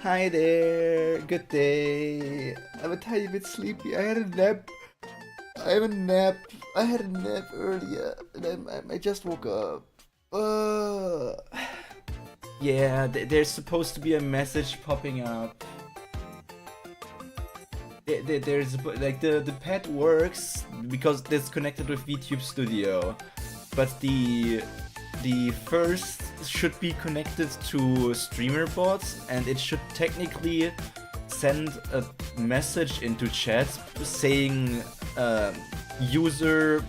Hi there, good day. I'm a tiny bit sleepy. I had a nap. I have a nap. I had a nap earlier, and I just woke up. Yeah, there's supposed to be a message popping up. There's like the pet works because it's connected with VTube Studio, but the first should be connected to streamer bots, and it should technically send a message into chat saying user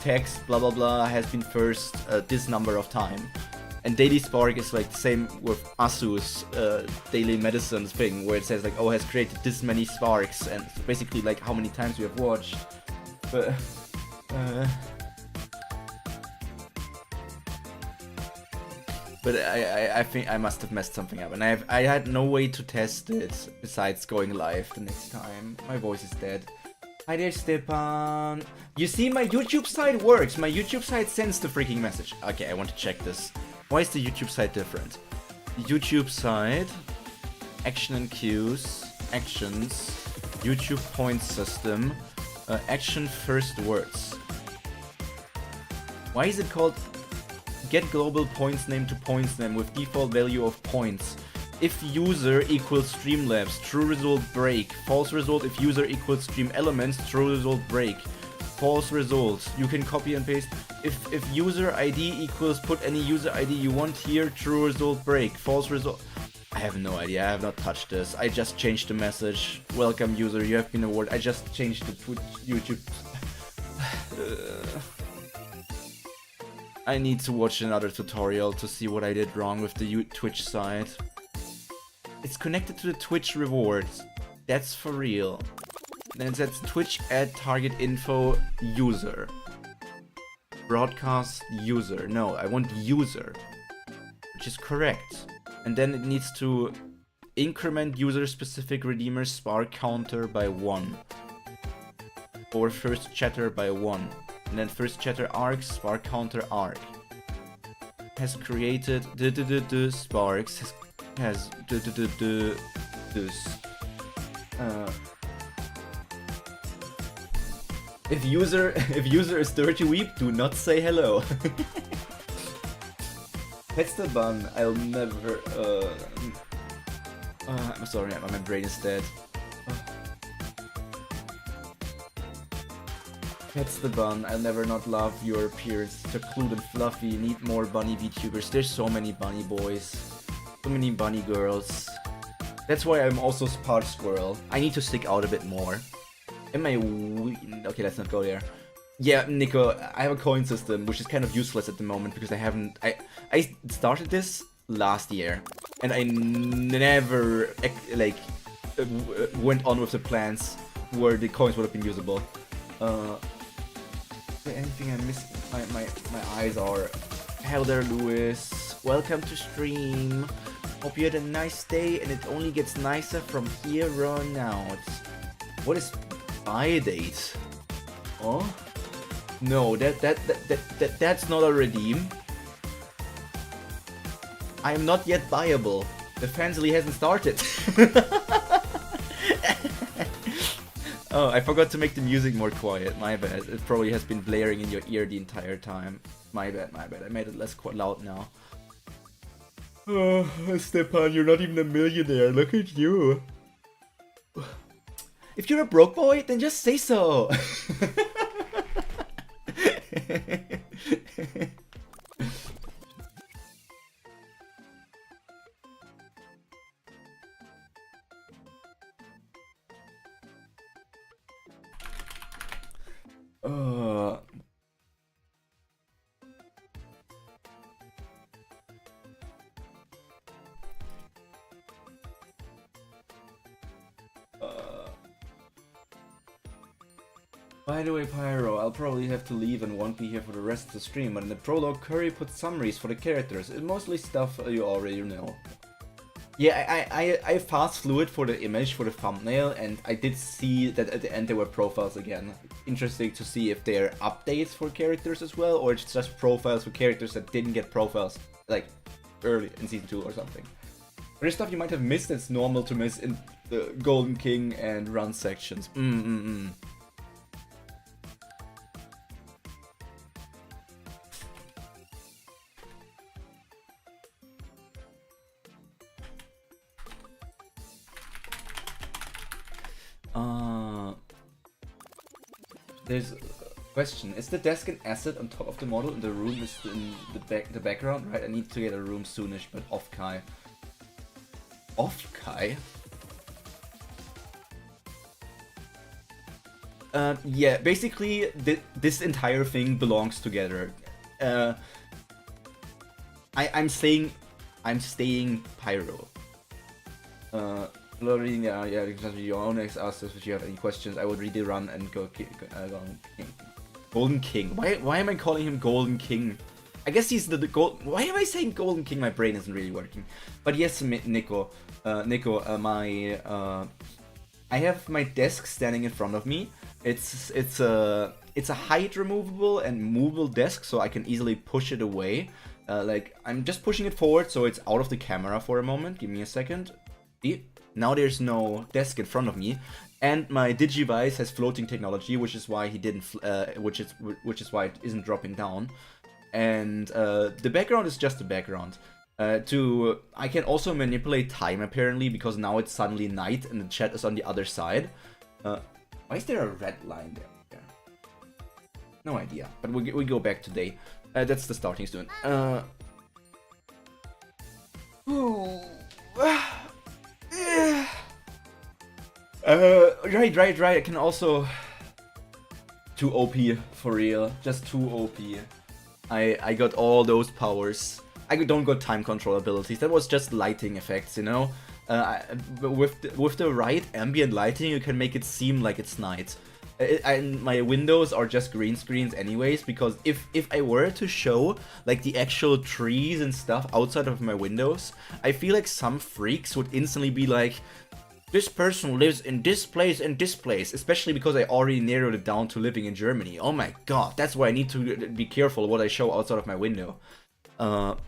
text blah blah blah has been first this number of time. And Daily Spark is like the same with Asu's daily medicine thing, where it says like, oh, has created this many sparks, and basically like how many times you have watched. But I think I must have messed something up, and I had no way to test it besides going live the next time. My voice is dead. Hi there, Stepan. You see, my YouTube site works. My YouTube site sends the freaking message. Okay, I want to check this. Why is the YouTube site different? YouTube site, action and cues, actions, YouTube points system, action first words. Why is it called get global points name to points name with default value of points? If user equals Streamlabs, true result break. False result if user equals stream elements, true result break. False results. You can copy and paste. If user ID equals put any user ID you want here, true result break. False result. I have no idea. I have not touched this. I just changed the message. Welcome user, you have been awarded. I just changed the Twitch YouTube. I need to watch another tutorial to see what I did wrong with the Twitch site. It's connected to the Twitch rewards. That's for real. Then it says Twitch add target info user. Broadcast user. No, I want user, which is correct. And then it needs to increment user specific redeemer spark counter by 1. Or first chatter by 1. And then first chatter arc, spark counter arc. Has created sparks. Has this. If user is dirty weep, do not say hello. That's the bun. I'll never. I'm sorry, my brain is dead. That's the bun. I'll never not love your appearance. Secluded and fluffy. Need more bunny VTubers. There's so many bunny boys. So many bunny girls. That's why I'm also part squirrel. I need to stick out a bit more. Am I okay, let's not go there. Yeah, Nico, I have a coin system, which is kind of useless at the moment because I started this last year, and I never like went on with the plans where the coins would have been usable. Anything I'm missing? My eyes are. Hello there, Lewis. Welcome to stream. Hope you had a nice day, and it only gets nicer from here on out. What is buy date? Oh? No, that's not a redeem. I am not yet buyable. The Fansly hasn't started. Oh, I forgot to make the music more quiet. My bad. It probably has been blaring in your ear the entire time. My bad, my bad. I made it less loud now. Oh, Stepan, you're not even a millionaire. Look at you. If you're a broke boy, then just say so. By the way, Pyro, I'll probably have to leave and won't be here for the rest of the stream, but in the prologue, Curry put summaries for the characters. It's mostly stuff you already know. Yeah, I fast flew it for the image, for the thumbnail, and I did see that at the end there were profiles again. Interesting to see if they're updates for characters as well, or it's just profiles for characters that didn't get profiles like early in season 2 or something. There's stuff you might have missed that's normal to miss in the Golden King and Run sections. There's a question. Is the desk an asset on top of the model and the room is in the background? Right, I need to get a room soonish, but off Kai. Off Kai? Yeah, basically this entire thing belongs together. I'm staying Pyro. Yeah, because your own ex asked us if you have any questions. I would read the run and go Golden King. Why am I calling him Golden King? I guess he's the gold. Why am I saying Golden King? My brain isn't really working. But yes, Nico, I have my desk standing in front of me. It's a height removable and movable desk, so I can easily push it away. Like I'm just pushing it forward, so it's out of the camera for a moment. Give me a second. See? Now there's no desk in front of me, and my Digivice has floating technology, which is why he didn't, which is why it isn't dropping down. And the background is just the background. I can also manipulate time apparently, because now it's suddenly night and the chat is on the other side. Why is there a red line there? No idea, but we go back today. That's the starting student. Right. I can also too OP for real. Just too OP. I got all those powers. I don't got time control abilities. That was just lighting effects, you know. With the right ambient lighting, you can make it seem like it's night. And my windows are just green screens anyways, because if I were to show like the actual trees and stuff outside of my windows, I feel like some freaks would instantly be like, this person lives in this place and this place, especially because I already narrowed it down to living in Germany. Oh my god, that's why I need to be careful what I show outside of my window. But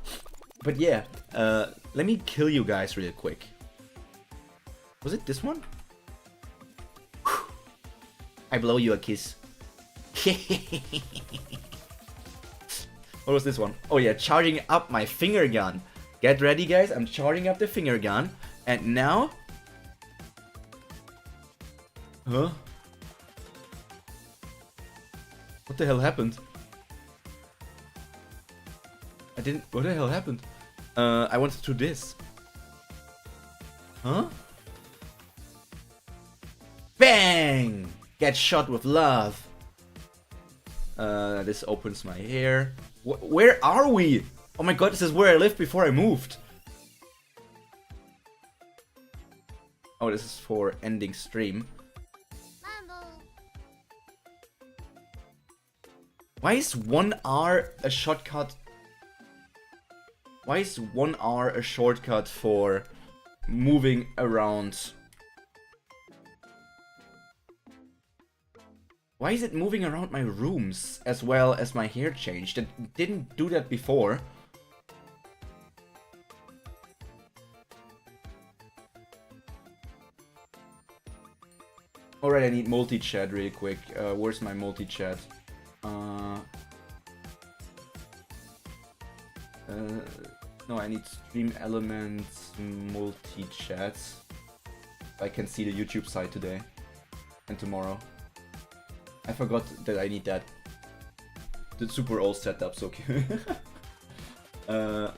yeah, let me kill you guys real quick. Was it this one? I blow you a kiss. What was this one? Oh yeah, charging up my finger gun. Get ready guys, I'm charging up the finger gun. And now... Huh? What the hell happened? I didn't... What the hell happened? I wanted to do this. Huh? Bang! Get shot with love. This opens my hair. Where are we? Oh my god, this is where I lived before I moved. Oh, this is for ending stream. Why is 1 hour a shortcut? Why is 1 hour a shortcut for moving around? Why is it moving around my rooms as well as my hair changed? It didn't do that before. Alright, I need multi-chat really quick. Where's my multi-chat? No, I need stream elements, multi-chat. I can see the YouTube side today and tomorrow. I forgot that I need that. The super old setup, so cute. But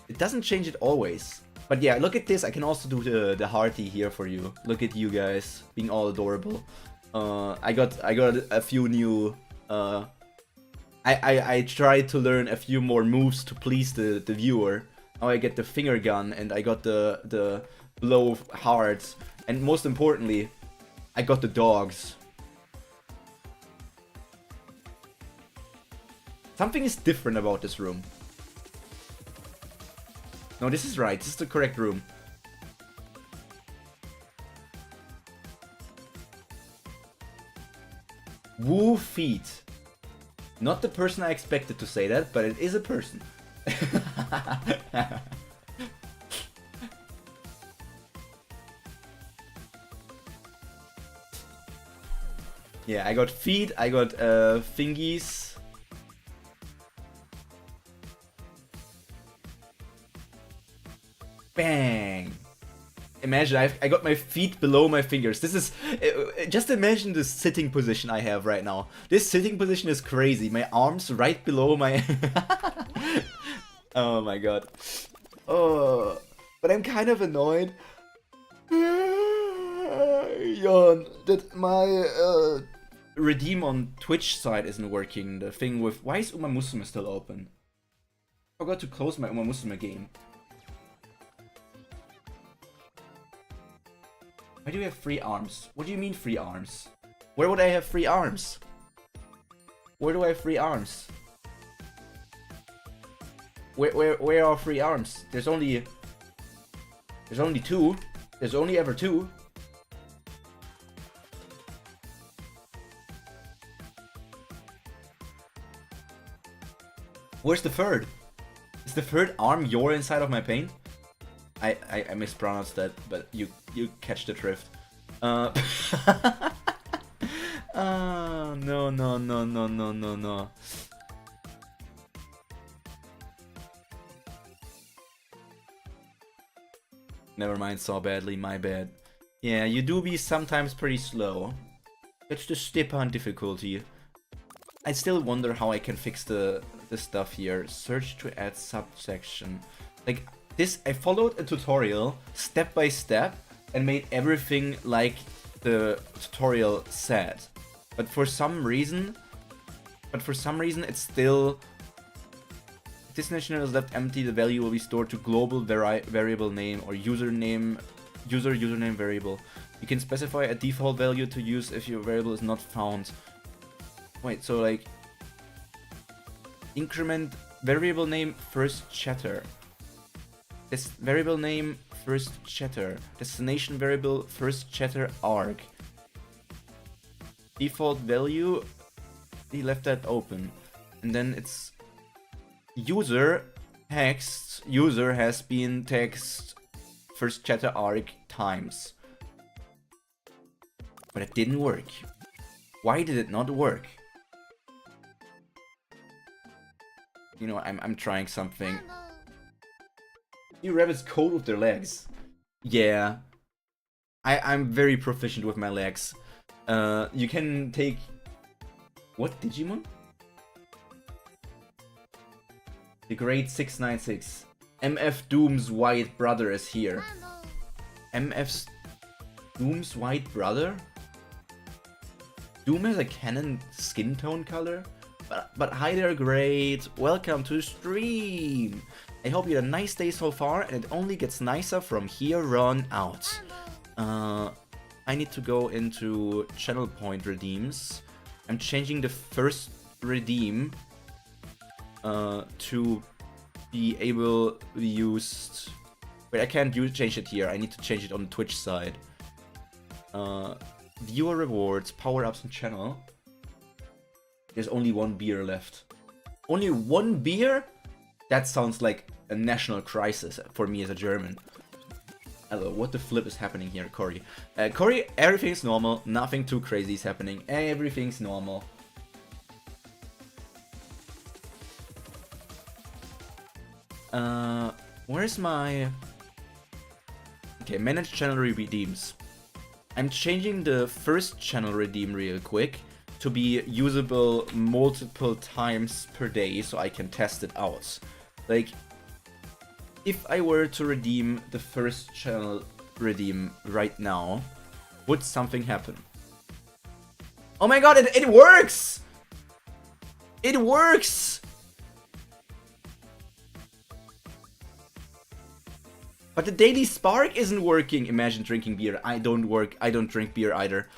it doesn't change it always. But yeah, look at this. I can also do the hearty here for you. Look at you guys being all adorable. I got a few new. I tried to learn a few more moves to please the viewer. Now I get the finger gun and I got the blow of hearts, and most importantly, I got the dogs. Something is different about this room. No, this is right. This is the correct room. Woo feet. Not the person I expected to say that, but it is a person. Yeah, I got feet, I got fingies. Bang! Imagine, I got my feet below my fingers. This is... just imagine the sitting position I have right now. This sitting position is crazy. My arms right below my... Oh my god. Oh, but I'm kind of annoyed. Yawn, that my redeem on Twitch side isn't working. The thing with... Why is Umamusume still open? I forgot to close my Umamusume game. Why do you have 3 arms? What do you mean 3 arms? Where would I have 3 arms? Where do I have 3 arms? Where are 3 arms? There's only 2. There's only ever 2. Where's the third? Is the third arm your inside of my paint? I mispronounced that, but you catch the drift. No. Never mind, saw badly, my bad. Yeah, you do be sometimes pretty slow. That's the Stepan difficulty. I still wonder how I can fix the stuff here. Search to add subsection. Like, this, I followed a tutorial step by step and made everything like the tutorial said. But for some reason it's still... Destination is left empty, the value will be stored to global variable name or username variable. You can specify a default value to use if your variable is not found. Wait, so like... Increment variable name first chatter. This variable name first chatter. Destination variable first chatter arg. Default value, he left that open. And then it's user text, user has been text first chatter arg times. But it didn't work. Why did it not work? You know, I'm trying something. You rabbits code with their legs. Yeah. I'm very proficient with my legs. You can take... What Digimon? The Great 696. MF Doom's white brother is here. MF Doom's white brother? Doom has a canon skin tone color? But hi there, great. Welcome to the stream. I hope you had a nice day so far, and it only gets nicer from here on out. I need to go into channel point redeems. I'm changing the first redeem to be able to be used. Wait, I can't change it here. I need to change it on the Twitch side. Viewer rewards, power-ups and channel. There's only 1 beer left. Only 1 beer? That sounds like a national crisis for me as a German. Hello, what the flip is happening here, Cory? Cory, everything's normal. Nothing too crazy is happening. Everything's normal. Where's my... Okay, manage channel redeems. I'm changing the first channel redeem real quick to be usable multiple times per day so I can test it out. Like, if I were to redeem the first channel redeem right now, would something happen? Oh my god, it works! It works! But the Daily Spark isn't working. Imagine drinking beer. I don't drink beer either.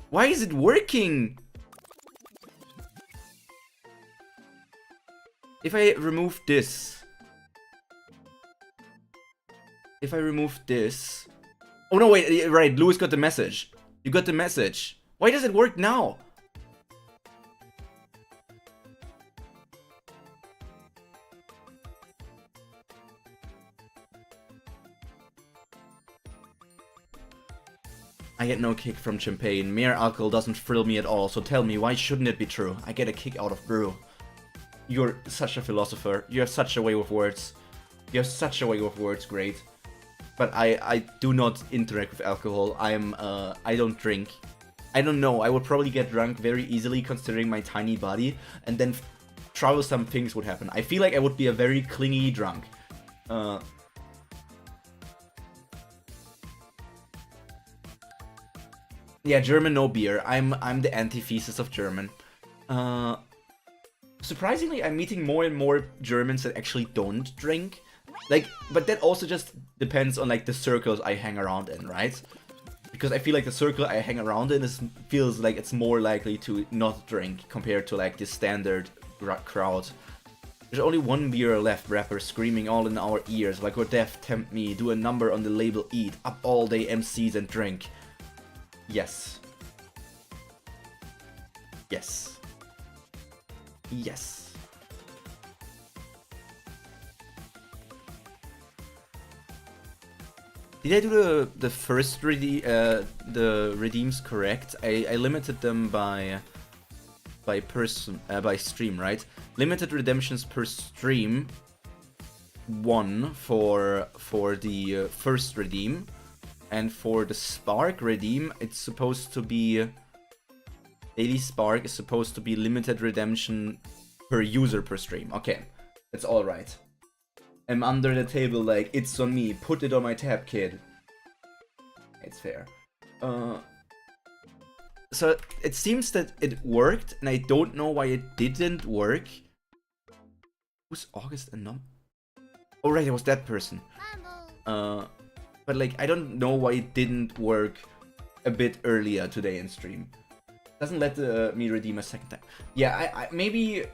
Why is it working? If I remove this. If I remove this. Oh no, wait, right, Lewis got the message. You got the message. Why does it work now? I get no kick from champagne. Mere alcohol doesn't thrill me at all, so tell me, why shouldn't it be true? I get a kick out of brew. You're such a philosopher. You have such a way with words. You have such a way with words, great. But I do not interact with alcohol. I don't drink. I don't know, I would probably get drunk very easily considering my tiny body, and then troublesome things would happen. I feel like I would be a very clingy drunk. Yeah, German no beer. I'm the antithesis of German. Surprisingly, I'm meeting more and more Germans that actually don't drink. Like, but that also just depends on like the circles I hang around in, right? Because I feel like the circle I hang around in feels like it's more likely to not drink compared to like the standard crowd. There's only one beer left, rapper screaming all in our ears like we're deaf, tempt me, do a number on the label, eat, up all day MCs and drink. Yes. Yes. Yes. Did I do the first the redeems correct? I limited them by stream, right? Limited redemptions per stream. 1 for the first redeem, and for the Spark redeem, it's supposed to be Daily Spark is supposed to be limited redemption per user per stream. Okay, that's all right. I'm under the table like, it's on me, put it on my tab, kid. It's fair. So it seems that it worked, and I don't know why it didn't work. Who's August and Nom? Oh right, it was that person. But like, I don't know why it didn't work a bit earlier today in stream. Doesn't let me redeem a second time. Yeah, I maybe...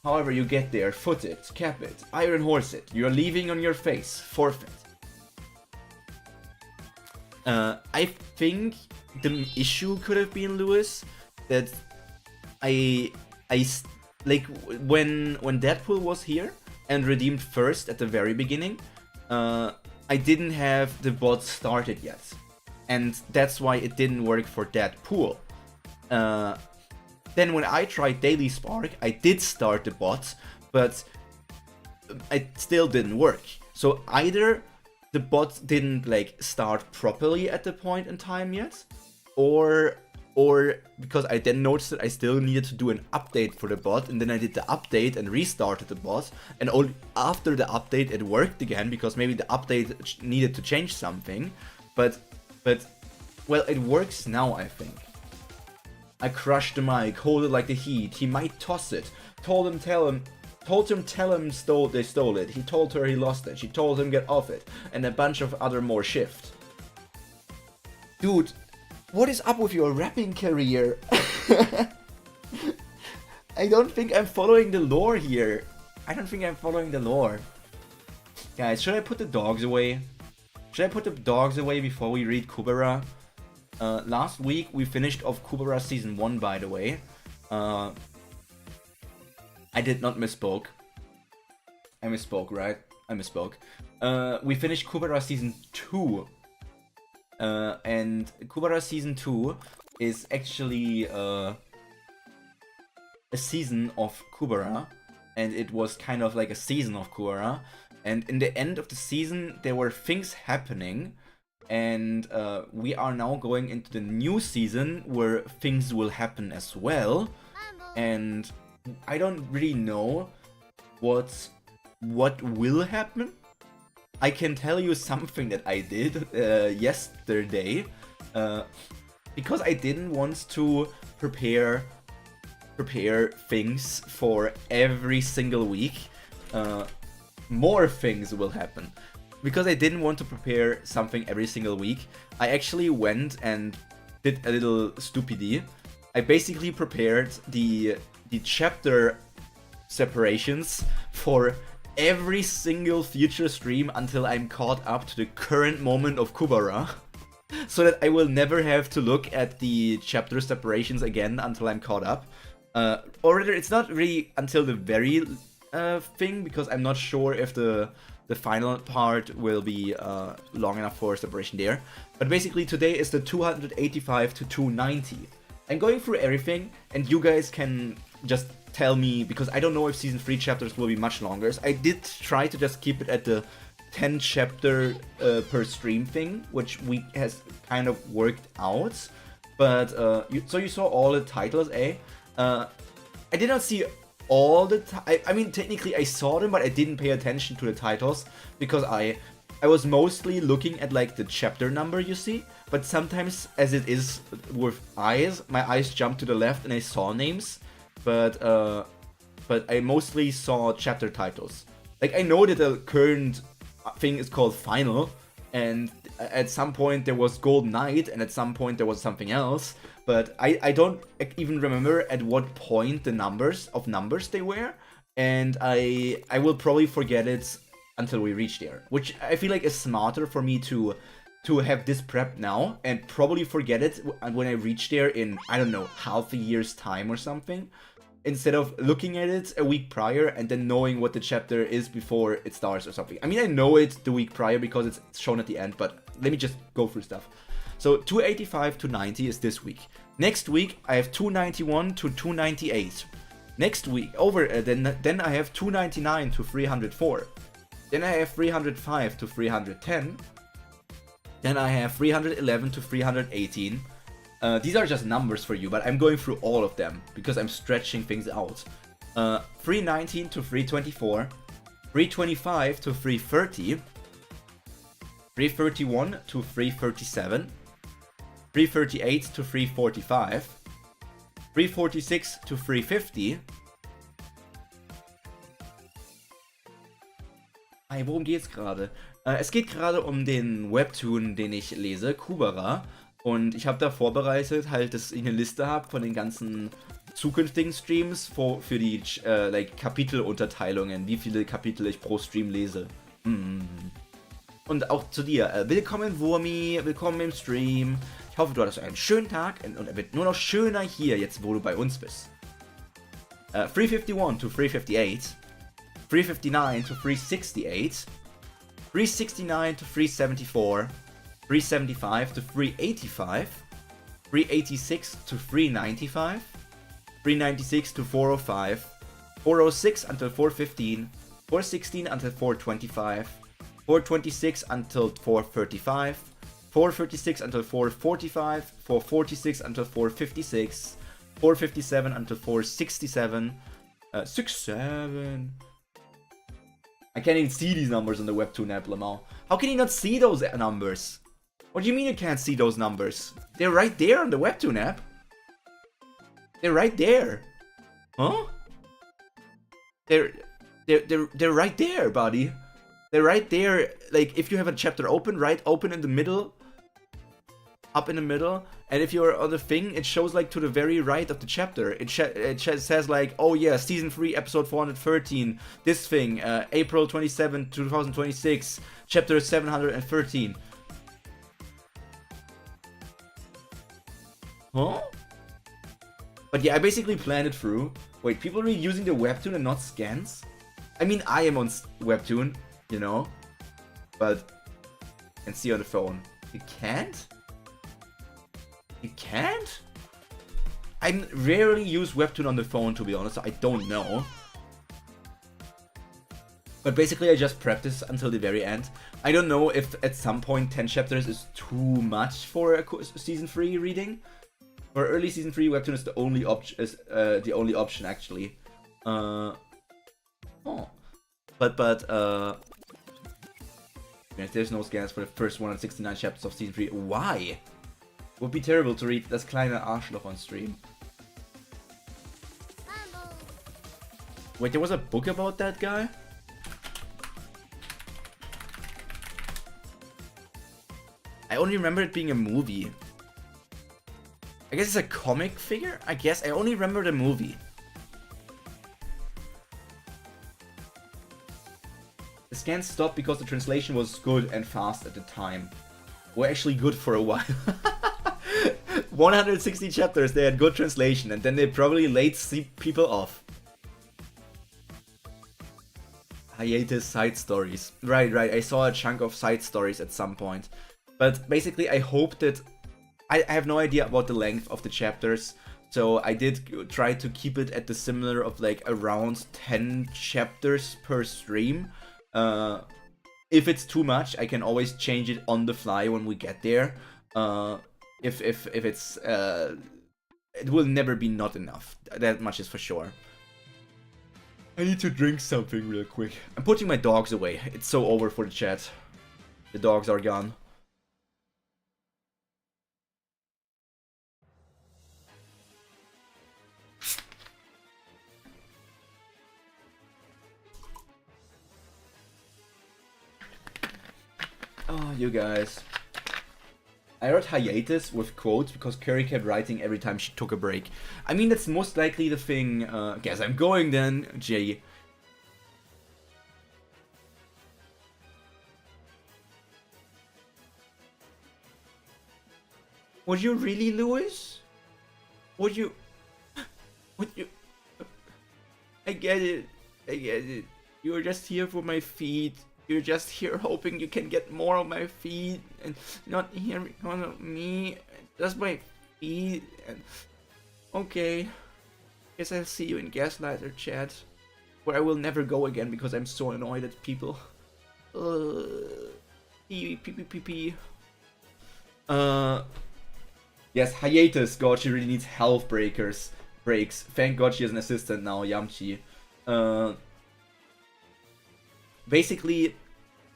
However you get there, foot it, cap it, iron horse it, you're leaving on your face, forfeit. I think the issue could have been, Lewis, that like when Deadpool was here and redeemed first at the very beginning, I didn't have the bot started yet, and that's why it didn't work for Deadpool. Then when I tried Daily Spark, I did start the bot, but it still didn't work. So either the bot didn't like start properly at the point in time yet, or because I then noticed that I still needed to do an update for the bot, and then I did the update and restarted the bot, and only after the update it worked again, because maybe the update needed to change something. But well, it works now, I think. I crushed the mic, hold it like the heat, he might toss it. Told him tell him they stole it. He told her he lost it, she told him get off it, and a bunch of other more shift. Dude, what is up with your rapping career? I don't think I'm following the lore here. I don't think I'm following the lore. Guys, should I put the dogs away? Should I put the dogs away before we read Kubera? Last week we finished off Kubera Season 1, by the way. I did not misspoke. I misspoke, right? I misspoke. We finished Kubera Season 2. And Kubera Season 2 is actually a season of Kubera. And it was kind of like a season of Kubera. And in the end of the season, there were things happening. And we are now going into the new season where things will happen as well. And I don't really know what will happen. I can tell you something that I did yesterday, because I didn't want to prepare things for every single week. More things will happen. Because I didn't want to prepare something every single week, I actually went and did a little stupidity. I basically prepared the chapter separations for every single future stream until I'm caught up to the current moment of Kubera. so that I will never have to look at the chapter separations again until I'm caught up. Or rather, it's not really until the very thing, because I'm not sure if the final part will be long enough for separation there. But basically today is the 285 to 290. I'm going through everything, and you guys can just tell me, because I don't know if season 3 chapters will be much longer. I did try to just keep it at the 10 chapter per stream thing, which has kind of worked out. But so you saw all the titles, eh? I did not see all the I mean, technically I saw them, but I didn't pay attention to the titles because I was mostly looking at like the chapter number, you see. But sometimes, as it is with eyes, my eyes jumped to the left and I saw names, but I mostly saw chapter titles. Like, I know that the current thing is called Final, and at some point there was Golden Knight, and at some point there was something else, but I don't even remember at what point the numbers they were, and I will probably forget it until we reach there, which I feel like is smarter for me to have this prep now and probably forget it when I reach there in, I don't know, half a year's time or something, instead of looking at it a week prior and then knowing what the chapter is before it starts or something. I mean, I know it the week prior because it's shown at the end, but let me just go through stuff. So 285 to 90 is this week. Next week I have 291 to 298. Next week then I have 299 to 304. Then I have 305 to 310. Then I have 311 to 318. These are just numbers for you, but I'm going through all of them because I'm stretching things out. 319 to 324. 325 to 330. 331 to 337. 338 to 345. 346 to 350. Hey, worum geht's gerade? Es geht gerade um den Webtoon, den ich lese, Kubera. Und ich habe da vorbereitet, halt, dass ich eine Liste habe von den ganzen zukünftigen Streams für die Kapitelunterteilungen, wie viele Kapitel ich pro Stream lese. Und auch zu dir. Willkommen, Wurmi, willkommen im Stream. Ich hoffe, du hattest einen schönen Tag und er wird nur noch schöner hier, jetzt wo du bei uns bist. 351 to 358. 359 to 368. 369 to 374. 375 to 385. 386 to 395. 396 to 405. 406 until 415. 416 until 425. 426 until 435. 436 until 445. 446 until 456. 457 until 467. 67. I can't even see these numbers on the Webtoon app, Lamau. How can you not see those numbers? What do you mean you can't see those numbers? They're right there on the Webtoon app. They're right there. Huh? They're right there, buddy. They're right there. Like, if you have a chapter open, right open in the middle, up in the middle, and if you're on the thing, it shows like to the very right of the chapter. It says like, oh yeah, season 3, episode 413, this thing, April 27, 2026, chapter 713. Huh? But yeah, I basically planned it through. Wait, people are using the Webtoon and not scans? I mean, I am on Webtoon, you know, but you can see on the phone. You can't? You can't? I rarely use Webtoon on the phone, to be honest, so I don't know. But basically I just prepped this until the very end. I don't know if at some point 10 chapters is too much for a season 3 reading. For early season 3, Webtoon is the only option actually. There's no scans for the first 169 chapters of season 3. Why? Would be terrible to read Das kleine Arschloch on stream. Wait, there was a book about that guy? I only remember it being a movie. I guess it's a comic figure? I guess I only remember the movie. The scan stopped because the translation was good and fast at the time. were actually good for a while. 160 chapters, they had good translation, and then they probably laid people off. Hiatus side stories. Right, I saw a chunk of side stories at some point. But basically, I hope that... I have no idea about the length of the chapters, so I did try to keep it at the similar of like around 10 chapters per stream. If it's too much, I can always change it on the fly when we get there. If it's... it will never be not enough. That much is for sure. I need to drink something real quick. I'm putting my dogs away. It's so over for the chat. The dogs are gone. Oh, you guys. I wrote hiatus with quotes because Curry kept writing every time she took a break. I mean, that's most likely the thing. Guess I'm going then, Jay. Would you really, Lewis? Would you... Would you... I get it. I get it. You're just here for my feet. You're just here hoping you can get more of my feet and not here because of me. Just my feet. And... Okay. Guess I'll see you in Gaslighter chat. Where I will never go again because I'm so annoyed at people. Pee. Yes, hiatus. God, she really needs health breaks. Thank God she has an assistant now, Yamchi. Basically,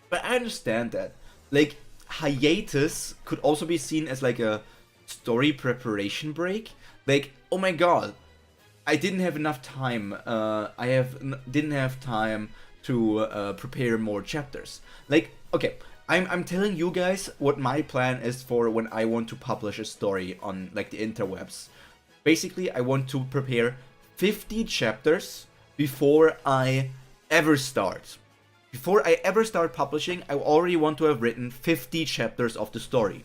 but I understand that. Like, hiatus could also be seen as like a story preparation break. Like, oh my god, I didn't have enough time. Didn't have time to prepare more chapters. Like, okay, I'm telling you guys what my plan is for when I want to publish a story on like the interwebs. Basically, I want to prepare 50 chapters before I ever start. Before I ever start publishing, I already want to have written 50 chapters of the story.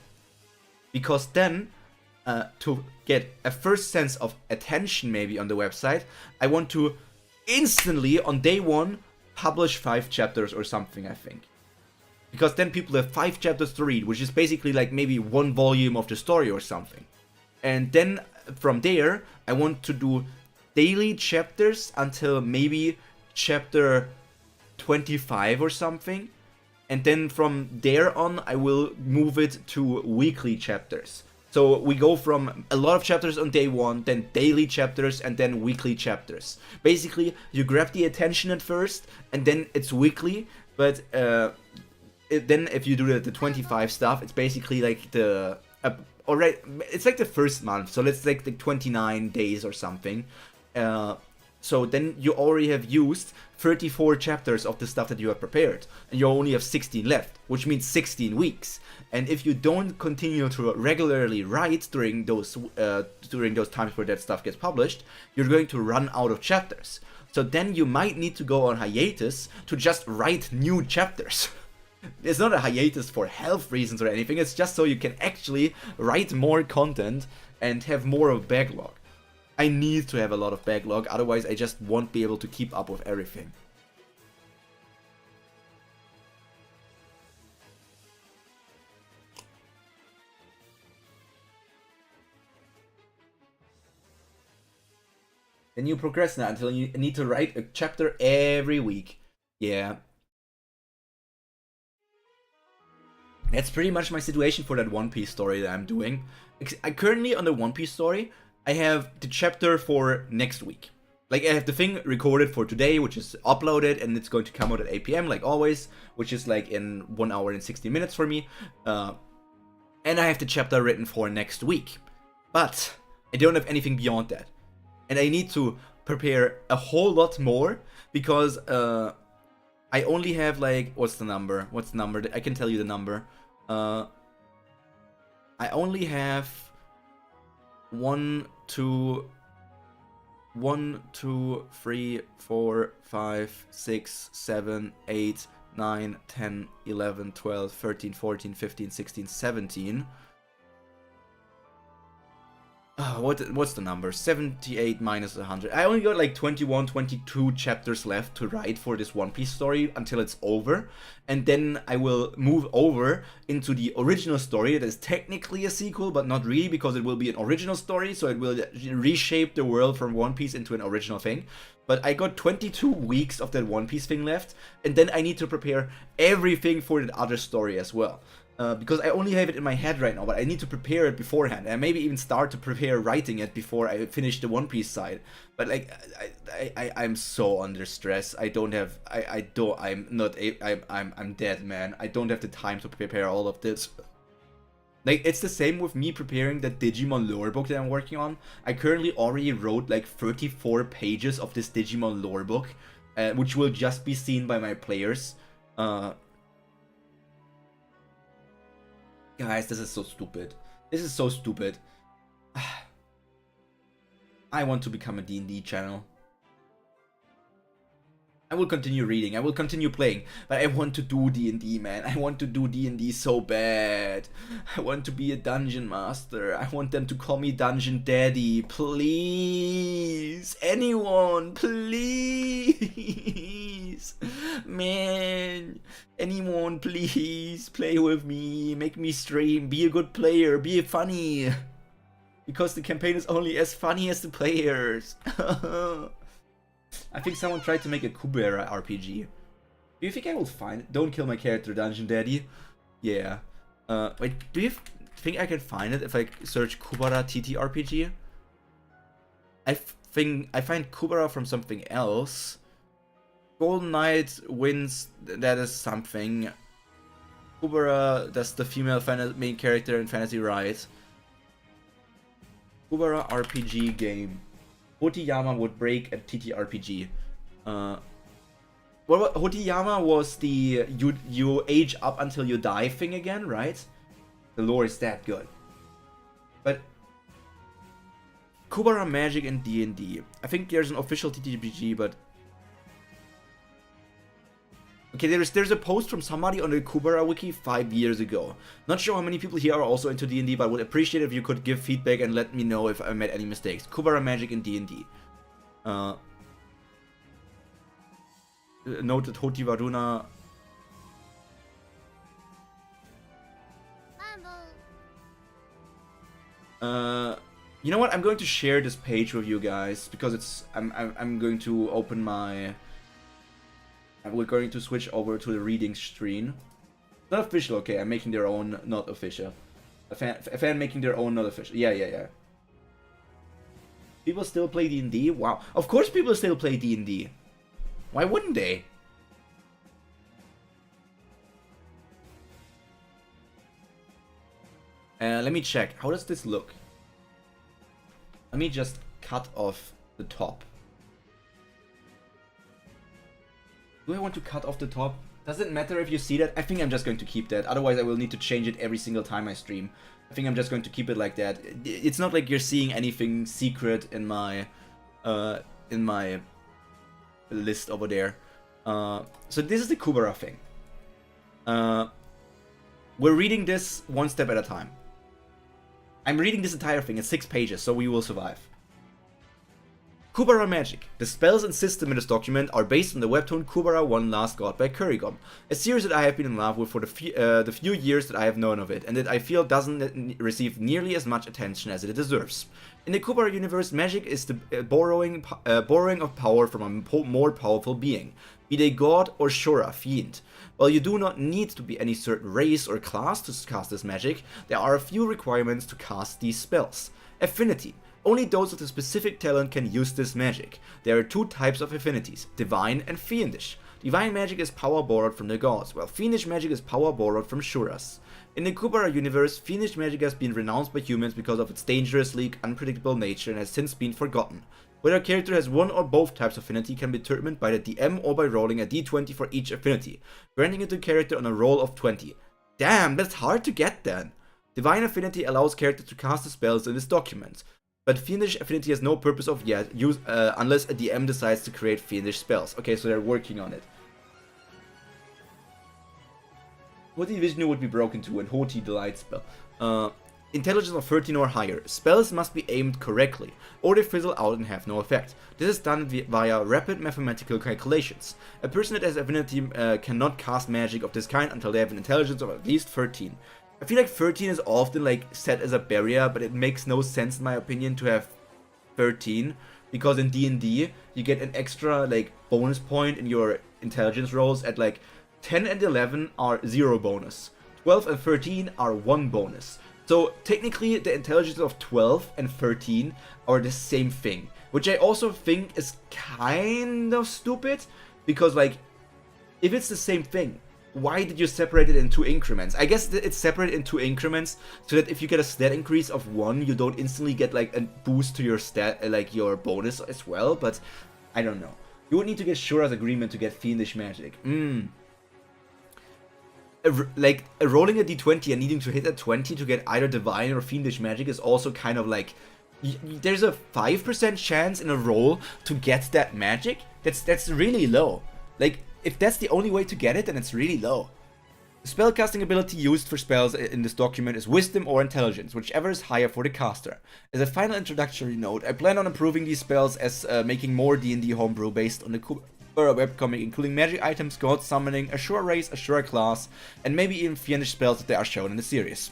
Because then, to get a first sense of attention maybe on the website, I want to instantly, on day one, publish 5 chapters or something, I think. Because then people have 5 chapters to read, which is basically like maybe 1 volume of the story or something. And then, from there, I want to do daily chapters until maybe chapter 25 or something, and then from there on I will move it to weekly chapters. So we go from a lot of chapters on day 1, then daily chapters, and then weekly chapters. Basically, you grab the attention at first, and then it's weekly, but then if you do the 25 stuff, it's basically like the... alright, it's like the first month, so let's like the 29 days or something. So then you already have used 34 chapters of the stuff that you have prepared, and you only have 16 left, which means 16 weeks. And if you don't continue to regularly write during those times where that stuff gets published, you're going to run out of chapters. So then you might need to go on hiatus to just write new chapters. It's not a hiatus for health reasons or anything, it's just so you can actually write more content and have more of a backlog. I need to have a lot of backlog, otherwise I just won't be able to keep up with everything. Then you procrastinate until you need to write a chapter every week. Yeah. That's pretty much my situation for that One Piece story that I'm doing. Currently on the One Piece story, I have the chapter for next week. Like, I have the thing recorded for today, which is uploaded, and it's going to come out at 8 PM, like always, which is like in 1 hour and 60 minutes for me. And I have the chapter written for next week. But I don't have anything beyond that. And I need to prepare a whole lot more, because I only have like... What's the number? I can tell you the number. I only have 1, 2, 3, 4, 5, 6, 7, 8, 9, 10, 11, 12, 13, 14, 15, 16, 17. What's the number? 78 minus 100. I only got like 21, 22 chapters left to write for this One Piece story until it's over. And then I will move over into the original story that is technically a sequel, but not really, because it will be an original story. So it will reshape the world from One Piece into an original thing. But I got 22 weeks of that One Piece thing left. And then I need to prepare everything for the other story as well. Because I only have it in my head right now, but I need to prepare it beforehand, and maybe even start to prepare writing it before I finish the One Piece side. But like, I'm so under stress. I'm dead, man. I don't have the time to prepare all of this. Like, it's the same with me preparing that Digimon lore book that I'm working on. I currently already wrote like 34 pages of this Digimon lore book, which will just be seen by my players. Guys, this is so stupid. This is so stupid. I want to become a D&D channel. I will continue reading, I will continue playing, but I want to do D&D, man. I want to do D&D so bad. I want to be a dungeon master. I want them to call me Dungeon Daddy. Please. Anyone, please. Man. Anyone, please. Play with me. Make me stream. Be a good player. Be funny. Because the campaign is only as funny as the players. I think someone tried to make a Kubera RPG. Do you think I will find it? Don't kill my character, Dungeon Daddy. Yeah. Wait, do you think I can find it if I search Kubera TTRPG? I think I find Kubera from something else. Golden Knight wins, that is something. Kubera, that's the female main character in Fantasy Rise. Kubera RPG game. Hotiyama would break at TTRPG. Well, Hotiyama was the you age up until you die thing again, right? The lore is that good. But Kubera Magic and D&D. I think there's an official TTRPG, but okay, there's a post from somebody on the Kubera wiki 5 years ago. Not sure how many people here are also into D&D, but would appreciate if you could give feedback and let me know if I made any mistakes. Kubera Magic and D&D. Noted Hoti Varuna. You know what? I'm going to share this page with you guys because it's I'm going to open my. We're going to switch over to the reading screen. Not official, okay. I'm making their own, not official. A fan making their own, not official. Yeah. People still play D&D? Wow. Of course people still play D&D. Why wouldn't they? Let me check. How does this look? Let me just cut off the top. Do I want to cut off the top? Does it matter if you see that? I think I'm just going to keep that. Otherwise I will need to change it every single time I stream. I think I'm just going to keep it like that. It's not like you're seeing anything secret in my list over there. So this is the Kubera thing. We're reading this one step at a time. I'm reading this entire thing. It's 6 pages, so we will survive. Kubera Magic. The spells and system in this document are based on the webtoon Kubera One Last God by Kurigom, a series that I have been in love with for the few years that I have known of it, and that I feel doesn't receive nearly as much attention as it deserves. In the Kubera universe, magic is the borrowing of power from a more powerful being, be they god or shura, fiend. While you do not need to be any certain race or class to cast this magic, there are a few requirements to cast these spells. Affinity. Only those with a specific talent can use this magic. There are 2 types of affinities, divine and fiendish. Divine magic is power borrowed from the gods, while fiendish magic is power borrowed from shuras. In the Kubera universe, fiendish magic has been renounced by humans because of its dangerously unpredictable nature and has since been forgotten. Whether a character has one or both types of affinity can be determined by the DM or by rolling a d20 for each affinity, granting it to the character on a roll of 20. Damn, that's hard to get then! Divine affinity allows characters to cast the spells in this document. But fiendish affinity has no purpose of yet use unless a DM decides to create fiendish spells. Okay, so they're working on it. Hoti Vision would be broken too, and Hoti the light spell. Intelligence of 13 or higher. Spells must be aimed correctly, or they fizzle out and have no effect. This is done via rapid mathematical calculations. A person that has affinity cannot cast magic of this kind until they have an intelligence of at least 13. I feel like 13 is often like set as a barrier, but it makes no sense in my opinion to have 13, because in D&D you get an extra like bonus point in your intelligence rolls at like 10 and 11 are 0 bonus, 12 and 13 are 1 bonus. So technically the intelligence of 12 and 13 are the same thing, which I also think is kind of stupid, because like if it's the same thing, why did you separate it in 2 increments? I guess it's separated in 2 increments so that if you get a stat increase of 1, you don't instantly get like a boost to your stat, like your bonus as well, but I don't know. You would need to get Shura's agreement to get fiendish magic. Like rolling a d20 and needing to hit a 20 to get either divine or fiendish magic is also kind of like, there's a 5% chance in a roll to get that magic. That's really low. Like if that's the only way to get it, then it's really low. The spellcasting ability used for spells in this document is Wisdom or Intelligence, whichever is higher for the caster. As a final introductory note, I plan on improving these spells as making more D&D homebrew based on the Kubera webcomic, including magic items, god summoning, Ashura race, Ashura class, and maybe even fiendish spells that are shown in the series.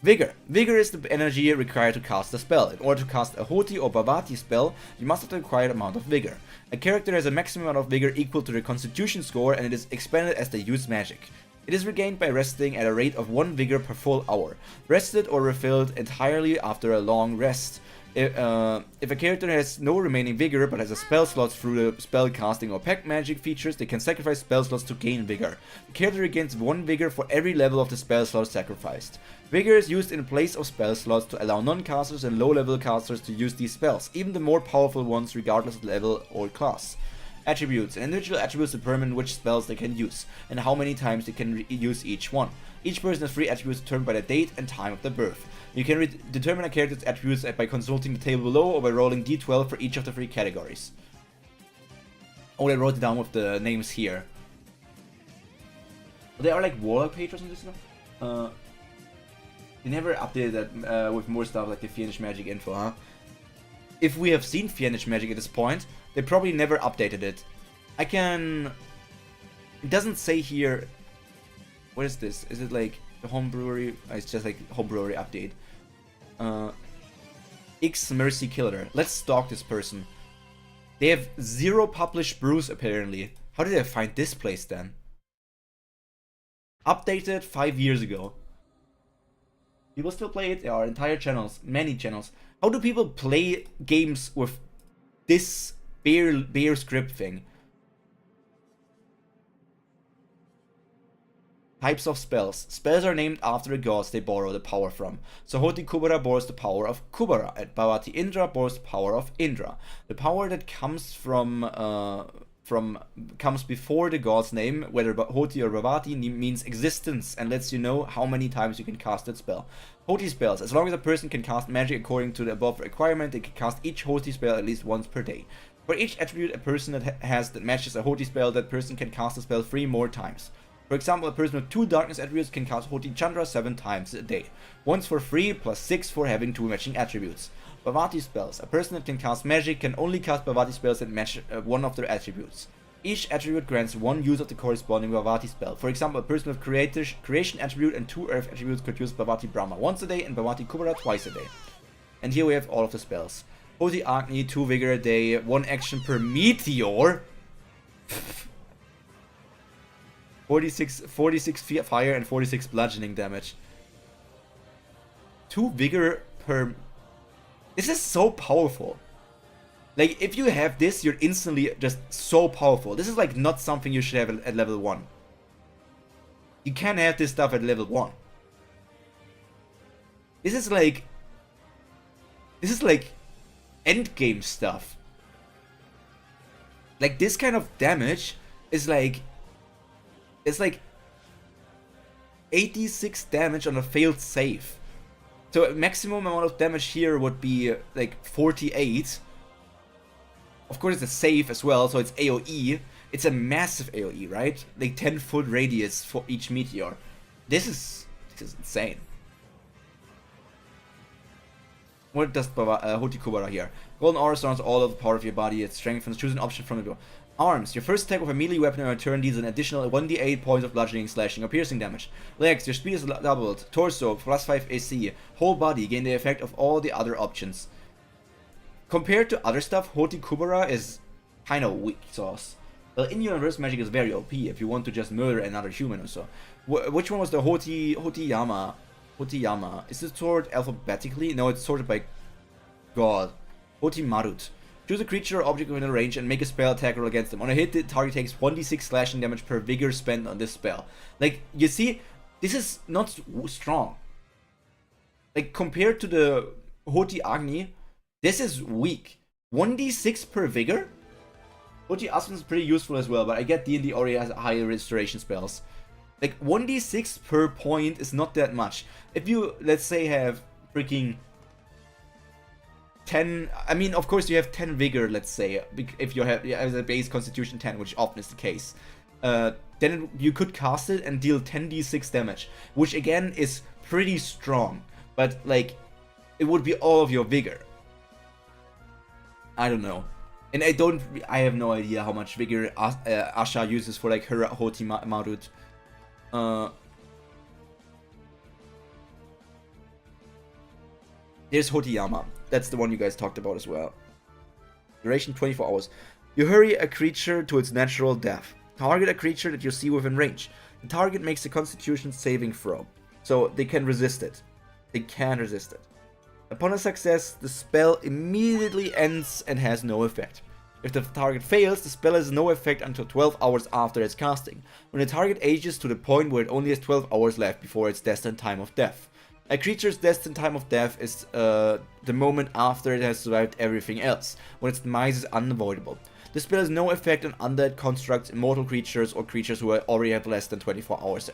Vigor. Vigor is the energy required to cast a spell. In order to cast a Hoti or Bhavati spell, you must have the required amount of Vigor. A character has a maximum amount of Vigor equal to their Constitution score, and it is expended as they use magic. It is regained by resting at a rate of 1 Vigor per full hour, rested or refilled entirely after a long rest. If a character has no remaining Vigor but has a spell slot through the spell casting or pack magic features, they can sacrifice spell slots to gain Vigor. The character regains 1 Vigor for every level of the spell slot sacrificed. Vigor is used in place of spell slots to allow non-casters and low-level casters to use these spells, even the more powerful ones regardless of level or class. Attributes. Individual attributes determine which spells they can use, and how many times they can use each one. Each person has 3 attributes determined by the date and time of their birth. You can determine a character's attributes by consulting the table below or by rolling d12 for each of the 3 categories. Oh, I wrote it down with the names here. They are like warlock pages and this stuff. They never updated that with more stuff like the fiendish magic info, huh? If we have seen fiendish magic at this point, they probably never updated it. It doesn't say here. What is this? Is it like the homebrewery? It's just like homebrewery update. X Mercy Killer. Let's stalk this person. They have 0 published brews apparently. How did I find this place then? Updated 5 years ago. People still play it. There are entire channels, many channels. How do people play games with this bare script thing? Types of spells. Spells are named after the gods they borrow the power from. So Hoti Kubera borrows the power of Kubera, and Bhavati Indra borrows the power of Indra. The power that comes comes before the god's name, whether Hoti or Bhavati, means existence and lets you know how many times you can cast that spell. Hoti spells. As long as a person can cast magic according to the above requirement, they can cast each Hoti spell at least once per day. For each attribute a person that matches a Hoti spell, that person can cast the spell 3 more times. For example, a person with 2 darkness attributes can cast Hoti Chandra 7 times a day. Once for free, plus 6 for having 2 matching attributes. Bhavati spells. A person that can cast magic can only cast Bhavati spells that match one of their attributes. Each attribute grants 1 use of the corresponding Bhavati spell. For example, a person with creation attribute and 2 earth attributes could use Bhavati Brahma once a day and Bhavati Kubera twice a day. And here we have all of the spells. Hoti Agni, 2 vigor a day, 1 action per meteor. 46 fire and 46 bludgeoning damage. 2 vigor per... This is so powerful. Like, if you have this, you're instantly just so powerful. This is like not something you should have at level 1. You can't have this stuff at level 1. This is like endgame stuff. Like, this kind of damage is like... It's like 86 damage on a failed save. So a maximum amount of damage here would be like 48. Of course it's a save as well, so it's AoE. It's a massive AoE, right? Like 10-foot radius for each meteor. This is insane. What does Hoti Kubera here? Golden aura surrounds all of the part of your body. It strengthens. Choose an option from the arms. Your first attack with a melee weapon on your turn deals an additional 1d8 points of bludgeoning, slashing, or piercing damage. Legs. Your speed is doubled. Torso. +5 AC. Whole body. Gain the effect of all the other options. Compared to other stuff, Hoti Kubera is kind of weak sauce. Well, in-universe magic is very OP if you want to just murder another human or so. Which one was the Hotiyama? Hotiyama. Is it sorted alphabetically? No, it's sorted by God. Hotimarut. Choose a creature or object within range and make a spell attack roll against them. On a hit, the target takes 1d6 slashing damage per vigor spent on this spell. Like, you see, this is not strong. Like, compared to the Hoti Agni, this is weak. 1d6 per vigor? Hoti Aspen is pretty useful as well, but I get D&D already has higher restoration spells. Like, 1d6 per point is not that much. If you, let's say, have freaking 10... I mean, of course you have 10 vigor, let's say, if you have as a base constitution 10, which often is the case. Then you could cast it and deal 10d6 damage, which again is pretty strong. But, like, it would be all of your vigor. I don't know. And I have no idea how much vigor Asha uses for, like, her Hoti Marut. There's Hotiyama. That's the one you guys talked about as well. Duration 24 hours. You hurry a creature to its natural death. Target a creature that you see within range. The target makes a constitution saving throw. So they can resist it. They can resist it. Upon a success, the spell immediately ends and has no effect. If the target fails, the spell has no effect until 12 hours after its casting, when the target ages to the point where it only has 12 hours left before its destined time of death. A creature's destined time of death is the moment after it has survived everything else, when its demise is unavoidable. The spell has no effect on undead constructs, immortal creatures, or creatures who already have less than 24 hours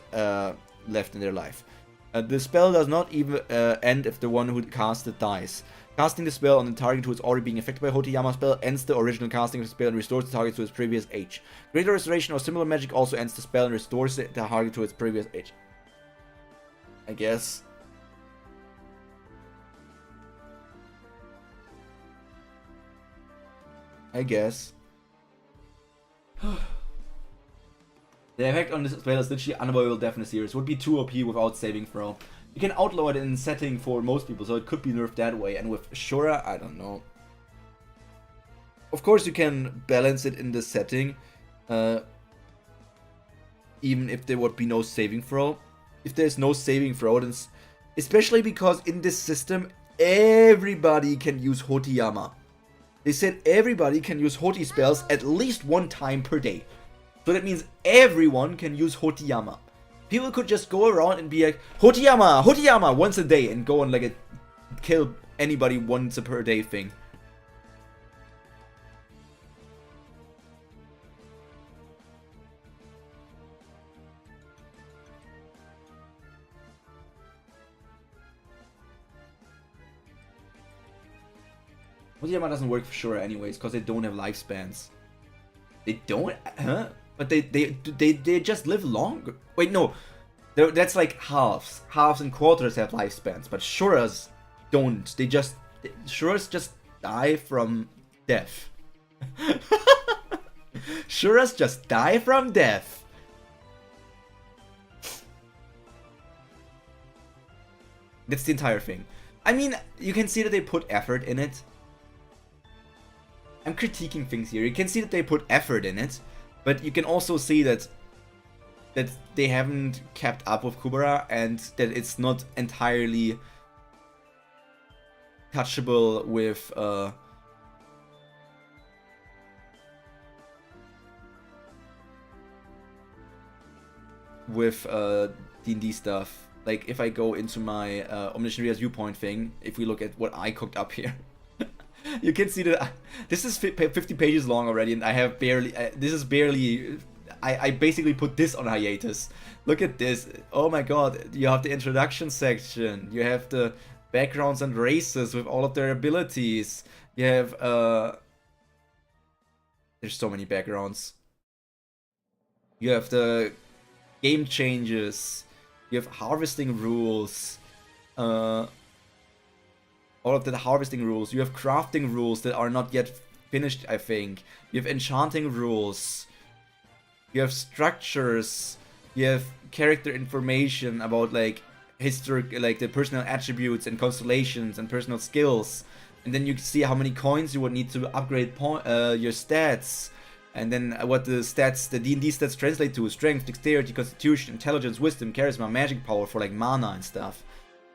left in their life. The spell does not even end if the one who cast it dies. Casting the spell on the target who is already being affected by Hotiyama spell ends the original casting of the spell and restores the target to its previous age. Greater Restoration or similar magic also ends the spell and restores the target to its previous age. I guess. The effect on this spell is literally unavoidable death in the series. Would be too OP without saving throw. You can outlaw it in setting for most people, so it could be nerfed that way. And with Shura, I don't know. Of course, you can balance it in the setting, even if there would be no saving throw. If there's no saving throw, then especially because in this system, everybody can use Hotiyama. They said everybody can use Hoti spells at least one time per day. So that means everyone can use Hotiyama. People could just go around and be like, Hotiyama, Hotiyama, once a day, and go on like a kill anybody once a per day thing. Hotiyama doesn't work for sure anyways, because they don't have lifespans. They don't? Huh? But they just live longer. Wait, no. That's like halves. Halves and quarters have lifespans, but Shuras don't. Shuras just die from death. Shuras just die from death. That's the entire thing. I mean, you can see that they put effort in it. I'm critiquing things here. You can see that they put effort in it. But you can also see that they haven't kept up with Kubera and that it's not entirely touchable with D&D stuff. Like if I go into my Omniscient Reader's Viewpoint thing, if we look at what I cooked up here. You can see that this is 50 pages long already, and I have barely. This is barely. I basically put this on hiatus. Look at this. Oh my god. You have the introduction section. You have the backgrounds and races with all of their abilities. You have. There's so many backgrounds. You have the game changes. You have harvesting rules. All of the harvesting rules. You have crafting rules that are not yet finished, I think. You have enchanting rules. You have structures. You have character information about like history, like the personal attributes and constellations and personal skills. And then you see how many coins you would need to upgrade your stats. And then what the stats, the D&D stats translate to: strength, dexterity, constitution, intelligence, wisdom, charisma, magic power for like mana and stuff.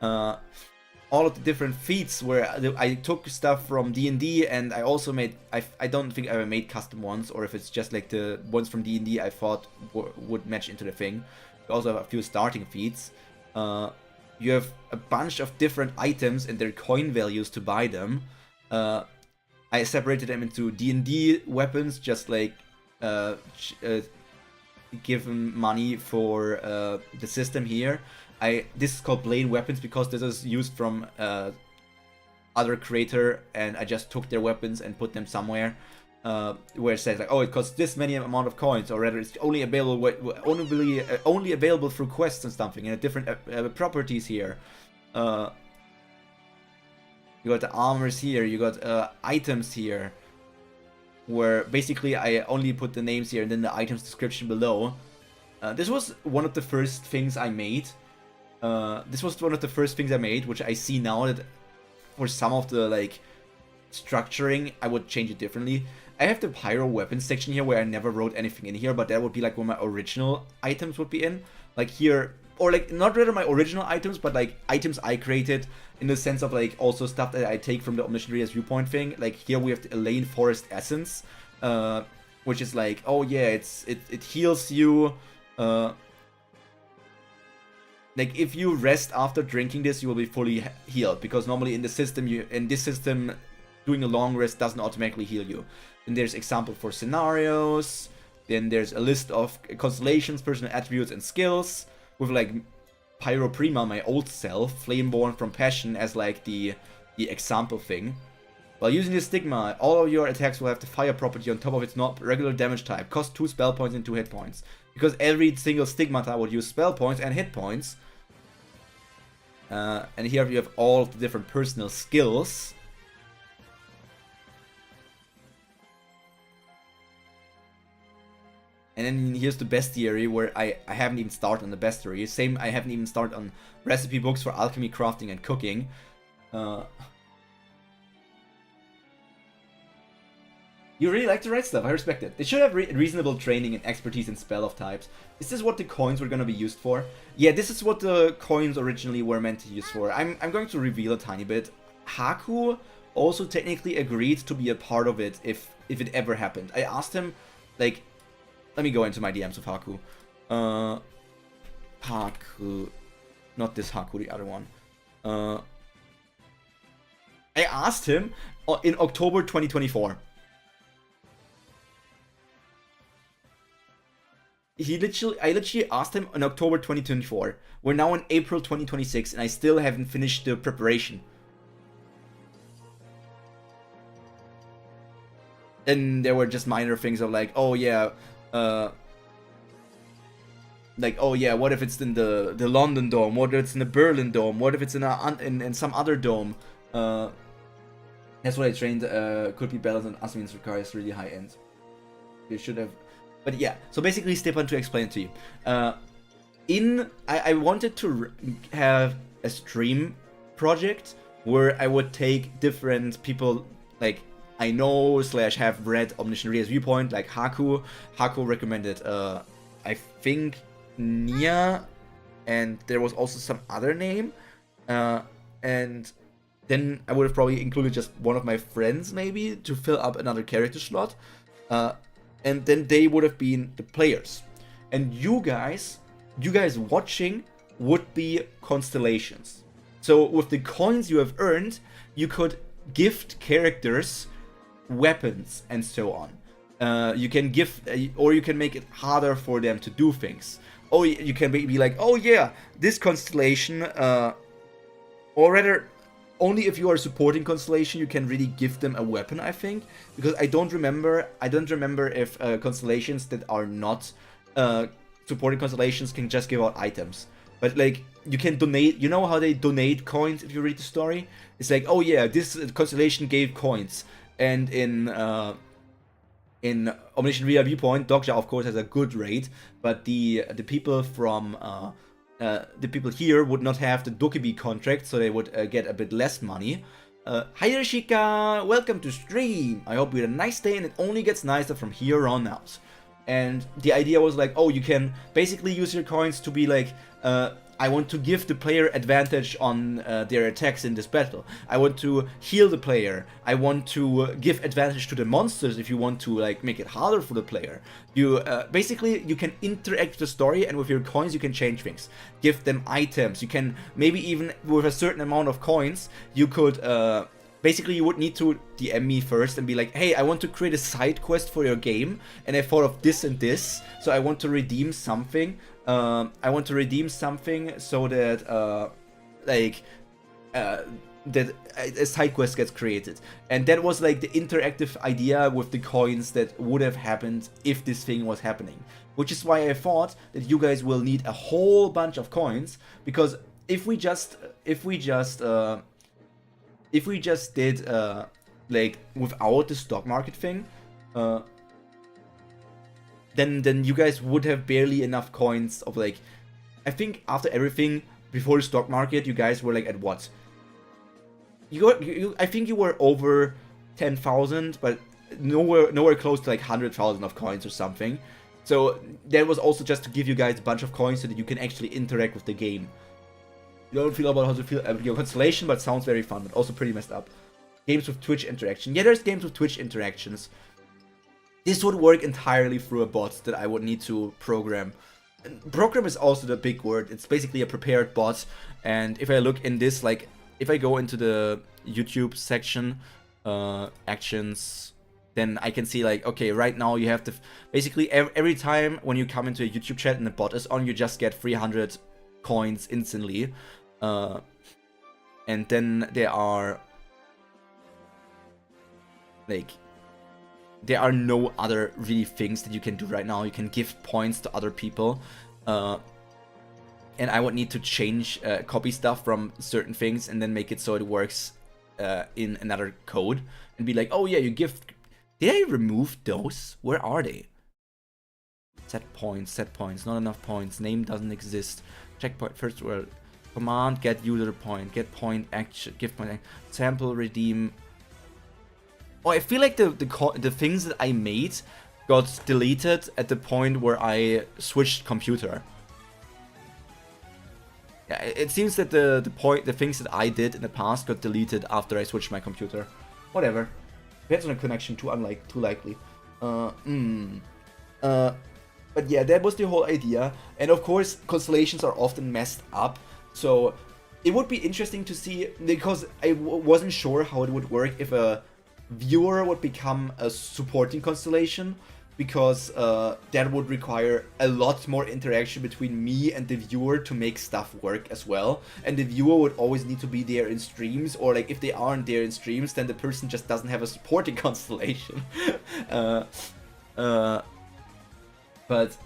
All of the different feats where I took stuff from D&D, and I also made, I don't think I ever made custom ones, or if it's just like the ones from D&D I thought would match into the thing. You also have a few starting feats. You have a bunch of different items and their coin values to buy them. I separated them into D&D weapons, just like give them money for the system here. This is called blade weapons because this is used from other creator, and I just took their weapons and put them somewhere where it says like, oh, it costs this many amount of coins, or rather it's only available only available through quests and something, and different properties here. You got the armors here, you got items here, where basically I only put the names here and then the items description below. This was one of the first things I made. Which I see now that for some of the like structuring I would change it differently. I have the Pyro weapons section here where I never wrote anything in here, but that would be like where my original items would be in. Like here, or like not rather my original items, but like items I created in the sense of like also stuff that I take from the Omniscient viewpoint thing. Like here we have the Elaine Forest Essence, which is like, oh yeah, it heals you. Like if you rest after drinking this, you will be fully healed, because normally in this system, doing a long rest doesn't automatically heal you. And there's example for scenarios. Then there's a list of constellations, personal attributes, and skills with like Pyro Prima, my old self, Flameborn from Passion as like the example thing. While using the Stigma, all of your attacks will have the fire property on top of its not regular damage type. Cost 2 spell points and 2 hit points. Because every single Stigmata would use spell points and hit points. And here you have all the different personal skills. And then here's the bestiary, where I haven't even started on the bestiary. Same, I haven't even started on recipe books for alchemy, crafting, and cooking. You really like to write stuff, I respect it. They should have reasonable training and expertise in spell of types. Is this what the coins were gonna be used for? Yeah, this is what the coins originally were meant to use for. I'm going to reveal a tiny bit. Haku also technically agreed to be a part of it if it ever happened. I asked him, like, let me go into my DMs of Haku. Haku, not this Haku, the other one. I asked him in October 2024. I literally asked him in October 2024. We're now in April 2026 and I still haven't finished the preparation. And there were just minor things of like, oh yeah, like, oh yeah, what if it's in the London Dome? What if it's in the Berlin Dome? What if it's in some other dome? That's what I trained. Could be balanced and Asmin's requires really high end. You should have. But yeah, so basically, Stepan, to explain to you, I wanted to have a stream project where I would take different people, like I know / have read Omniscient viewpoint, like Haku. Haku recommended, I think Nia, and there was also some other name, and then I would have probably included just one of my friends maybe to fill up another character slot. And then they would have been the players. And you guys watching would be constellations. So with the coins you have earned, you could gift characters weapons and so on. You can give, or you can make it harder for them to do things. Or you can be like, oh yeah, this constellation, or rather, only if you are supporting constellation you can really give them a weapon, I think, because I don't remember if constellations that are not supporting constellations can just give out items. but like you can donate. You know how they donate coins if you read the story? It's like, oh yeah, this constellation gave coins, and in Omniscient Reader Viewpoint, Dogja of course has a good rate, but the people from the people here would not have the Dokkaebi contract, so they would get a bit less money. Hi Yoshika, welcome to stream. I hope you had a nice day, and it only gets nicer from here on out. And the idea was like, oh, you can basically use your coins to be like, I want to give the player advantage on their attacks in this battle. I want to heal the player. I want to give advantage to the monsters if you want to like make it harder for the player. You basically you can interact with the story, and with your coins you can change things. Give them items. You can maybe even with a certain amount of coins you could basically you would need to DM me first and be like, hey, I want to create a side quest for your game, and I thought of this and this, so I want to redeem something. I want to redeem something so that that a side quest gets created. And that was like the interactive idea with the coins that would have happened if this thing was happening. Which is why I thought that you guys will need a whole bunch of coins, because if we just did like without the stock market thing, then you guys would have barely enough coins of like, I think after everything before the stock market, you guys were like at what? I think you were over 10,000, but nowhere close to like 100,000 of coins or something. So that was also just to give you guys a bunch of coins so that you can actually interact with the game. You don't feel about how to feel about your constellation, but sounds very fun, but also pretty messed up. Games with Twitch interaction. Yeah, there's games with Twitch interactions. This would work entirely through a bot that I would need to program. And program is also the big word. It's basically a prepared bot. And if I look in this, like, if I go into the YouTube section, actions, then I can see like, okay, right now you have to, basically every time when you come into a YouTube chat and the bot is on, you just get 300 coins instantly. And then there are like, there are no other really things that you can do right now. You can give points to other people, and I would need to change copy stuff from certain things and then make it so it works in another code and be like, oh yeah, you give. Did I remove those? Where are they? Set points, not enough points. Name doesn't exist. Checkpoint first world. Command get user point, get point action, give point action. Sample redeem. Oh, I feel like the things that I made got deleted at the point where I switched computer. Yeah, it seems that the things that I did in the past got deleted after I switched my computer. Whatever. Depends on the connection, too likely. But yeah, that was the whole idea. And of course, constellations are often messed up. So it would be interesting to see, because I wasn't sure how it would work if a viewer would become a supporting constellation, because that would require a lot more interaction between me and the viewer to make stuff work as well. And the viewer would always need to be there in streams, or like if they aren't there in streams, then the person just doesn't have a supporting constellation. But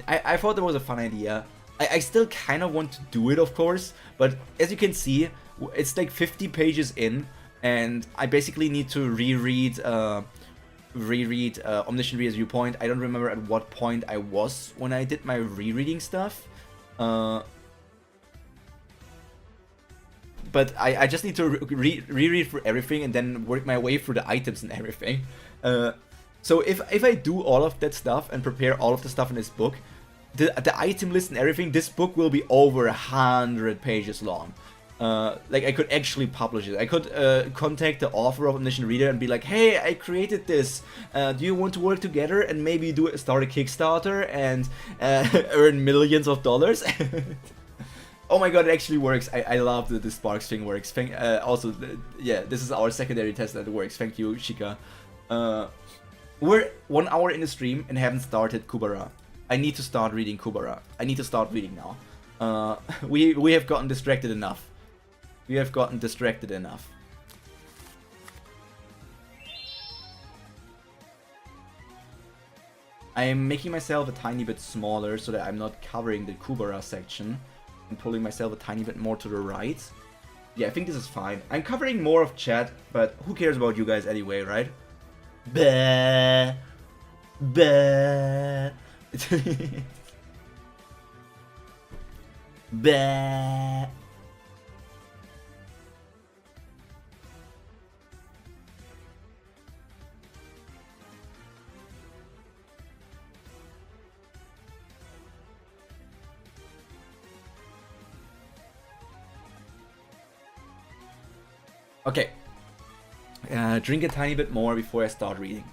I thought that was a fun idea. I still kind of want to do it, of course, but as you can see, it's like 50 pages in, and I basically need to reread Omniscient Reader's Viewpoint. I don't remember at what point I was when I did my rereading stuff. But I just need to reread through everything and then work my way through the items and everything. So if I do all of that stuff and prepare all of the stuff in this book, the item list and everything, this book will be over 100 pages long. Like I could actually publish it. I could contact the author of Omniscient Reader and be like, hey, I created this. Do you want to work together and maybe start a Kickstarter and earn millions of dollars? Oh my god, it actually works. I love that the Sparks thing works. Also, yeah, this is our secondary test that it works. Thank you, Shika. We're 1 hour in the stream and haven't started Kubera. I need to start reading Kubera. I need to start reading now. We have gotten distracted enough. I am making myself a tiny bit smaller so that I'm not covering the Kubera section. and pulling myself a tiny bit more to the right. Yeah, I think this is fine. I'm covering more of chat, but who cares about you guys anyway, right? Bah. Bah. Bah. Okay. Drink a tiny bit more before I start reading.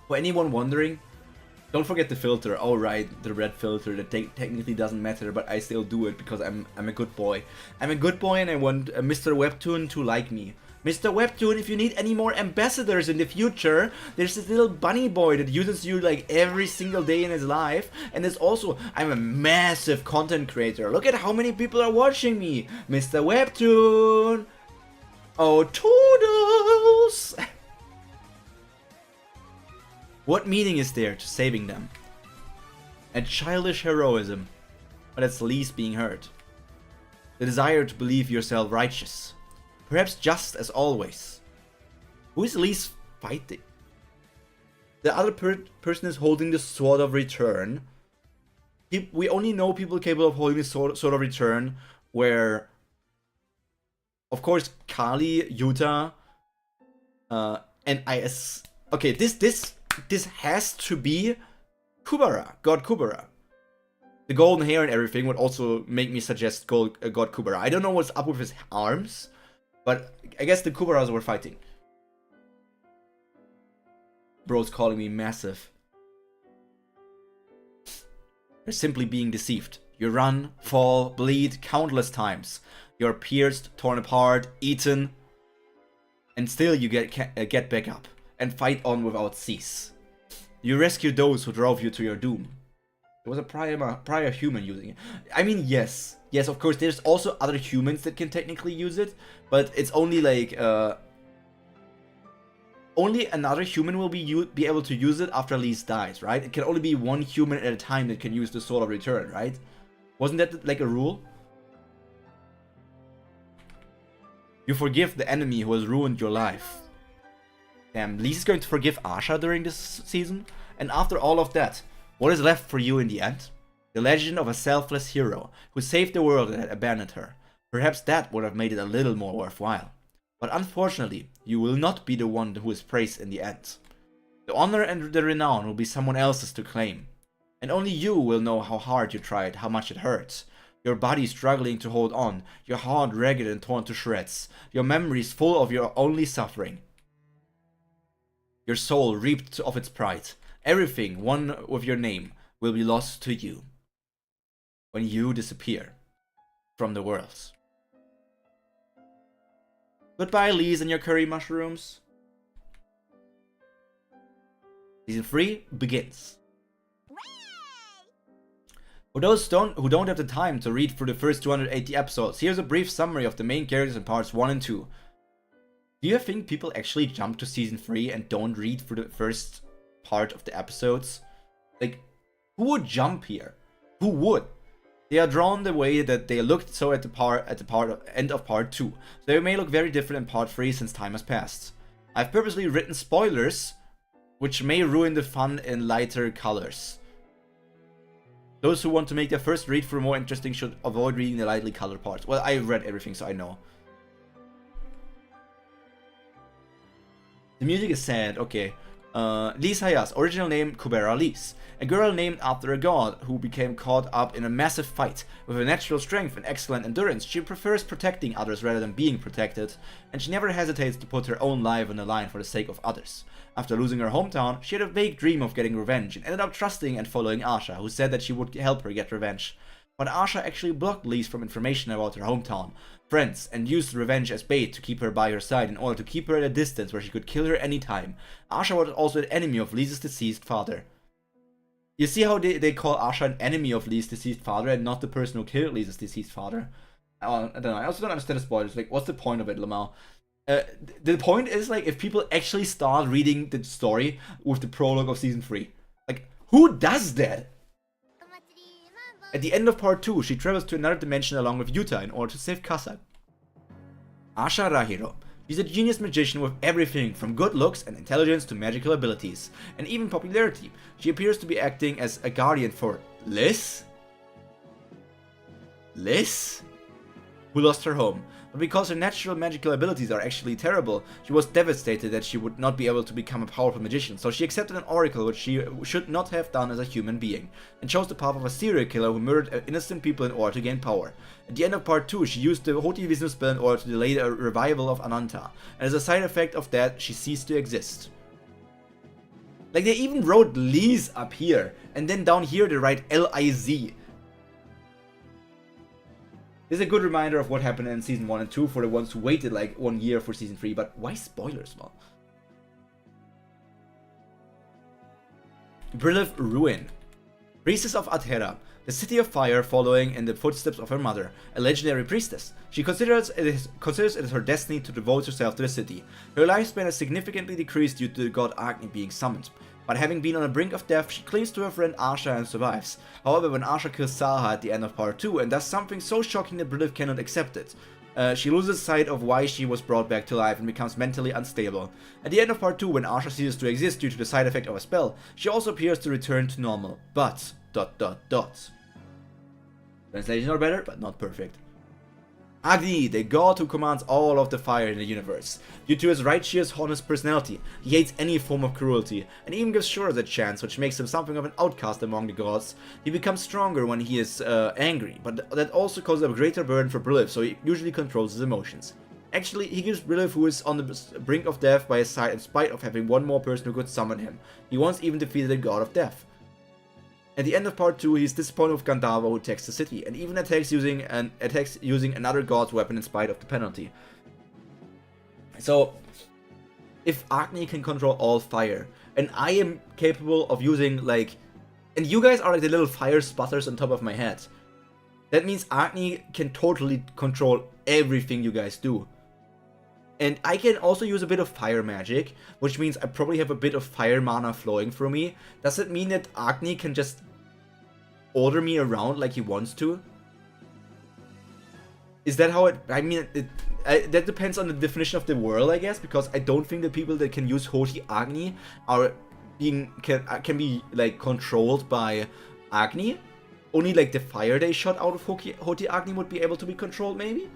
For anyone wondering, don't forget the filter. Oh right, the red filter that technically doesn't matter, but I still do it because I'm a good boy. I'm a good boy and I want Mr. Webtoon to like me. Mr. Webtoon, if you need any more ambassadors in the future, there's this little bunny boy that uses you like every single day in his life. And there's also, I'm a massive content creator. Look at how many people are watching me. Mr. Webtoon. Oh, toodles. What meaning is there to saving them? A childish heroism, but that's least being hurt. The desire to believe yourself righteous. Perhaps just as always. Who is least fighting? The other person is holding the sword of return. We only know people capable of holding the sword of return where, of course, Kali, Yuta, and IS. Okay, this has to be Kubera, God Kubera. The golden hair and everything would also make me suggest God Kubera. I don't know what's up with his arms, but I guess the Kuberas were fighting. Bro's calling me massive. You're simply being deceived. You run, fall, bleed countless times. You're pierced, torn apart, eaten, and still you get back up and fight on without cease. You rescue those who drove you to your doom. There was a prior human using it. I mean, yes, of course, there's also other humans that can technically use it, but it's only like, only another human will be able to use it after Lise dies, right? It can only be one human at a time that can use the Sword of Return, right? Wasn't that like a rule? You forgive the enemy who has ruined your life. Damn, Lise is going to forgive Asha during this season? And after all of that, what is left for you in the end? The legend of a selfless hero who saved the world and had abandoned her. Perhaps that would have made it a little more worthwhile. But unfortunately, you will not be the one who is praised in the end. The honor and the renown will be someone else's to claim. And only you will know how hard you tried, how much it hurts. Your body struggling to hold on, your heart ragged and torn to shreds, your memories full of your only suffering. Your soul reaped of its pride. Everything, one with your name, will be lost to you when you disappear from the world. Goodbye, Lise and your curry mushrooms. Season 3 begins. For those who don't have the time to read through the first 280 episodes, here's a brief summary of the main characters in parts 1 and 2. Do you think people actually jump to season 3 and don't read through the first part of the episodes? Like, who would jump here? Who would? They are drawn the way that they looked so at the end of part 2. So they may look very different in part 3 since time has passed. I've purposely written spoilers, which may ruin the fun in lighter colors. Those who want to make their first read through more interesting should avoid reading the lightly colored parts. Well, I read everything, so I know. The music is sad, okay. Lise Hayas, original name Kubera Lise. A girl named after a god who became caught up in a massive fight. With her natural strength and excellent endurance, she prefers protecting others rather than being protected, and she never hesitates to put her own life on the line for the sake of others. After losing her hometown, she had a vague dream of getting revenge and ended up trusting and following Asha, who said that she would help her get revenge. But Asha actually blocked Lise from information about her hometown, friends, and used revenge as bait to keep her by her side in order to keep her at a distance where she could kill her anytime. Asha was also an enemy of Lise's deceased father. You see how they call Asha an enemy of Lise's deceased father and not the person who killed Lise's deceased father? I don't know, I also don't understand the spoilers. Like, what's the point of it, Lamau? The point is, like, if people actually start reading the story with the prologue of season 3, like, who does that? At the end of part 2, she travels to another dimension along with Yuta in order to save Kasa. Asha Rahiro. She's a genius magician with everything from good looks and intelligence to magical abilities, and even popularity. She appears to be acting as a guardian for Liz? Liz? Who lost her home. But because her natural magical abilities are actually terrible, she was devastated that she would not be able to become a powerful magician, so she accepted an oracle which she should not have done as a human being, and chose the path of a serial killer who murdered innocent people in order to gain power. At the end of part 2, she used the Hoti Vishnu spell in order to delay the revival of Ananta, and as a side effect of that, she ceased to exist. Like, they even wrote Liz up here, and then down here they write L-I-Z. This is a good reminder of what happened in season 1 and 2 for the ones who waited like 1 year for season 3, but why spoilers, man? Brilliff Ruin. Priestess of Athera, the city of fire, following in the footsteps of her mother, a legendary priestess. She considers it her destiny to devote herself to the city. Her lifespan has significantly decreased due to the god Agni being summoned. But having been on the brink of death, she clings to her friend Asha and survives. However, when Asha kills Saha at the end of part 2 and does something so shocking that Brilliff cannot accept it, she loses sight of why she was brought back to life and becomes mentally unstable. At the end of part 2, when Asha ceases to exist due to the side effect of a spell, she also appears to return to normal. But... ... Translation not better, but not perfect. Agni, the god who commands all of the fire in the universe. Due to his righteous, honest personality, he hates any form of cruelty, and even gives Shura a chance, which makes him something of an outcast among the gods. He becomes stronger when he is angry, but that also causes a greater burden for Brilliff, so he usually controls his emotions. Actually, he gives Brilliff, who is on the brink of death, by his side in spite of having one more person who could summon him. He once even defeated the god of death. At the end of part 2, he's disappointed with Gandharva, who attacks the city, and even attacks using another god's weapon in spite of the penalty. So, if Agni can control all fire, and I am capable of using, like... And you guys are like the little fire sputters on top of my head. That means Agni can totally control everything you guys do. And I can also use a bit of fire magic, which means I probably have a bit of fire mana flowing through me. Does it mean that Agni can just order me around like he wants to? Is that how it... I mean, that depends on the definition of the world, I guess, because I don't think the people that can use Hoti Agni are can be like controlled by Agni. Only like the fire they shot out of Hoti Agni would be able to be controlled, maybe?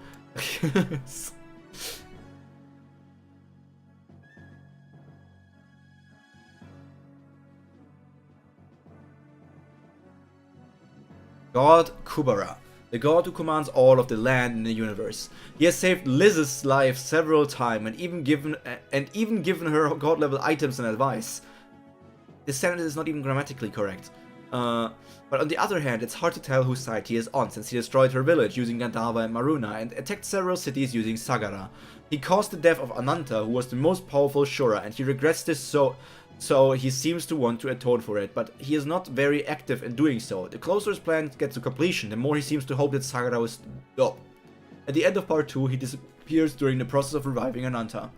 God Kubera, the god who commands all of the land in the universe. He has saved Liz's life several times and even given her god level items and advice. This sentence is not even grammatically correct. But on the other hand, it's hard to tell whose side he is on, since he destroyed her village using Gandharva and Maruna and attacked several cities using Sagara. He caused the death of Ananta, who was the most powerful Shura, and he regrets this so he seems to want to atone for it, but he is not very active in doing so. The closer his plan gets to completion, the more he seems to hope that Sagara will stop. At the end of part 2, he disappears during the process of reviving Ananta.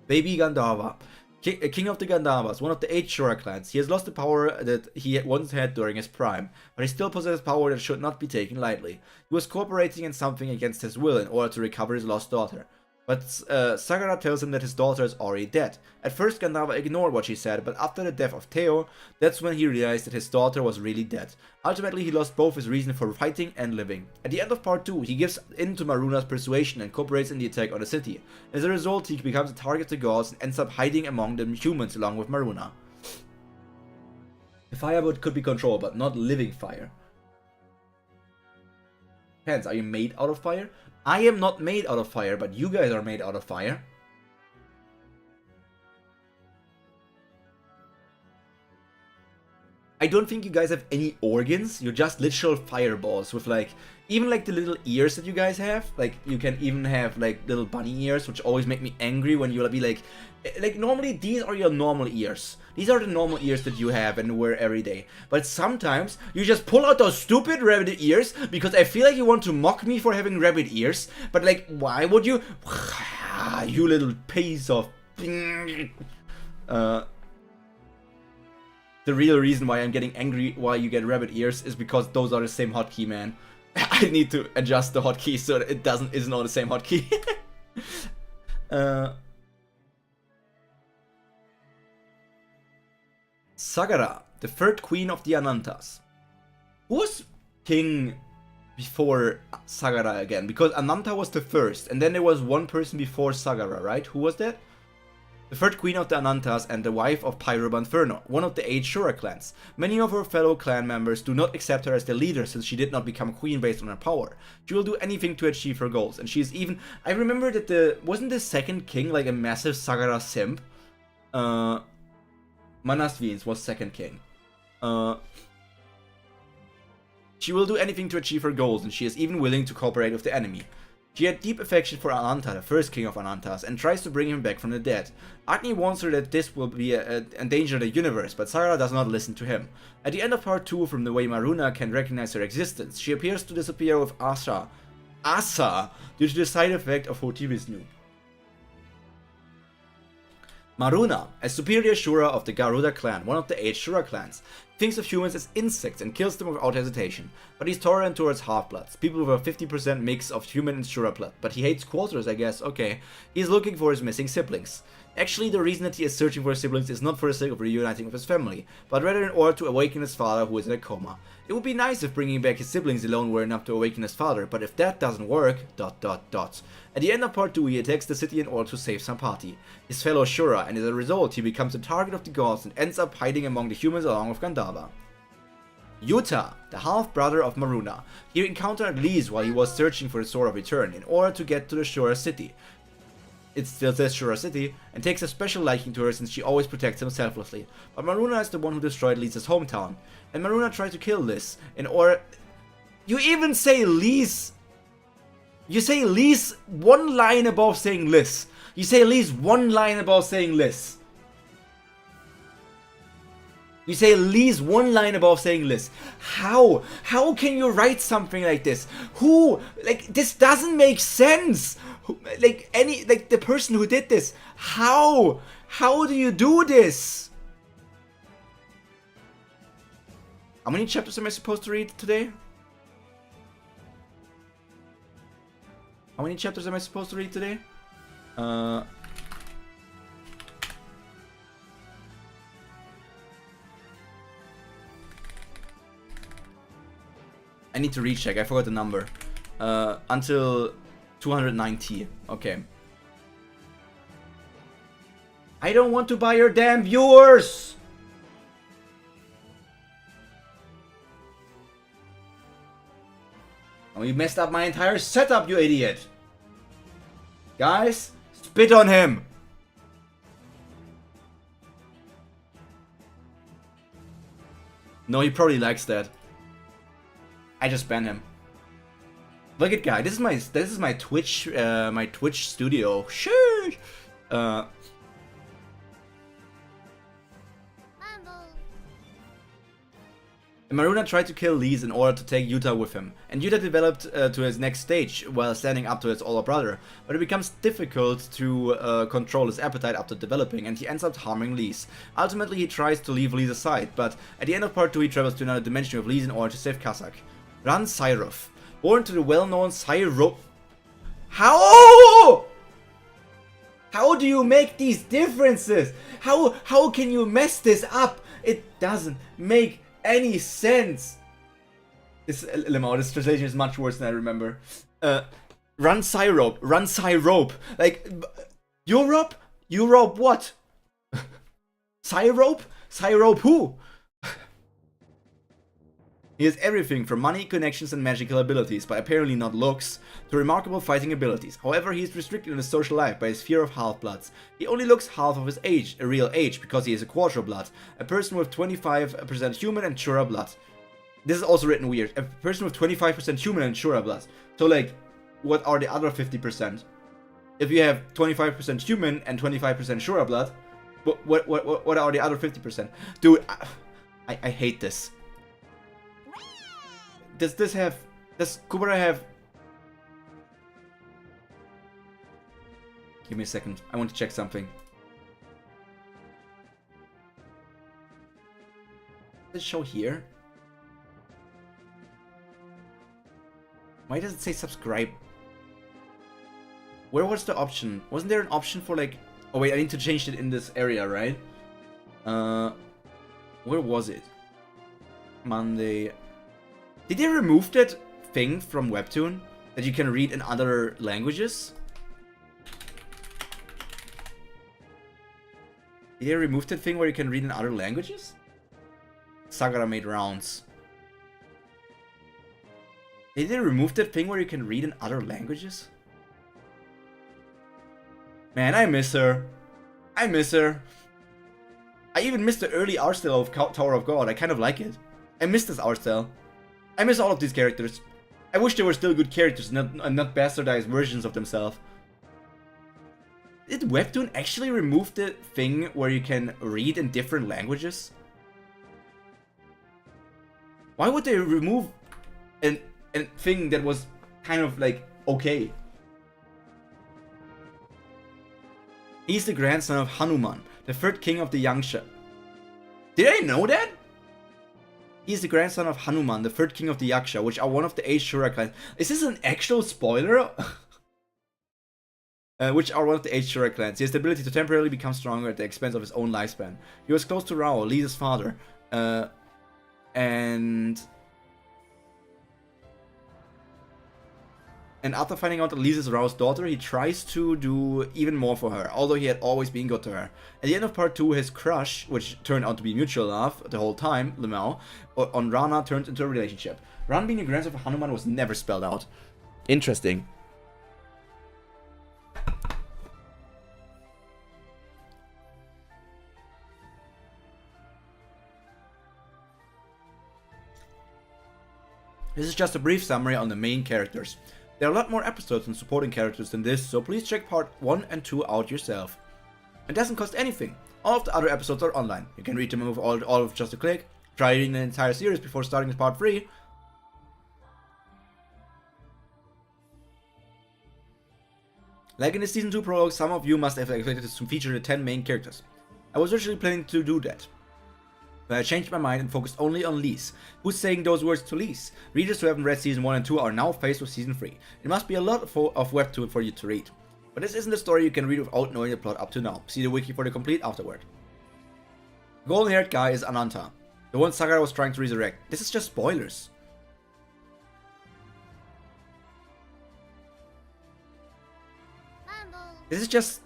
Baby Gandharva. King of the Gandharvas, one of the 8 Shura clans. He has lost the power that he once had during his prime, but he still possesses power that should not be taken lightly. He was cooperating in something against his will in order to recover his lost daughter. But Sagara tells him that his daughter is already dead. At first Gandharva ignored what she said, but after the death of Theo, that's when he realized that his daughter was really dead. Ultimately, he lost both his reason for fighting and living. At the end of part 2, he gives in to Maruna's persuasion and cooperates in the attack on the city. As a result, he becomes a target of the gods and ends up hiding among the humans along with Maruna. The fire could be controlled, but not living fire. Depends, are you made out of fire? I am not made out of fire, but you guys are made out of fire. I don't think you guys have any organs. You're just literal fireballs with like, even like the little ears that you guys have. Like you can even have like little bunny ears, which always make me angry when you'll be like normally these are your normal ears. These are the normal ears that you have and wear every day. But sometimes you just pull out those stupid rabbit ears because I feel like you want to mock me for having rabbit ears. But like, why would you? You little piece of... The real reason why I'm getting angry why you get rabbit ears is because those are the same hotkey, man. I need to adjust the hotkey so that it isn't on the same hotkey. Sagara, the third queen of the Anantas. Who was king before Sagara again? Because Ananta was the first, and then there was one person before Sagara, right? Who was that? The third queen of the Anantas and the wife of Pyro Bunferno, one of the 8 Shura clans. Many of her fellow clan members do not accept her as their leader since she did not become queen based on her power. She will do anything to achieve her goals, and she is even... I remember that wasn't the second king like a massive Sagara simp? Manasvins was second king. She will do anything to achieve her goals, and she is even willing to cooperate with the enemy. She had deep affection for Ananta, the first king of Anantas, and tries to bring him back from the dead. Agni warns her that this will be endanger the universe, but Sagara does not listen to him. At the end of part 2, from the way Maruna can recognize her existence, she appears to disappear with Asa due to the side effect of Hoti Vishnu. Maruna, a superior Shura of the Garuda clan, one of the 8 Shura clans, thinks of humans as insects and kills them without hesitation, but he's tolerant towards half-bloods, people with a 50% mix of human and Shura blood, but he hates quarters, I guess, okay. He's looking for his missing siblings. Actually, the reason that he is searching for his siblings is not for the sake of reuniting with his family, but rather in order to awaken his father who is in a coma. It would be nice if bringing back his siblings alone were enough to awaken his father, but if that doesn't work, ... At the end of part 2, he attacks the city in order to save Sampati, his fellow Shura, and as a result, he becomes the target of the gods and ends up hiding among the humans along with Gandharva. Yuta, the half-brother of Maruna. He encountered Lise while he was searching for the Sword of Return in order to get to the Shura city. It still says Shura city, and takes a special liking to her since she always protects him selflessly. But Maruna is the one who destroyed Lise's hometown, and Maruna tried to kill Lise in order... You even say Lise... You say Lise one line above saying Liz. You say Lise one line above saying Liz. You say Lise one line above saying Liz. How? How can you write something like this? Who? Like, this doesn't make sense. Like, the person who did this. How? How do you do this? How many chapters am I supposed to read today? How many chapters am I supposed to read today? I need to recheck, I forgot the number. Until 290. Okay. I don't want to buy your damn viewers! Oh, you messed up my entire setup, you idiot! Guys, spit on him! No, he probably likes that. I just ban him. Look at guy. This is my Twitch studio. Sheesh. Maruna tried to kill Lise in order to take Yuta with him, and Yuta developed to his next stage while standing up to his older brother, but it becomes difficult to control his appetite after developing, and he ends up harming Lise. Ultimately, he tries to leave Lise aside, but at the end of part 2 he travels to another dimension with Lise in order to save Kazakh. Ran Syrov, born to the well-known Syro... How? How do you make these differences? How can you mess this up? It doesn't make any sense. This translation is much worse than I remember. Run Syrope. Like, Europe what? Syrope who? He has everything from money, connections and magical abilities, but apparently not looks, to remarkable fighting abilities. However, he is restricted in his social life by his fear of half-bloods. He only looks half of his age, a real age, because he is a quarter-blood, a person with 25% human and Shura blood. This is also written weird. A person with 25% human and Shura blood. So like, what are the other 50%? If you have 25% human and 25% Shura blood, what are the other 50%? Dude, I hate this. Does Kubera have... Give me a second, I want to check something. Does it show here? Why does it say subscribe? Where was the option? Wasn't there an option for like... Oh wait, I need to change it in this area, right? Where was it? Monday... Did they remove that thing from Webtoon that you can read in other languages? Did they remove that thing where you can read in other languages? Sagara made rounds. Did they remove that thing where you can read in other languages? Man, I miss her. I miss her. I even missed the early art style of Tower of God. I kind of like it. I miss this art style. I miss all of these characters. I wish they were still good characters and not bastardized versions of themselves. Did Webtoon actually remove the thing where you can read in different languages? Why would they remove a thing that was kind of like okay? He's the grandson of Hanuman, the third king of the Yaksha. Did I know that? He's the grandson of Hanuman, the third king of the Yaksha, which are one of the 8 Shura clans. Is this an actual spoiler? Which are one of the 8 Shura clans. He has the ability to temporarily become stronger at the expense of his own lifespan. He was close to Rao, Lisa's father. And after finding out that Lisa's Rao's daughter, he tries to do even more for her, although he had always been good to her. At the end of part 2, his crush, which turned out to be mutual love the whole time, Lemao, on Rana turned into a relationship. Rana being a grandson of Hanuman was never spelled out. Interesting. This is just a brief summary on the main characters. There are a lot more episodes and supporting characters than this, so please check part 1 and 2 out yourself. It doesn't cost anything. All of the other episodes are online. You can read them with all of just a click. Try reading the entire series before starting with part 3. Like in the season 2 prologue, some of you must have expected to feature the 10 main characters. I was originally planning to do that, but I changed my mind and focused only on Lise. Who's saying those words to Lise? Readers who haven't read season 1 and 2 are now faced with season 3. It must be a lot of Webtoon for you to read. But this isn't a story you can read without knowing the plot up to now. See the wiki for the complete afterward. The golden haired guy is Ananta, the one Sagara was trying to resurrect. This is just spoilers. This is just...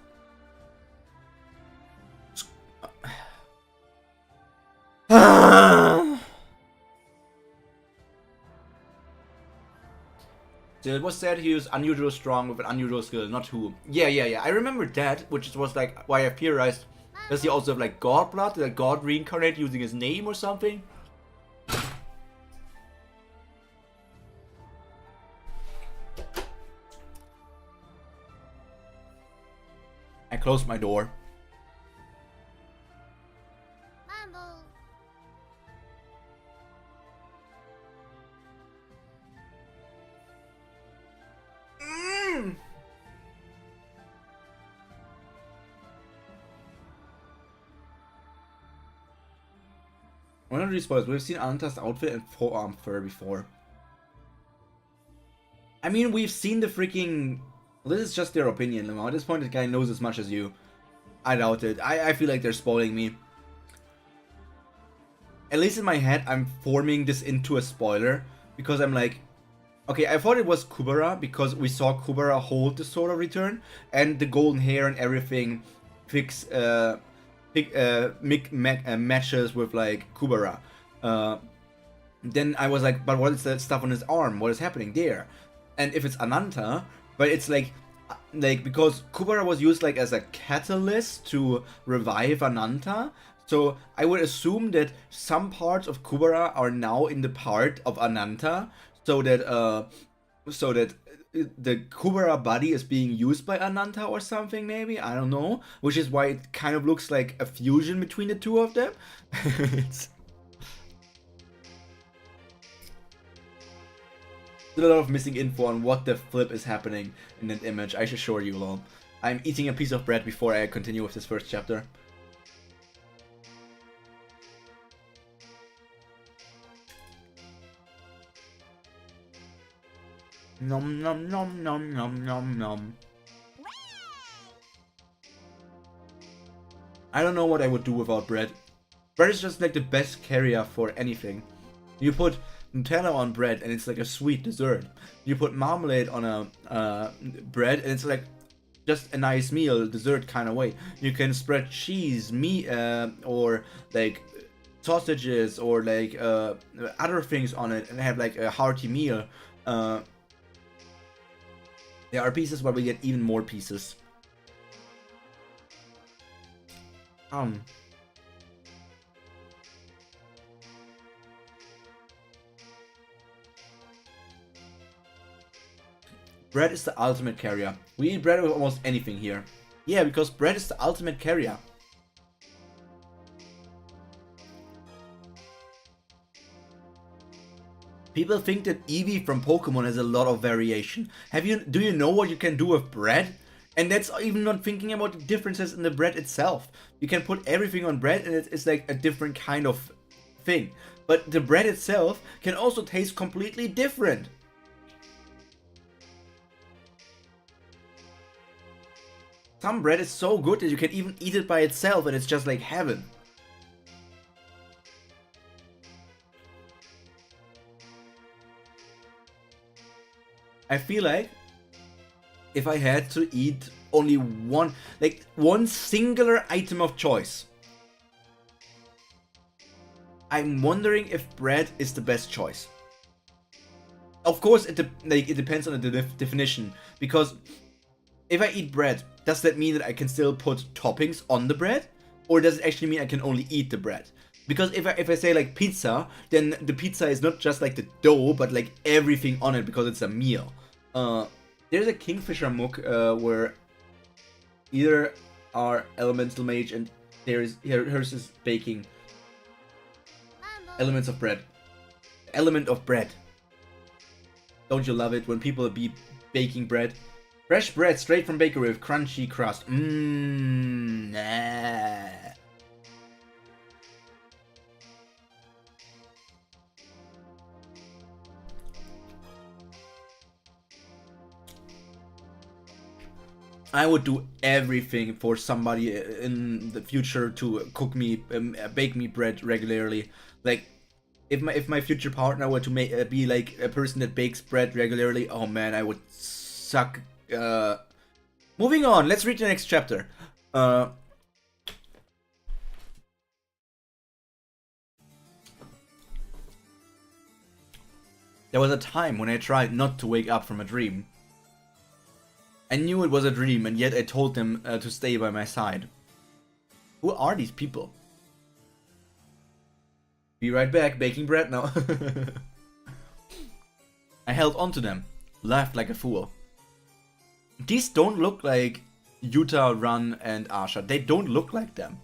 So it was said he was unusually strong with an unusual skill, not who. Yeah. I remember that, which was like why I theorized. Does he also have like god blood? Did a god reincarnate using his name or something? I closed my door. One of these spoilers, we've seen Ananta's outfit and forearm fur before. I mean, we've seen the freaking... Well, this is just their opinion, Lemao. At this point, the guy knows as much as you. I doubt it. I feel like they're spoiling me. At least in my head, I'm forming this into a spoiler. Because I'm like... Okay, I thought it was Kubera, because we saw Kubera hold the Sword of Return. And the golden hair and everything matches with like Kubera. then I was like, but what is that stuff on his arm? What is happening there? And if it's Ananta, but it's like because Kubera was used like as a catalyst to revive Ananta, so I would assume that some parts of Kubera are now in the part of Ananta, so that the Kubera body is being used by Ananta or something, maybe, I don't know, which is why it kind of looks like a fusion between the two of them. It's a lot of missing info on what the flip is happening in that image, I assure you, lol. I'm eating a piece of bread before I continue with this first chapter. Nom nom nom nom nom nom nom. I don't know what I would do without bread. Bread is just like the best carrier for anything. You put Nutella on bread and it's like a sweet dessert. You put marmalade on a bread and it's like just a nice meal, dessert kind of way. You can spread cheese, meat, or like sausages or like other things on it and have like a hearty meal. There are pieces where we get even more pieces. Bread is the ultimate carrier. We eat bread with almost anything here. Yeah, because bread is the ultimate carrier. People think that Eevee from Pokemon has a lot of variation. Do you know what you can do with bread? And that's even not thinking about the differences in the bread itself. You can put everything on bread and it's like a different kind of thing. But the bread itself can also taste completely different. Some bread is so good that you can even eat it by itself and it's just like heaven. I feel like if I had to eat only one singular item of choice, I'm wondering if bread is the best choice. Of course, it depends on the definition, because if I eat bread, does that mean that I can still put toppings on the bread? Or does it actually mean I can only eat the bread? Because if I say like pizza, then the pizza is not just like the dough, but like everything on it because it's a meal. There's a Kingfisher Mook where either are Elemental Mage and hers is baking elements of bread. Element of bread. Don't you love it when people be baking bread? Fresh bread straight from bakery with crunchy crust. Nah. I would do everything for somebody in the future to cook me, bake me bread regularly. Like, if my future partner were to be like a person that bakes bread regularly, oh man, I would suck. Moving on, let's read the next chapter. There was a time when I tried not to wake up from a dream. I knew it was a dream, and yet I told them to stay by my side. Who are these people? Be right back, baking bread now. I held on to them, laughed like a fool. These don't look like Yuta, Run, and Asha. They don't look like them.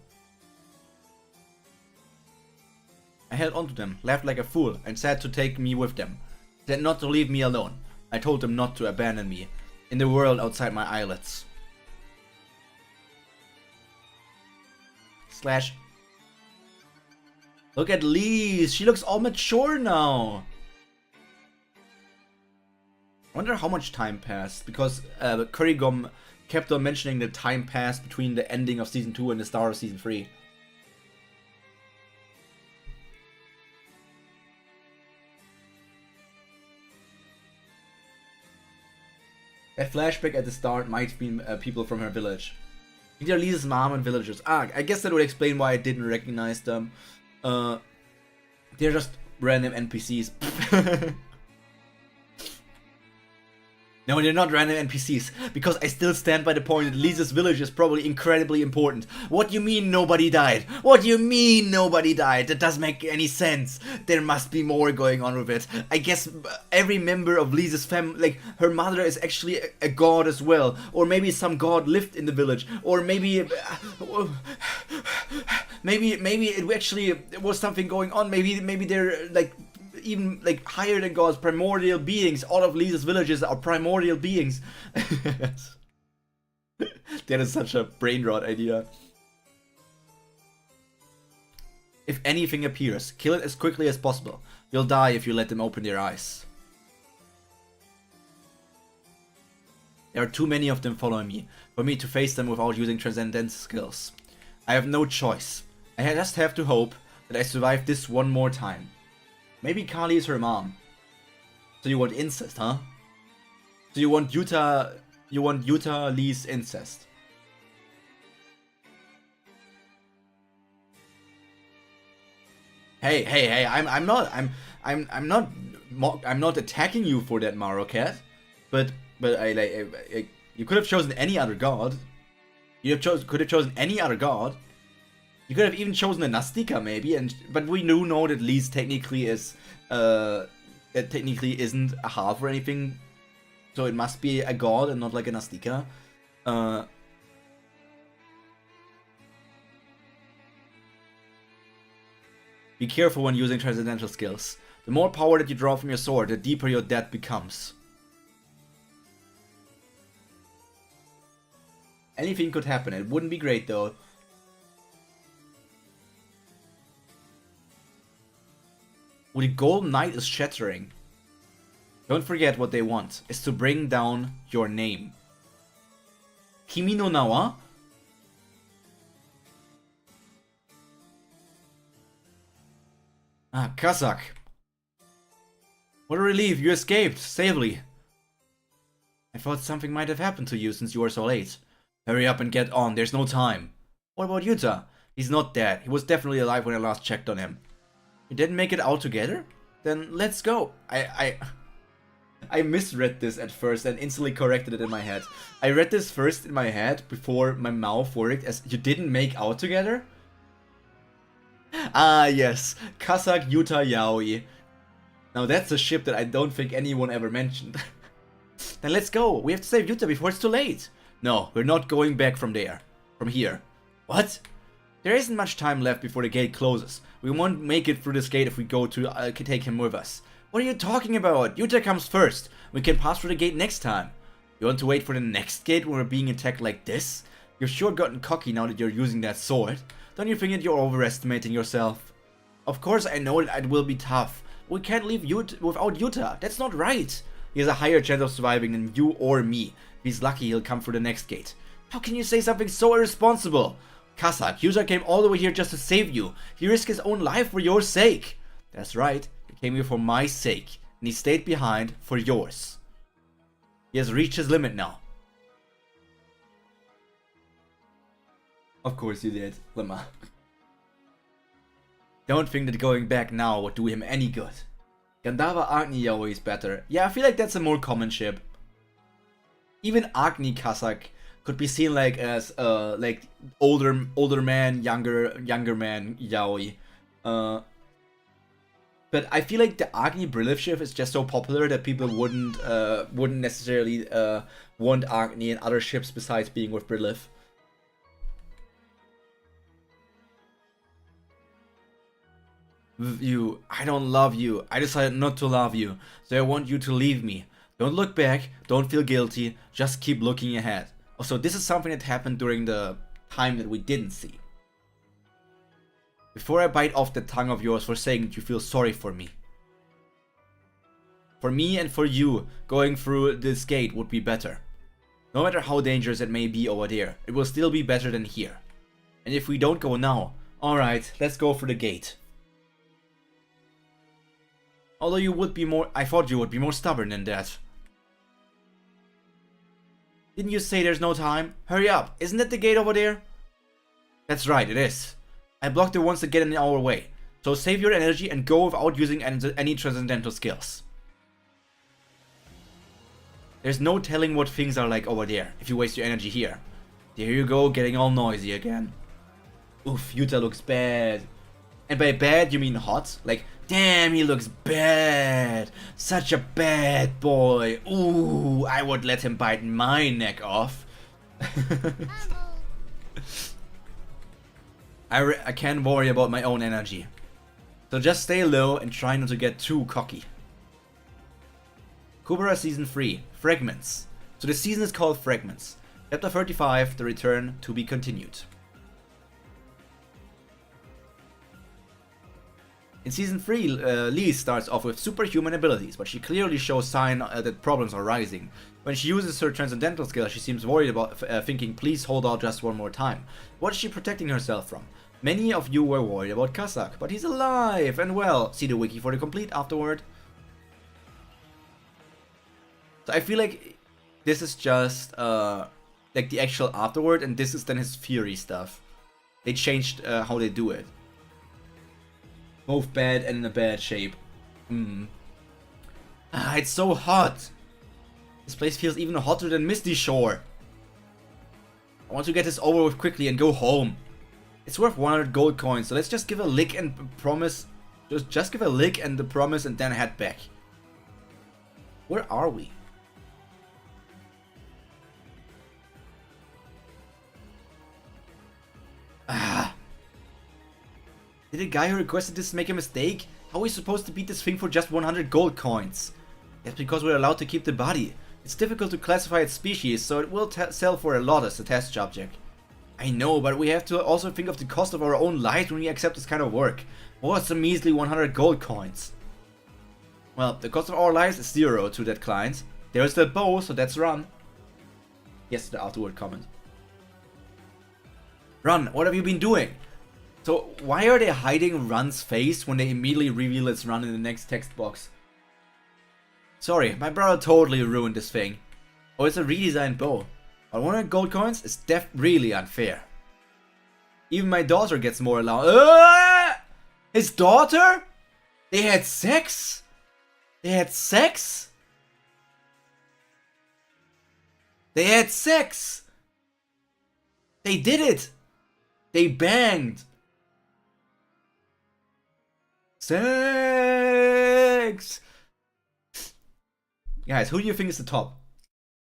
I held on to them, laughed like a fool, and said to take me with them. Said not to leave me alone. I told them not to abandon me. In the world outside my eyelids. Slash. Look at Lise. She looks all mature now. I wonder how much time passed. Because Kurigom kept on mentioning that time passed between the ending of Season 2 and the start of Season 3. A flashback at the start might have been people from her village. Either Lisa's mom and villagers. I guess that would explain why I didn't recognize them. They're just random NPCs. No, they're not random NPCs, because I still stand by the point that Lisa's village is probably incredibly important. What do you mean nobody died? What do you mean nobody died? That doesn't make any sense. There must be more going on with it. I guess every member of Lisa's family, like her mother is actually a god as well. Or maybe some god lived in the village. Or maybe it actually was something going on. Maybe they're like even like higher than gods, primordial beings. All of Lisa's villages are primordial beings. That is such a brain rot idea. If anything appears, kill it as quickly as possible. You'll die if you let them open their eyes. There are too many of them following me for me to face them without using transcendence skills. I have no choice. I just have to hope that I survive this one more time. Maybe Kali is her mom. So you want incest, huh? So you want Yuta Lee's incest. Hey, I'm not attacking you for that, Marocat. But you could have chosen any other god. Could have chosen any other god. You could have even chosen a Nastika maybe, but we do know that Lee's technically is isn't a half or anything, so it must be a god and not like a Nastika. Be careful when using transcendental skills. The more power that you draw from your sword, the deeper your debt becomes. Anything could happen. It wouldn't be great though. Oh, the Golden Knight is shattering. Don't forget what they want, is to bring down your name. Kimi no Nawa? Ah, Kazak. What a relief, you escaped, safely. I thought something might have happened to you since you were so late. Hurry up and get on, there's no time. What about Yuta? He's not dead, he was definitely alive when I last checked on him. You didn't make it out together? Then let's go. I misread this at first and instantly corrected it in my head. I read this first in my head before my mouth worked as you didn't make out together? Ah yes, Kazak Yuta Yaoi. Now that's a ship that I don't think anyone ever mentioned. Then let's go, we have to save Yuta before it's too late. No, we're not going back from here. What? There isn't much time left before the gate closes. We won't make it through this gate if we go to take him with us. What are you talking about? Yuta comes first. We can pass through the gate next time. You want to wait for the next gate when we're being attacked like this? You've sure gotten cocky now that you're using that sword. Don't you think that you're overestimating yourself? Of course I know that it will be tough. We can't leave without Yuta. That's not right. He has a higher chance of surviving than you or me. If he's lucky, he'll come through the next gate. How can you say something so irresponsible? Kazak, Yuta came all the way here just to save you. He risked his own life for your sake. That's right, he came here for my sake, and he stayed behind for yours. He has reached his limit now. Of course you did, Lemma. Don't think that going back now would do him any good. Gandava Agni Yaoi is better. Yeah, I feel like that's a more common ship. Even Agni Kazak could be seen like as like older man, younger man Yaoi. But I feel like the Agni Brilliff ship is just so popular that people wouldn't necessarily want Agni and other ships besides being with Brilliff. You, I don't love you. I decided not to love you, so I want you to leave me. Don't look back, don't feel guilty, just keep looking ahead. Also, this is something that happened during the time that we didn't see. Before I bite off the tongue of yours for saying that you feel sorry for me. For me and for you, going through this gate would be better. No matter how dangerous it may be over there, it will still be better than here. And if we don't go now, alright, let's go for the gate. Although you would be more, I thought you would be more stubborn than that. Didn't you say there's no time? Hurry up, isn't it the gate over there? That's right, it is. I blocked the ones that get in our way. So save your energy and go without using any transcendental skills. There's no telling what things are like over there if you waste your energy here. There you go, getting all noisy again. Oof, Yuta looks bad. And by bad you mean hot? Like, damn, he looks bad. Such a bad boy. Ooh, I would let him bite my neck off. I can't worry about my own energy. So just stay low and try not to get too cocky. Kubera Season 3, Fragments. So the season is called Fragments. Chapter 35, The Return to be continued. In Season 3, Lee starts off with superhuman abilities, but she clearly shows signs that problems are rising. When she uses her transcendental skill, she seems worried about thinking, please hold out just one more time. What is she protecting herself from? Many of you were worried about Kazak, but he's alive and well. See the wiki for the complete afterward. So I feel like this is just like the actual afterward, and this is then his Fury stuff. They changed how they do it. Both bad and in a bad shape. Ah, it's so hot. This place feels even hotter than Misty Shore. I want to get this over with quickly and go home. It's worth 100 gold coins, so let's just give a lick and promise. Just give a lick and the promise and then head back. Where are we? Ah. Did the guy who requested this make a mistake? How are we supposed to beat this thing for just 100 gold coins? That's because we're allowed to keep the body. It's difficult to classify its species, so it will sell for a lot as a test subject. I know, but we have to also think of the cost of our own lives when we accept this kind of work. What's a measly 100 gold coins? Well, the cost of our lives is 0 to that client. There's the bow, so that's Run. Yes, the afterward comment. Run, what have you been doing? So, why are they hiding Run's face when they immediately reveal it's Run in the next text box? Sorry, my brother totally ruined this thing. Oh, it's a redesigned bow. But 100 gold coins is really unfair. Even my daughter gets more allowance. His daughter? They had sex? They had sex? They had sex! They did it! They banged! Sex! Guys, who do you think is the top?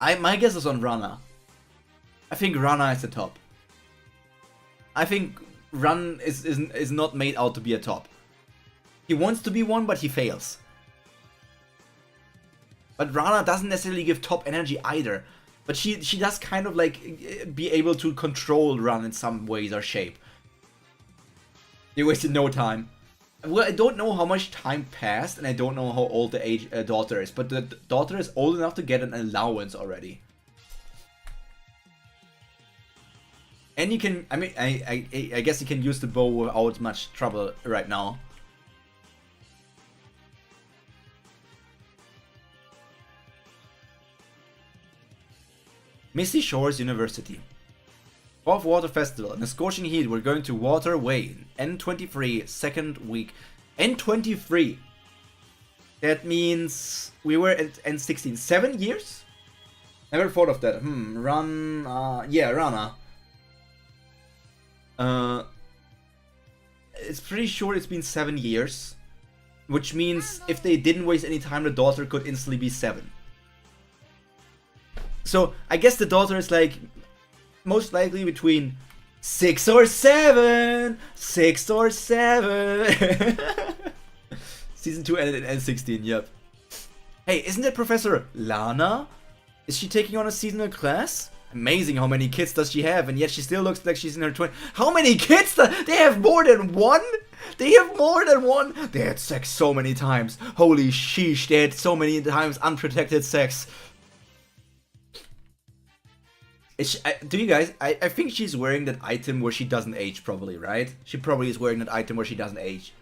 My guess is on Rana. I think Rana is the top. I think Run is not made out to be a top. He wants to be one, but he fails. But Rana doesn't necessarily give top energy either. But she does kind of like be able to control Run in some ways or shape. They wasted no time. Well, I don't know how much time passed, and I don't know how old the daughter is, but the daughter is old enough to get an allowance already. And you can, I mean, I guess you can use the bow without much trouble right now. Misty Shores University. 4th Water Festival. In the scorching heat, we're going to Water Way. N23, second week. N23. That means we were at N16. 7 years? Never thought of that. Run. Yeah, Rana. It's pretty sure it's been 7 years. Which means if they didn't waste any time, the daughter could instantly be 7. So, I guess the daughter is like most likely between 6 or 7. 6 or 7. Season 2 ended in N16, yep. Hey, isn't that Professor Lana? Is she taking on a seasonal class? Amazing, how many kids does she have? And yet she still looks like she's in her 20s. How many kids? They have more than one? They have more than one? They had sex so many times. Holy sheesh, they had so many times unprotected sex. Do you guys, I think she's wearing that item where she doesn't age probably, right? She probably is wearing that item where she doesn't age.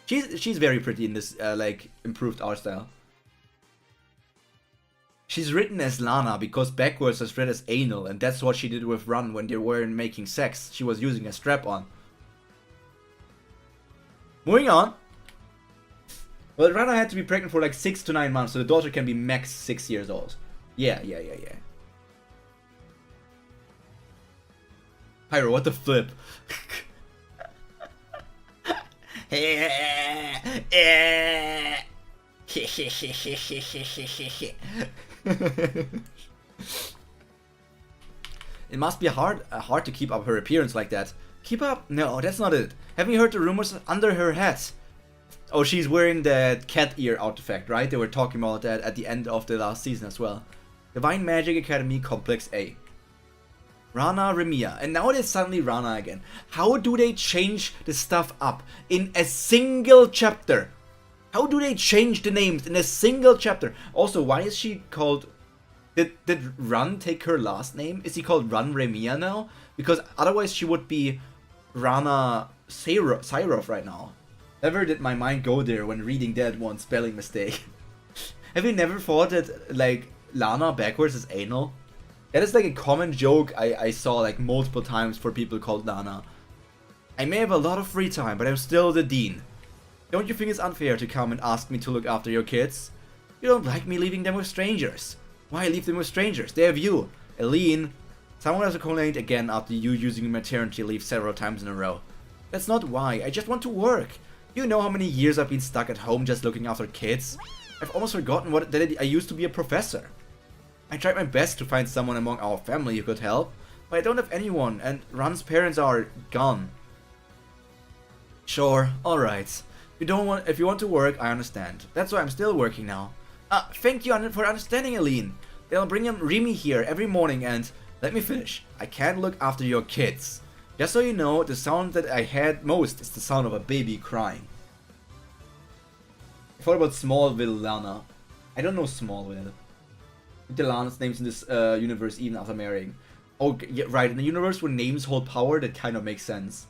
She's very pretty in this, like, improved art style. She's written as Lana because backwards is read as anal, and that's what she did with Run when they weren't making sex. She was using a strap-on. Moving on. Well, Rana had to be pregnant for like 6 to 9 months, so the daughter can be max 6 years old. Yeah. Pyro, what the flip? It must be hard to keep up her appearance like that. Keep up? No, that's not it. Haven't you heard the rumors under her hat? Oh, she's wearing that cat ear artifact, right? They were talking about that at the end of the last season as well. Divine Magic Academy Complex A. Rana Remia. And now it is suddenly Rana again. How do they change the stuff up in a single chapter? How do they change the names in a single chapter? Also, why is she called... Did Run take her last name? Is he called Run Remia now? Because otherwise she would be Rana Syrov right now. Never did my mind go there when reading that one spelling mistake. Have you never thought that, like, Lana backwards is anal? That is like a common joke I saw like multiple times for people called Lana. I may have a lot of free time, but I'm still the dean. Don't you think it's unfair to come and ask me to look after your kids? You don't like me leaving them with strangers. Why leave them with strangers? They have you. Eileen. Someone has complained again after you using maternity leave several times in a row. That's not why, I just want to work. You know how many years I've been stuck at home just looking after kids? I've almost forgotten that I used to be a professor. I tried my best to find someone among our family who could help, but I don't have anyone, and Run's parents are gone. Sure, alright. If you want to work, I understand. That's why I'm still working now. Thank you for understanding, Eileen. They'll bring Remy here every morning and... Let me finish. I can't look after your kids. Just so you know, the sound that I had most is the sound of a baby crying. I thought about Smallville Lana. I don't know Smallville. The Lana's names in this universe even after marrying. Oh, yeah, right, in the universe where names hold power, that kind of makes sense.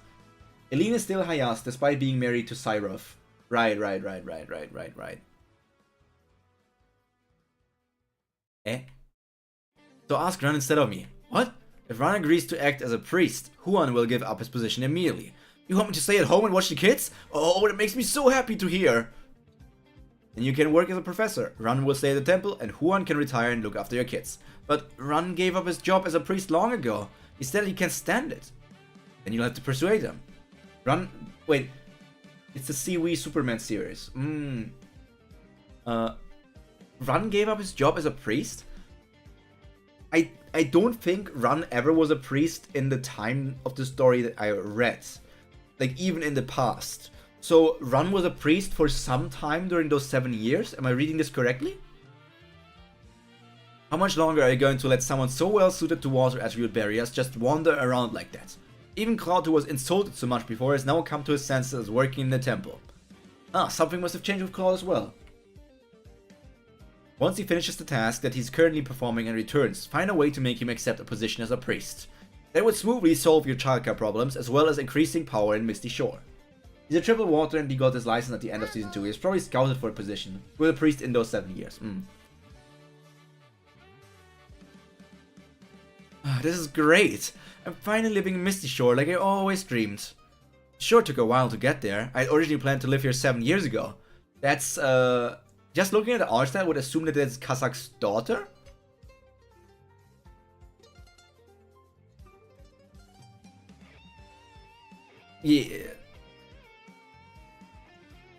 Eileen is still Hayas despite being married to Syrov. Right. So ask Ran instead of me. What? If Ran agrees to act as a priest, Huan will give up his position immediately. You want me to stay at home and watch the kids? Oh, that makes me so happy to hear. Then you can work as a professor. Ran will stay at the temple and Huan can retire and look after your kids. But Ran gave up his job as a priest long ago. He said he can't stand it. Then you'll have to persuade him. Wait. It's the Seaweed Superman series. Ran gave up his job as a priest? I don't think Ran ever was a priest in the time of the story that I read. Like, even in the past. So, Ran was a priest for some time during those 7 years? Am I reading this correctly? How much longer are you going to let someone so well suited to water attribute barriers just wander around like that? Even Cloud, who was insulted so much before, has now come to his senses as working in the temple. Something must have changed with Cloud as well. Once he finishes the task that he's currently performing and returns, find a way to make him accept a position as a priest. That would smoothly solve your childcare problems, as well as increasing power in Misty Shore. He's a triple water and he got his license at the end of Season 2. He's probably scouted for a position with a priest in those 7 years. This is great! I'm finally living in Misty Shore like I always dreamed. Sure took a while to get there. I originally planned to live here 7 years ago. That's, just looking at the art style, I would assume that it's Kazak's daughter? Yeah.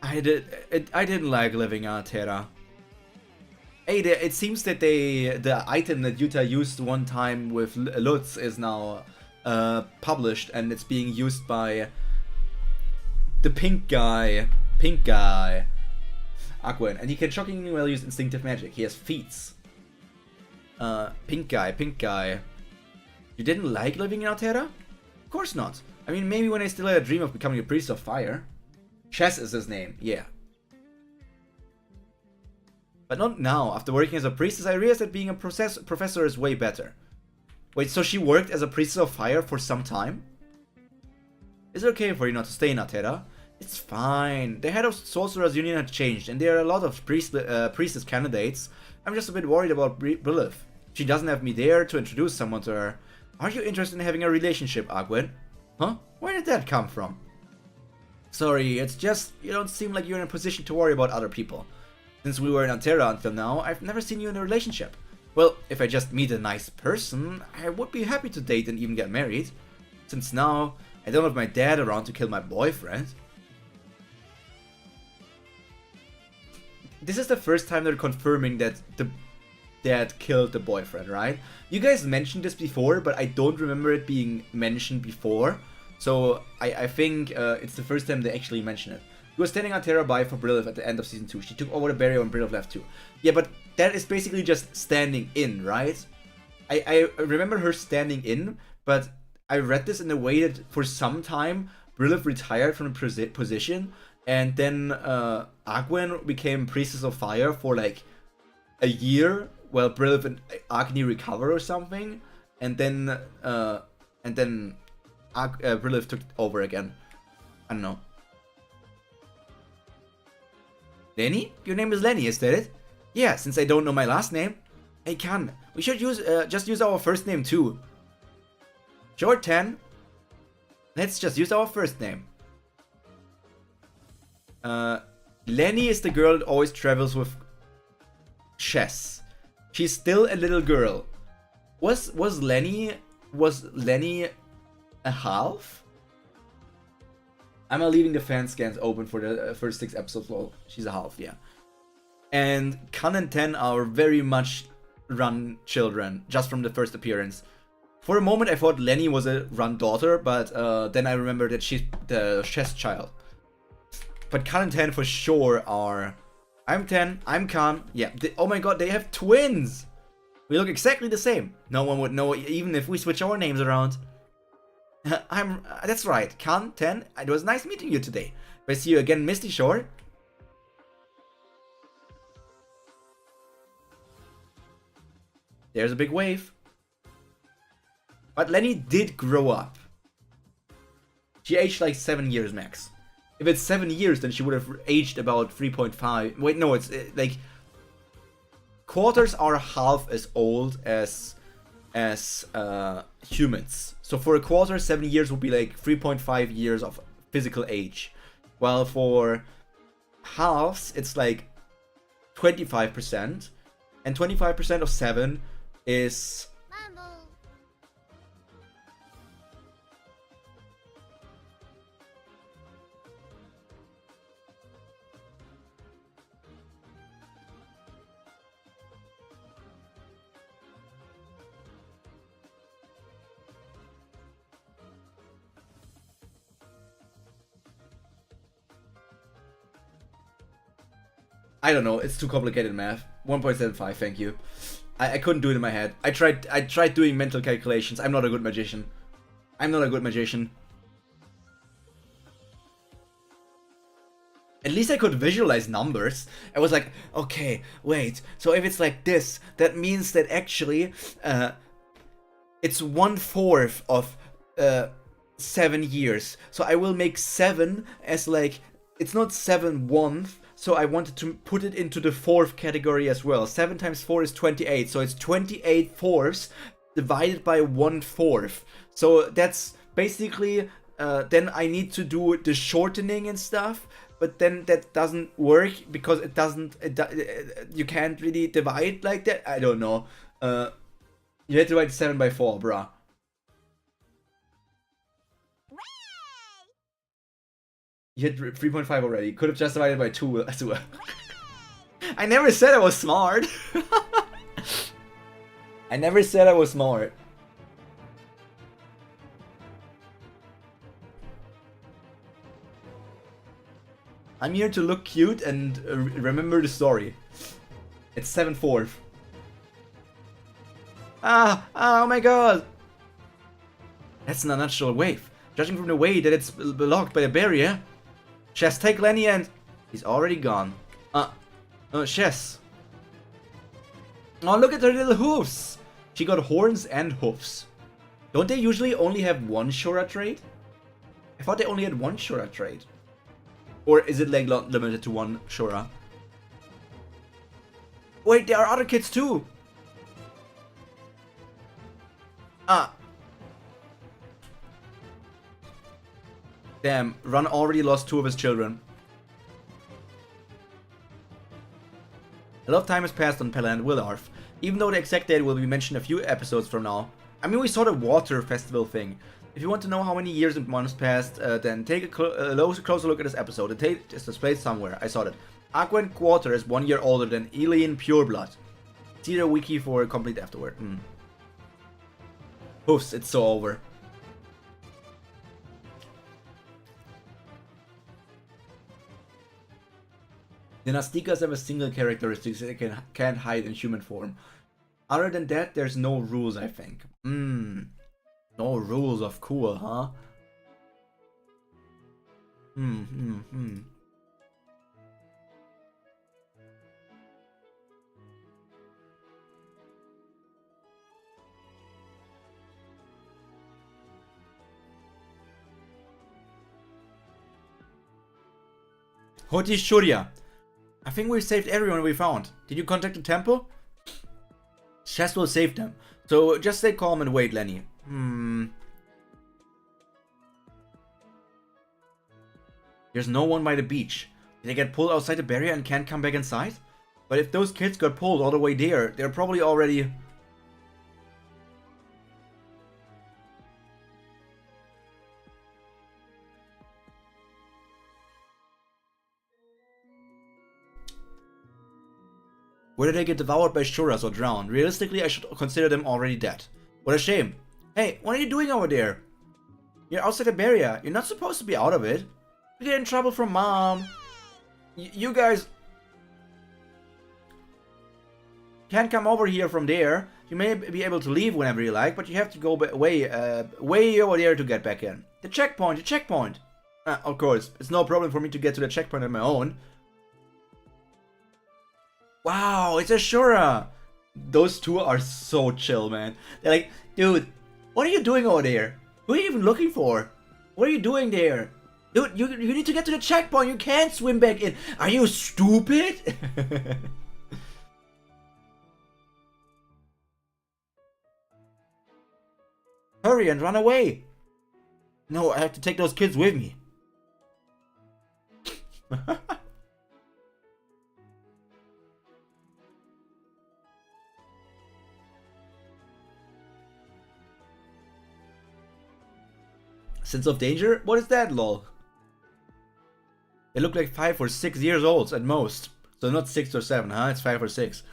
I didn't like living on Terra. Hey, it seems that the item that Yuta used one time with Lutz is now published, and it's being used by the pink guy, Aquan, and he can shockingly well use instinctive magic. He has feats. Pink guy. You didn't like living in Altera? Of course not. I mean, maybe when I still had a dream of becoming a priest of fire. Chess is his name, yeah. But not now. After working as a priestess, I realized that being a professor is way better. Wait, so she worked as a priestess of fire for some time? Is it okay for you not to stay in Altera? It's fine. The head of Sorcerer's Union had changed, and there are a lot of priestess candidates. I'm just a bit worried about Brilith. She doesn't have me there to introduce someone to her. Are you interested in having a relationship, Agwen? Huh? Where did that come from? Sorry, it's just you don't seem like you're in a position to worry about other people. Since we were in Altera until now, I've never seen you in a relationship. Well, if I just meet a nice person, I would be happy to date and even get married. Since now, I don't have my dad around to kill my boyfriend. This is the first time they're confirming that the dad killed the boyfriend, right? You guys mentioned this before, but I don't remember it being mentioned before. So I think it's the first time they actually mention it. You were standing on Terra by for Brilliff at the end of Season 2. She took over the barrier when Brilliff left too. Yeah, but that is basically just standing in, right? I remember her standing in, but I read this in a way that for some time Brilliff retired from the position, and then Agwen became Priestess of Fire for like a year while Brilliff and Agni recover or something, and then Brilliff took over again. I don't know. Lenny? Your name is Lenny, is that it? Yeah, since I don't know my last name. Hey, Kan, we should just use our first name too. Sure, 10. Let's just use our first name. Lenny is the girl that always travels with Chess. She's still a little girl. Was Lenny a half? I'm leaving the fan scans open for the first 6 episodes. Well, she's a half, yeah. And Kan and Ten are very much Run children, just from the first appearance. For a moment I thought Lenny was a Run daughter, but then I remembered that she's the Chess child. But Kan and Ten for sure are... I'm Ten, I'm Kan. Yeah, oh my god, they have twins! We look exactly the same. No one would know even if we switch our names around. That's right, Kan, Ten, it was nice meeting you today. If I see you again, Misty Shore. There's a big wave. But Lenny did grow up. She aged like 7 years max. If it's 7 years, then she would have aged about 3.5. Wait, no, it's like... Quarters are half as old as humans. So for a quarter, 7 years would be like 3.5 years of physical age. While for halves, it's like 25%. And 25% of 7 is... I don't know, it's too complicated math. 1.75, thank you. I couldn't do it in my head. I tried doing mental calculations. I'm not a good magician. I'm not a good magician. At least I could visualize numbers. I was like, okay, wait. So if it's like this, that means that actually it's 1/4 of 7 years. So I will make 7 as like, it's not 7/1. So I wanted to put it into the 4th category as well. 7 times 4 is 28. So it's 28/4 divided by 1/4. So that's basically, then I need to do the shortening and stuff. But then that doesn't work because it doesn't, you can't really divide like that. I don't know. You had to write 7 by 4, bruh. You hit 3.5 already. Could have just divided by 2 as well. I never said I was smart. I never said I was smart. I'm here to look cute and remember the story. It's 7/4. Oh my god! That's an unnatural wave. Judging from the way that it's blocked by a barrier. Chess, take Lenny and... He's already gone. Chess. Oh, look at her little hoofs! She got horns and hoofs. Don't they usually only have one Shura trait? I thought they only had one Shura trait. Or is it like limited to one Shura? Wait, there are other kids too! Damn, Ron already lost 2 of his children. A lot of time has passed on Pella and Willarth, even though the exact date will be mentioned a few episodes from now. I mean, we saw the water festival thing. If you want to know how many years and months passed, then take a closer look at this episode. The date is displayed somewhere. I saw that. Aquan Quarter is 1 year older than Alien Pureblood. See the wiki for a complete afterward. Hoofs, it's so over. The Nastikas have a single characteristic they can't hide in human form. Other than that, there's no rules, I think. No rules of cool, huh? Hoti Shurya. I think we saved everyone we found. Did you contact the temple? Chess will save them. So just stay calm and wait, Lenny. There's no one by the beach. Did they get pulled outside the barrier and can't come back inside? But if those kids got pulled all the way there, they're probably already... Whether they get devoured by Shuras or drowned, realistically I should consider them already dead. What a shame. Hey, what are you doing over there? You're outside the barrier. You're not supposed to be out of it. You get in trouble from Mom. You guys can't come over here from there. You may be able to leave whenever you like, but you have to go way over there to get back in. The checkpoint. Of course, it's no problem for me to get to the checkpoint on my own. Wow, it's a Shura! Those two are so chill, man. They're like, dude, what are you doing over there? Who are you even looking for? What are you doing there? Dude, you need to get to the checkpoint. You can't swim back in. Are you stupid? Hurry and run away. No, I have to take those kids with me. Sense of danger? What is that, lol? They look like 5 or 6 years old at most. So not 6 or 7, huh? It's 5 or 6.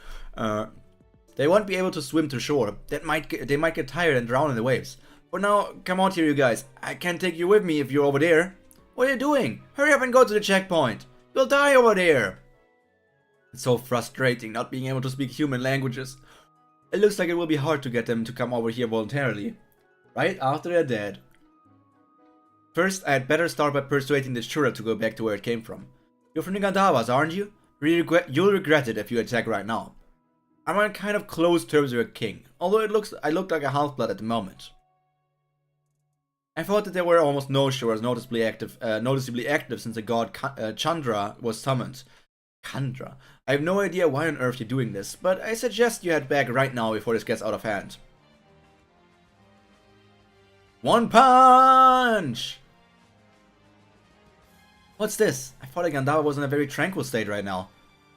They won't be able to swim to shore. They might get tired and drown in the waves. For now, come out here, you guys. I can't take you with me if you're over there. What are you doing? Hurry up and go to the checkpoint. You'll die over there. It's so frustrating not being able to speak human languages. It looks like it will be hard to get them to come over here voluntarily. Right after they're dead. First, I had better start by persuading the Shura to go back to where it came from. You're from the Gandavas, aren't you? You'll regret it if you attack right now. I'm on kind of close terms with a king, although I look like a half-blood at the moment. I thought that there were almost no Shuras noticeably active since the god Chandra was summoned. Chandra. I have no idea why on earth you're doing this, but I suggest you head back right now before this gets out of hand. One punch! What's this? I thought Gandava was in a very tranquil state right now.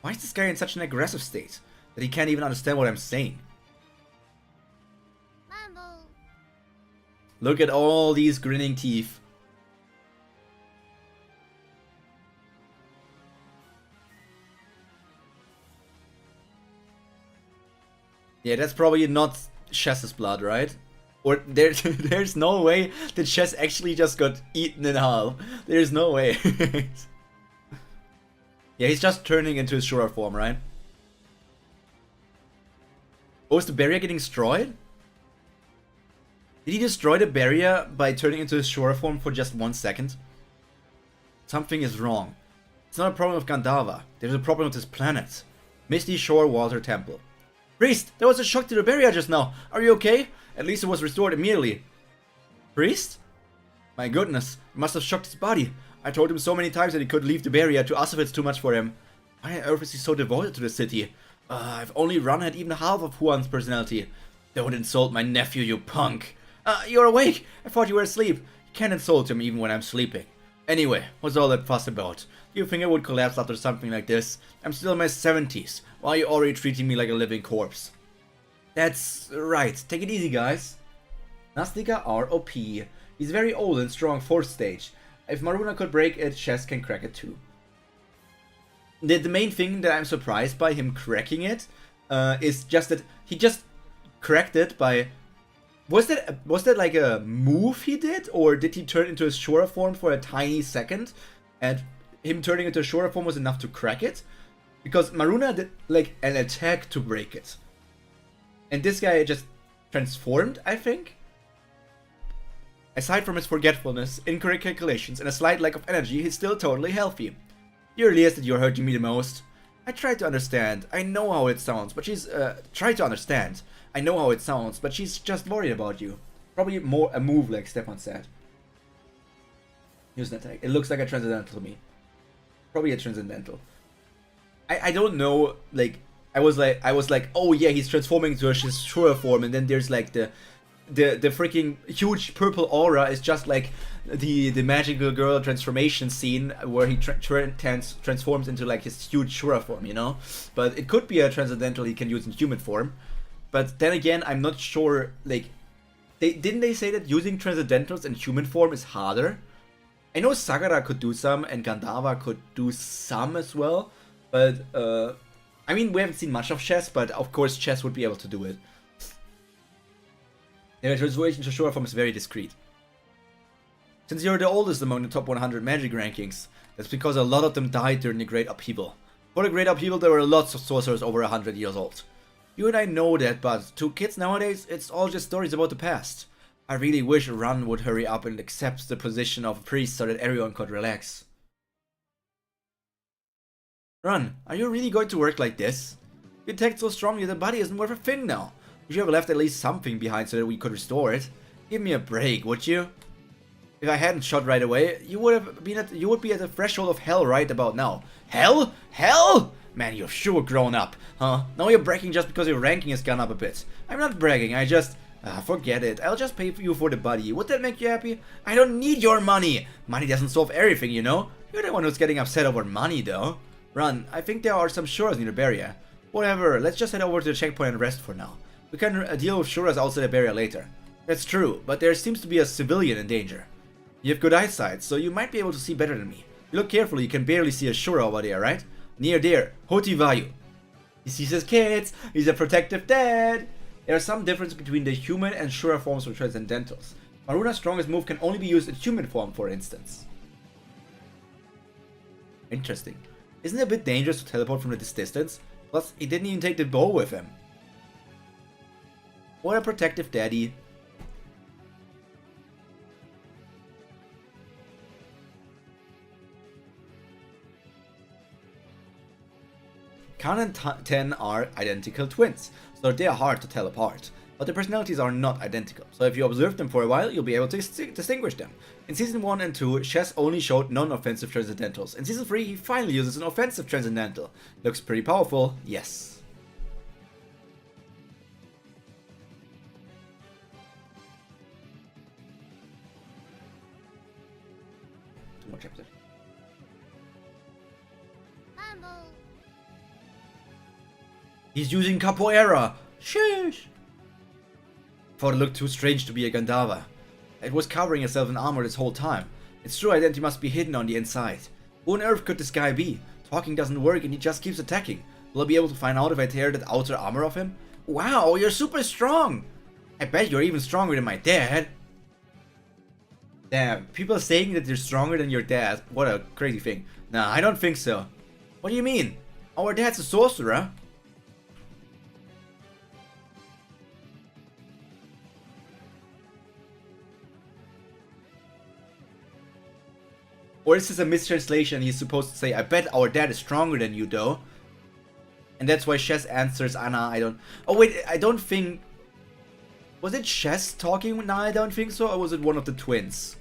Why is this guy in such an aggressive state? That he can't even understand what I'm saying. Mambo. Look at all these grinning teeth. Yeah, that's probably not Chess's blood, right? Or there's no way that Chess actually just got eaten in half. There's no way. Yeah, he's just turning into his Shura form, right? Oh, is the barrier getting destroyed? Did he destroy the barrier by turning into his Shura form for just 1 second? Something is wrong. It's not a problem with Gandava. There's a problem with this planet. Misty Shore Water Temple. Priest, there was a shock to the barrier just now. Are you okay? At least it was restored immediately. Priest? My goodness, it must have shocked his body. I told him so many times that he could leave the barrier. To us if it's too much for him. Why on earth is he so devoted to the city? I've only run at even half of Juan's personality. Don't insult my nephew, you punk. You're awake. I thought you were asleep. You can't insult him even when I'm sleeping. Anyway, what's all that fuss about? Do you think I would collapse after something like this? I'm still in my 70s. Why are you already treating me like a living corpse? That's right. Take it easy, guys. Nastica are OP. He's very old and strong 4th stage. If Maruna could break it, Chess can crack it too. The main thing that I'm surprised by him cracking it is just that he just cracked it by... Was that like a move he did? Or did he turn into a Shura form for a tiny second? And him turning into a Shura form was enough to crack it? Because Maruna did like an attack to break it. And this guy just transformed, I think? Aside from his forgetfulness, incorrect calculations, and a slight lack of energy, he's still totally healthy. You really is that you're hurting me the most. I try to understand. I know how it sounds, but she's, try to understand. I know how it sounds, but she's just worried about you. Probably more a move like Stefan said. Use an attack. It looks like a transcendental to me. Probably a transcendental. I don't know, like, I was like, oh yeah, he's transforming into a Shura form, and then there's like the freaking huge purple aura is just like the magical girl transformation scene where he transforms into like his huge Shura form, you know? But it could be a transcendental he can use in human form. But then again, I'm not sure, like, didn't they say that using transcendentals in human form is harder? I know Sagara could do some and Gandharva could do some as well, but I mean, we haven't seen much of Chess, but of course Chess would be able to do it. The transformation to Shura form is very discreet. Since you're the oldest among the top 100 magic rankings, that's because a lot of them died during the Great Upheaval. For the Great Upheaval, there were lots of sorcerers over 100 years old. You and I know that, but to kids nowadays, it's all just stories about the past. I really wish Ran would hurry up and accept the position of a priest so that everyone could relax. Ran, are you really going to work like this? You attacked so strongly the body isn't worth a thing now. You should have left at least something behind so that we could restore it. Give me a break, would you? If I hadn't shot right away, you would be at the threshold of hell right about now. Hell? Hell? Man, you've sure grown up, huh? Now you're bragging just because your ranking has gone up a bit. I'm not bragging, I just... forget it. I'll just pay for you for the body. Would that make you happy? I don't need your money! Money doesn't solve everything, you know? You're the one who's getting upset over money, though. Run, I think there are some Shuras near the barrier. Whatever, let's just head over to the checkpoint and rest for now. We can deal with Shuras outside the barrier later. That's true, but there seems to be a civilian in danger. You have good eyesight, so you might be able to see better than me. If you look carefully, you can barely see a Shura over there, right? Near there, Hotivayu. He sees his kids, he's a protective dad. There are some difference between the human and Shura forms of Transcendentals. Maruna's strongest move can only be used in human form, for instance. Interesting. Isn't it a bit dangerous to teleport from this distance? Plus, he didn't even take the bow with him. What a protective daddy. Khan and Ten are identical twins, so they are hard to tell apart. But their personalities are not identical, so if you observe them for a while, you'll be able to distinguish them. In Season 1 and 2, Chess only showed non-offensive Transcendentals. In Season 3, he finally uses an offensive Transcendental. Looks pretty powerful, yes. Too much episode. He's using Capoeira! Sheesh! Thought it looked too strange to be a Gandharva. It was covering itself in armor this whole time. Its true identity must be hidden on the inside. Who on earth could this guy be? Talking doesn't work and he just keeps attacking. Will I be able to find out if I tear that outer armor off him? Wow, you're super strong! I bet you're even stronger than my dad. Damn, people saying that you're stronger than your dad. What a crazy thing. Nah, I don't think so. What do you mean? Our dad's a sorcerer. Or is this a mistranslation? He's supposed to say, I bet our dad is stronger than you, though. And that's why Chess answers, Anna, I don't... Oh, wait, I don't think... Was it Chess talking? No, I don't think so. Or was it one of the twins?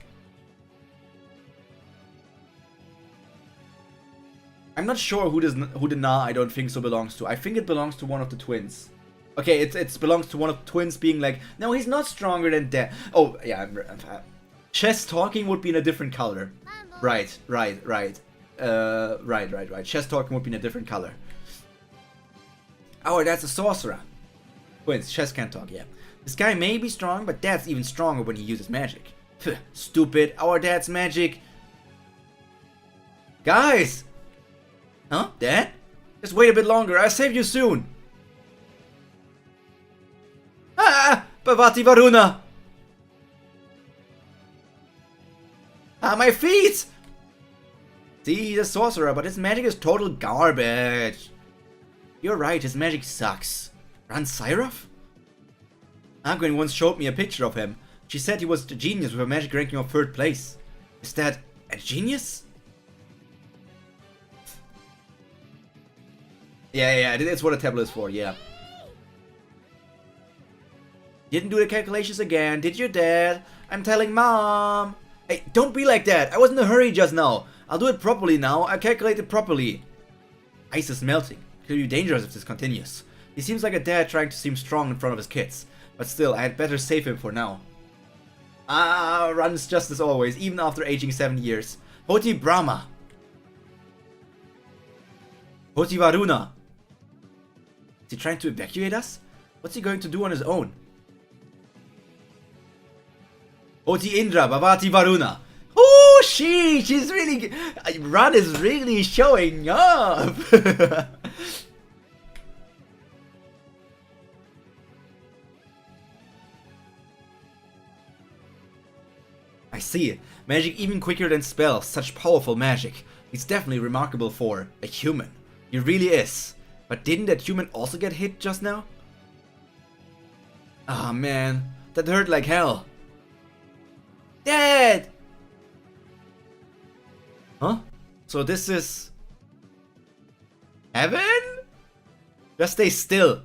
I'm not sure who the Nah, I don't think so belongs to. I think it belongs to one of the twins. Okay, it belongs to one of the twins being like, no, he's not stronger than dad. Oh, yeah, Chess talking would be in a different color. Right. Right. Chess talking would be in a different color. Oh, that's a sorcerer. Wait, chess can't talk, yeah. This guy may be strong, but Dad's even stronger when he uses magic. Ph, stupid, our Dad's magic. Guys! Huh? Dad? Just wait a bit longer, I'll save you soon. Ah! Bhavati Varuna! Ah, my feet! See, he's a sorcerer, but his magic is total garbage. You're right, his magic sucks. Ran Syrov? Agwen once showed me a picture of him. She said he was a genius with a magic ranking of 3rd place. Is that a genius? Yeah, that's what a tablet is for, yeah. Didn't do the calculations again, did you, Dad? I'm telling Mom. Hey, don't be like that. I was in a hurry just now. I'll do it properly now. I calculated properly. Ice is melting. It could be dangerous if this continues. He seems like a dad trying to seem strong in front of his kids. But still, I had better save him for now. Ah, runs just as always, even after aging 7 years. Hoti Brahma. Hoti Varuna. Is he trying to evacuate us? What's he going to do on his own? Hoti Indra, Bhavati Varuna. Oh, she's really... Run is really showing up. I see. Magic even quicker than spells. Such powerful magic. He's definitely remarkable for a human. He really is. But didn't that human also get hit just now? Ah, man. That hurt like hell. Dad! Huh? So this is... heaven? Just stay still.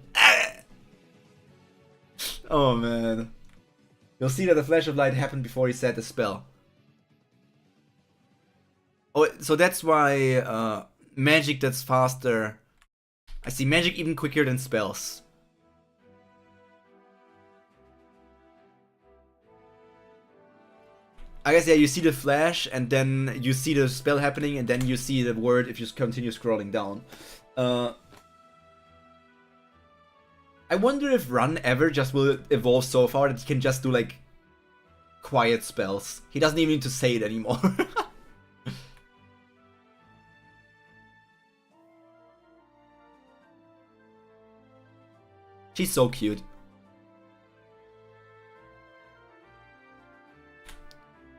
Oh, man. You'll see that the flash of light happened before he said the spell. Oh, so that's why magic that's faster. I see magic even quicker than spells. I guess, yeah, you see the flash and then you see the spell happening and then you see the word if you continue scrolling down. I wonder if Run ever just will evolve so far that he can just do like quiet spells. He doesn't even need to say it anymore. She's so cute.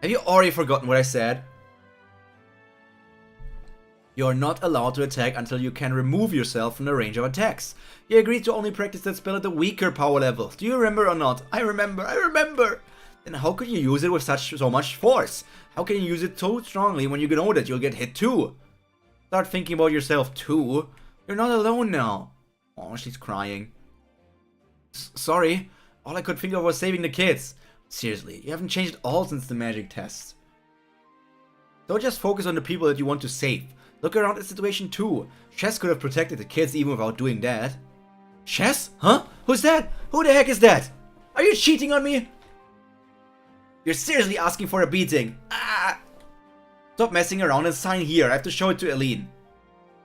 Have you already forgotten what I said? You're not allowed to attack until you can remove yourself from the range of attacks. You agreed to only practice that spell at the weaker power level. Do you remember or not? I remember! Then how could you use it with so much force? How can you use it so strongly when you know that you'll get hit too? Start thinking about yourself too. You're not alone now. Oh, she's crying. Sorry, all I could think of was saving the kids. Seriously, you haven't changed at all since the magic test. Don't just focus on the people that you want to save. Look around the situation too. Chess could have protected the kids even without doing that. Chess? Huh? Who's that? Who the heck is that? Are you cheating on me? You're seriously asking for a beating. Ah! Stop messing around and sign here. I have to show it to Eileen.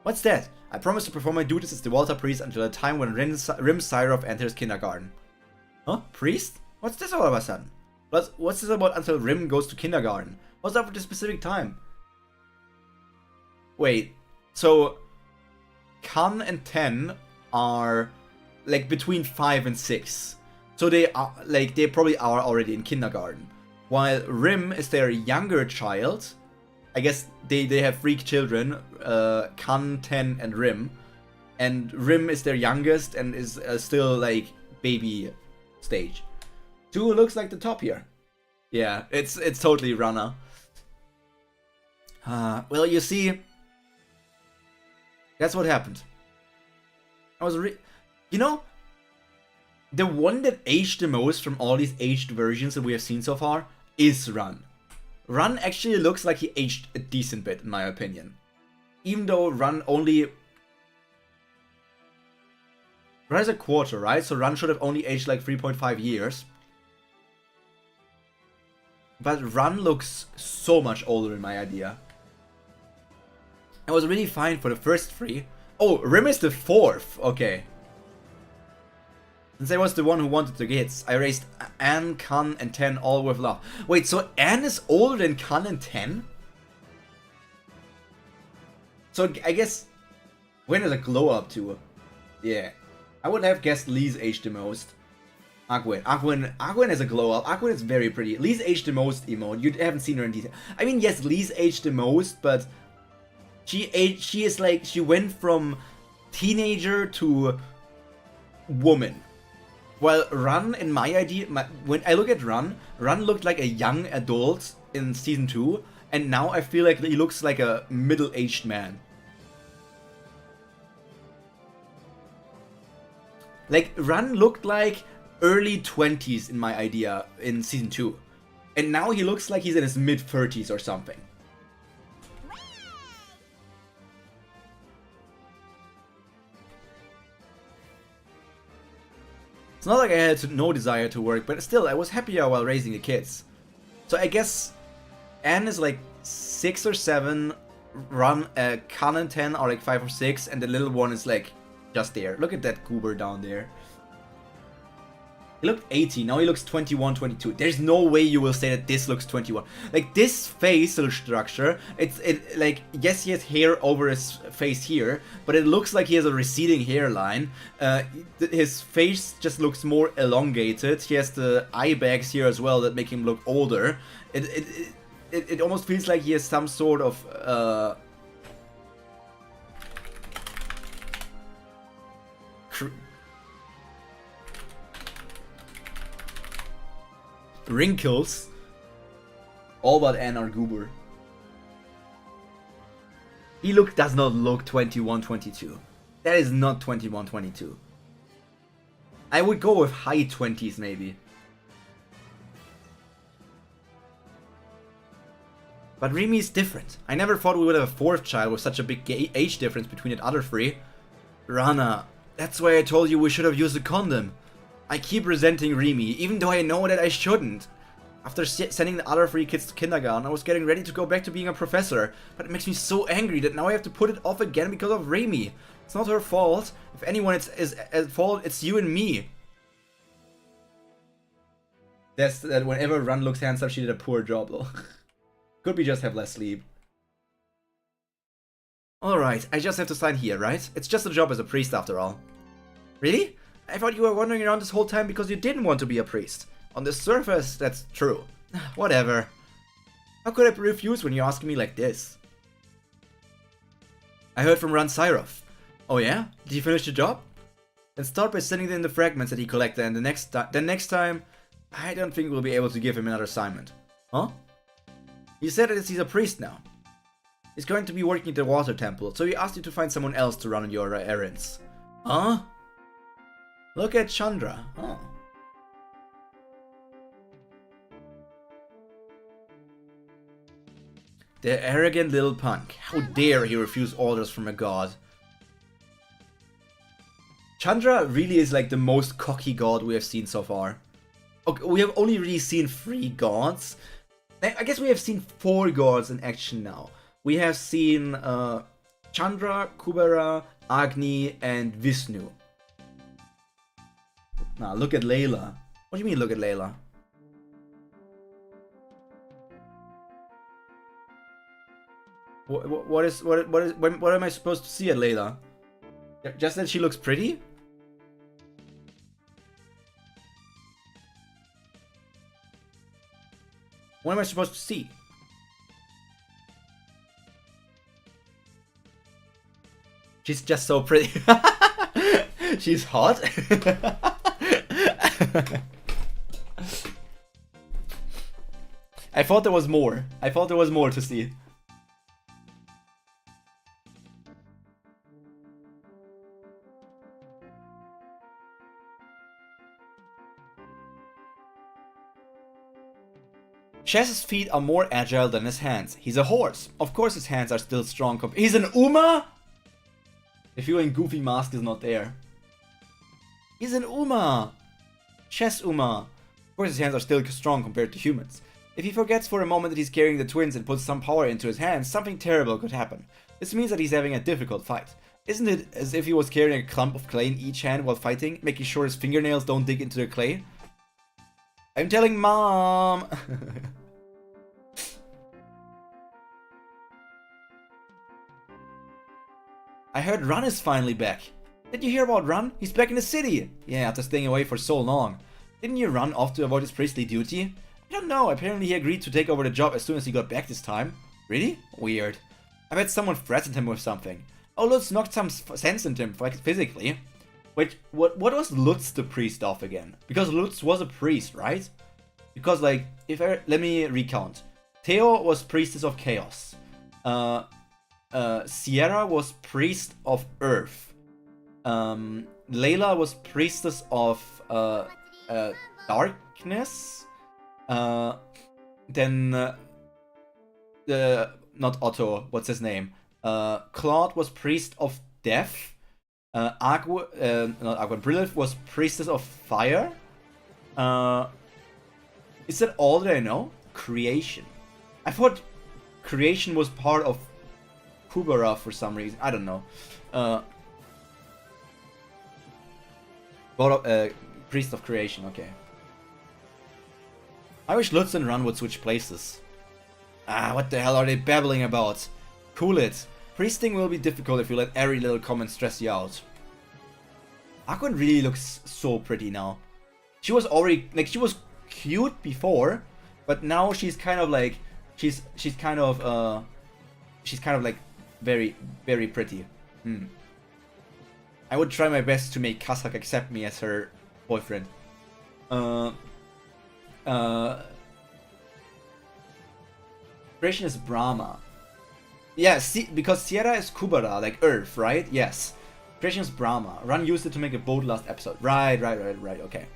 What's that? I promise to perform my duties as the Walter priest until the time when Rim Syrov enters kindergarten. Huh? Priest? What's this all of a sudden? Plus, what's this about until Rim goes to kindergarten? What's up with this specific time? Wait, so Kan and Ten are like between 5 and 6. So they are like they probably are already in kindergarten. While Rim is their younger child. I guess they have 3 children, Kan, Ten, and Rim. And Rim is their youngest and is still like baby stage. 2 looks like the top here. Yeah, it's totally Runner. Well, you see, that's what happened. You know, the one that aged the most from all these aged versions that we have seen so far is Run. Run actually looks like he aged a decent bit, in my opinion. Even though Run only... Run is a quarter, right? So Run should have only aged like 3.5 years. but Run looks so much older in my idea. I was really fine for the first 3. Oh, Rim is the 4th. Okay. Since I was the one who wanted the kids, I raised Anne, Kan, and Ten all with love. Wait, so Anne is older than Kan and Ten? So I guess when is a glow up to? Yeah, I would have guessed Lee's aged the most. Agwen is a glow up. Agwen is very pretty. Lee's aged the most emote. You haven't seen her in detail. I mean, yes, Lee's aged the most, but she is like, she went from teenager to woman. Well, Run, in my idea, when I look at Run looked like a young adult in season 2, and now I feel like he looks like a middle-aged man. Like, Run looked like early 20s in my idea in season 2, and now he looks like he's in his mid-30s or something. It's not like I had no desire to work, but still, I was happier while raising the kids. So I guess Anne is like 6 or 7, Kan and 10 are like 5 or 6, and the little one is like just there. Look at that Kubera down there. He looked 18, now he looks 21, 22. There's no way you will say that this looks 21. Like, this facial structure, like, yes, he has hair over his face here, but it looks like he has a receding hairline. His face just looks more elongated. He has the eye bags here as well that make him look older. It almost feels like he has some sort of wrinkles. All but Anne are goober. He does not look 21, 22. That is not 21, 22. I would go with high 20s maybe. But Remy is different. I never thought we would have a 4th child with such a big age difference between the other 3. Rana, that's why I told you we should have used a condom. I keep resenting Remy, even though I know that I shouldn't. After sending the other 3 kids to kindergarten, I was getting ready to go back to being a professor, but it makes me so angry that now I have to put it off again because of Remy. It's not her fault. If anyone is at fault, it's you and me. That's that whenever Run looks handsome, she did a poor job though. Could be just have less sleep. Alright, I just have to sign here, right? It's just a job as a priest after all. Really? I thought you were wandering around this whole time because you didn't want to be a priest. On the surface, that's true. Whatever. How could I refuse when you ask me like this? I heard from Ran Syroth. Oh yeah? Did he finish the job? Then start by sending in the fragments that he collected, and the next time, I don't think we'll be able to give him another assignment. Huh? He said that he's a priest now. He's going to be working at the water temple, so he asked you to find someone else to run on your errands. Huh? Look at Chandra. Oh. The arrogant little punk. How dare he refuse orders from a god. Chandra really is like the most cocky god we have seen so far. Okay, we have only really seen 3 gods. I guess we have seen 4 gods in action now. We have seen Chandra, Kubera, Agni, and Vishnu. Nah, look at Layla. What do you mean, look at Layla? What am I supposed to see at Layla? Just that she looks pretty? What am I supposed to see? She's just so pretty. She's hot. I thought there was more. I thought there was more to see. Chess's feet are more agile than his hands. He's a horse. Of course his hands are still strong. He's an Uma? If your goofy mask is not there. He's an Uma! Chess Uma. Of course his hands are still strong compared to humans. If he forgets for a moment that he's carrying the twins and puts some power into his hands, something terrible could happen. This means that he's having a difficult fight. Isn't it as if he was carrying a clump of clay in each hand while fighting, making sure his fingernails don't dig into the clay? I'm telling Mom! I heard Run is finally back. Did you hear about Run? He's back in the city! Yeah, after staying away for so long. Didn't you run off to avoid his priestly duty? I don't know, apparently he agreed to take over the job as soon as he got back this time. Really? Weird. I bet someone threatened him with something. Oh, Lutz knocked some sense into him physically. Wait, what was Lutz the priest of again? Because Lutz was a priest, right? Because, like, let me recount. Theo was priestess of chaos. Sierra was priest of earth. Layla was priestess of darkness. Then not Otto, what's his name? Claude was priest of death. Brilith was priestess of fire. Is that all that I know? Creation. I thought creation was part of Kubera for some reason. I don't know. Priest of creation, okay. I wish Lutz and Run would switch places. Ah, what the hell are they babbling about? Cool it. Priesting will be difficult if you let every little comment stress you out. Aquan really looks so pretty now. She was already, like, she was cute before, but now she's kind of like, she's kind of like very, very pretty. I would try my best to make Kazak accept me as her boyfriend. Creation is Brahma. Yeah, because Sierra is Kubera, like Earth, right? Yes. Creation is Brahma. Run used it to make a boat last episode. Right, okay.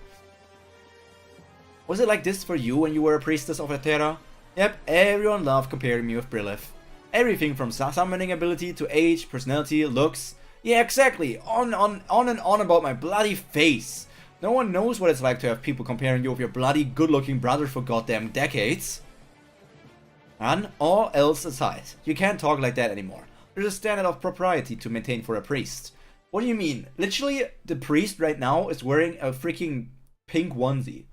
Was it like this for you when you were a priestess of Aetera? Yep, everyone loved comparing me with Brilith. Everything from summoning ability to age, personality, looks. Yeah, exactly. On and on about my bloody face. No one knows what it's like to have people comparing you with your bloody good-looking brother for goddamn decades. And all else aside, you can't talk like that anymore. There's a standard of propriety to maintain for a priest. What do you mean? Literally, the priest right now is wearing a freaking pink onesie.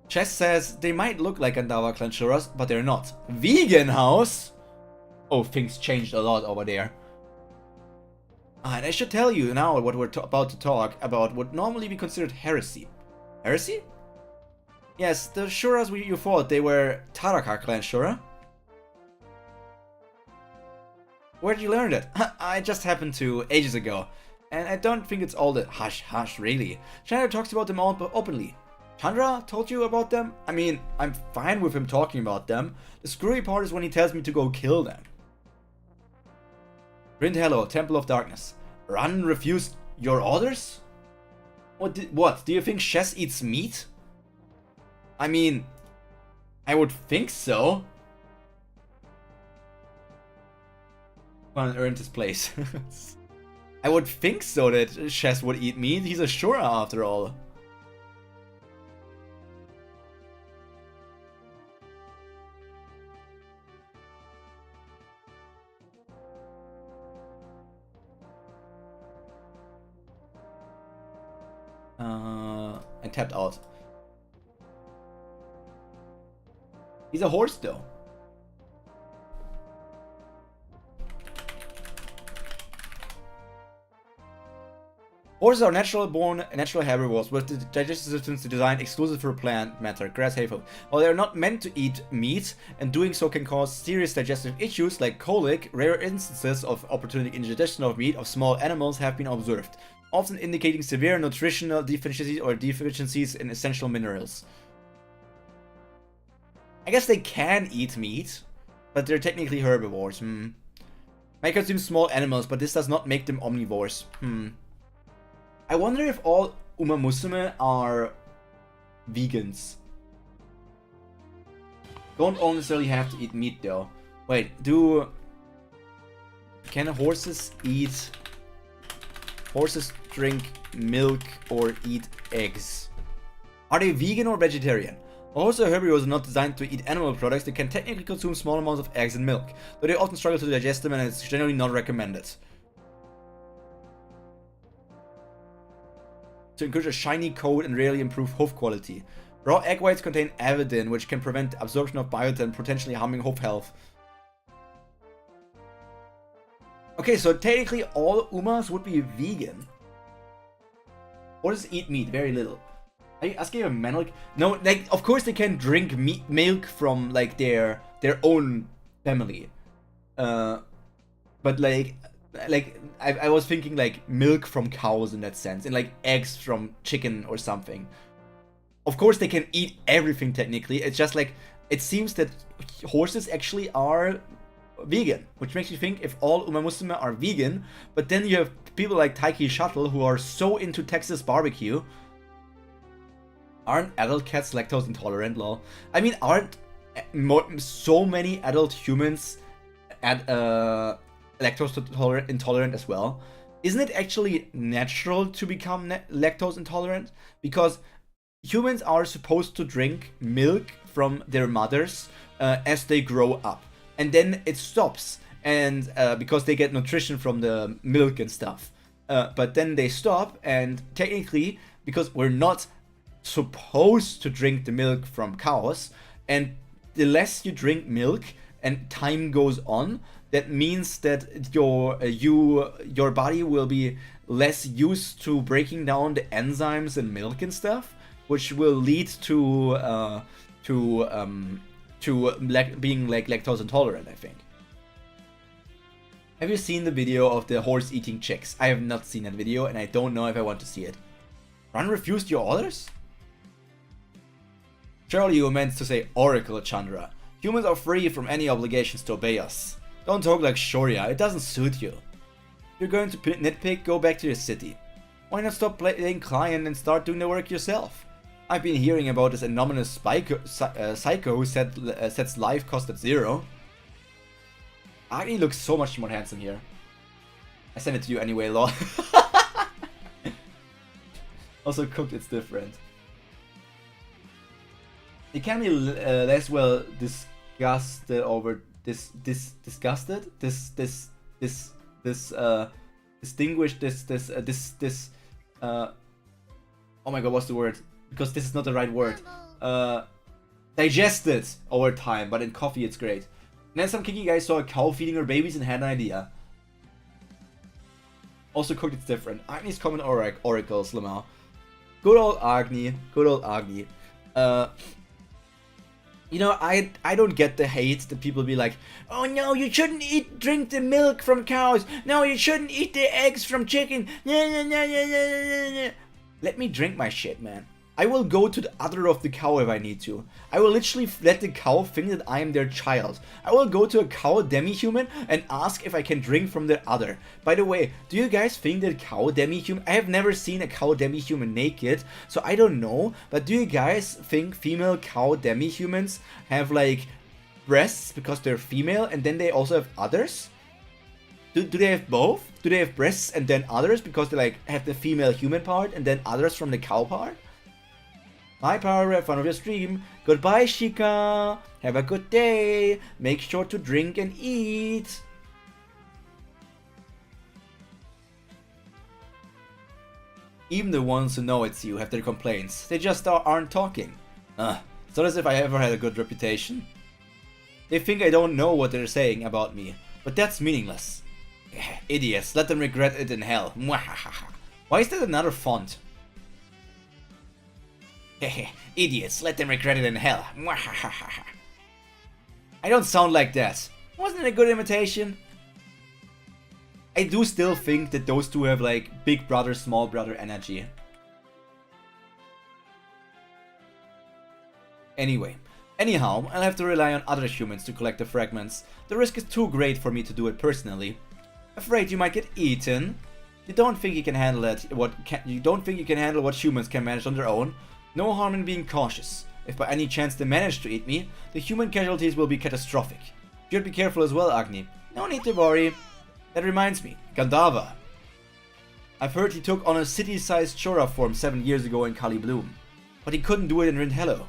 Chess says they might look like Andawa Clanchuras, but they're not. Vegan house? Oh, things changed a lot over there. And I should tell you now what we're about to talk about would normally be considered heresy. Heresy? Yes, the Shuras you fought, they were Taraka clan Shura. Where did you learn it? I just happened to ages ago. And I don't think it's all that hush really. Chandra talks about them all openly. Chandra told you about them? I mean, I'm fine with him talking about them. The screwy part is when he tells me to go kill them. Print hello, Temple of Darkness. Run refused your orders? What? Do you think Chess eats meat? I mean, I would think so. Well, earned his place. I would think so that Chess would eat meat. He's a Shura after all. And tapped out. He's a horse though. Horses are natural born, natural herbivores with the digestive systems designed exclusive for plant matter, grass, hay, food. While they are not meant to eat meat, and doing so can cause serious digestive issues like colic, rare instances of opportunistic ingestion of meat of small animals have been observed, often indicating severe nutritional deficiencies or deficiencies in essential minerals. I guess they can eat meat, but they're technically herbivores. May consume small animals, but this does not make them omnivores. I wonder if all Uma Musume are vegans. Don't all necessarily have to eat meat though. Wait, can horses eat... Horses drink milk or eat eggs? Are they vegan or vegetarian? Also, herbivores are not designed to eat animal products. They can technically consume small amounts of eggs and milk, though they often struggle to digest them and it's generally not recommended. To encourage a shiny coat and rarely improve hoof quality. Raw egg whites contain avidin, which can prevent absorption of biota and potentially harming hoof health. Okay, so technically all Umas would be vegan. What does eat meat? Very little. Are you asking a man like no? Like of course they can drink milk from like their own family, but like I was thinking like milk from cows in that sense, and like eggs from chicken or something. Of course they can eat everything technically. It's just like it seems that horses actually are vegan, which makes you think if all Uma Musume are vegan, but then you have people like Taiki Shuttle who are so into Texas barbecue. Aren't adult cats lactose intolerant, lol? I mean, aren't so many adult humans lactose intolerant as well? Isn't it actually natural to become lactose intolerant? Because humans are supposed to drink milk from their mothers as they grow up. And then it stops, and because they get nutrition from the milk and stuff. But then they stop, and technically, because we're not supposed to drink the milk from cows, and the less you drink milk and time goes on, that means that your body will be less used to breaking down the enzymes in milk and stuff, which will lead to being like lactose intolerant, I think. Have you seen the video of the horse eating chicks? I have not seen that video, and I don't know if I want to see it. Ran refused your orders? Surely you meant to say Oracle, Chandra. Humans are free from any obligations to obey us. Don't talk like Shoria, it doesn't suit you. If you're going to nitpick, go back to your city. Why not stop playing client and start doing the work yourself? I've been hearing about this anonymous psycho who sets life cost at 0. Agni looks so much more handsome here. I sent it to you anyway, lol. Also cooked, it's different. It can be less well disgusted over disgusted oh my god, what's the word? Because this is not the right word. Digested over time, but in coffee it's great. And then some kinky guy saw a cow feeding her babies and had an idea. Also cooked, it's different. Agni's common oracles, Lamau. Good old Agni. Good old Agni. You know, I don't get the hate that people be like, oh no, you shouldn't drink the milk from cows. No, you shouldn't eat the eggs from chicken. Let me drink my shit, man. I will go to the udder of the cow if I need to. I will literally let the cow think that I am their child. I will go to a cow demi-human and ask if I can drink from their udder. By the way, do you guys think that cow demi-human... I have never seen a cow demi-human naked, so I don't know. But do you guys think female cow demi-humans have like breasts because they're female and then they also have udders? Do they have both? Do they have breasts and then udders because they like have the female human part and then udders from the cow part? Hi Pyro, have fun of your stream. Goodbye Shika. Have a good day. Make sure to drink and eat. Even the ones who know it's you have their complaints. They just aren't talking. It's not as if I ever had a good reputation. They think I don't know what they're saying about me, but that's meaningless. Idiots, let them regret it in hell. Why is that another font? Idiots, let them regret it in hell. I don't sound like that. Wasn't it a good imitation? I do still think that those two have like big brother, small brother energy. Anyhow, I'll have to rely on other humans to collect the fragments. The risk is too great for me to do it personally. Afraid you might get eaten? You don't think you can handle that? You don't think you can handle what humans can manage on their own? No harm in being cautious. If by any chance they manage to eat me, the human casualties will be catastrophic. You'd be careful as well, Agni. No need to worry. That reminds me, Gandava. I've heard he took on a city-sized Chora form 7 years ago in Kali Bloom. but he couldn't do it in Rinhello.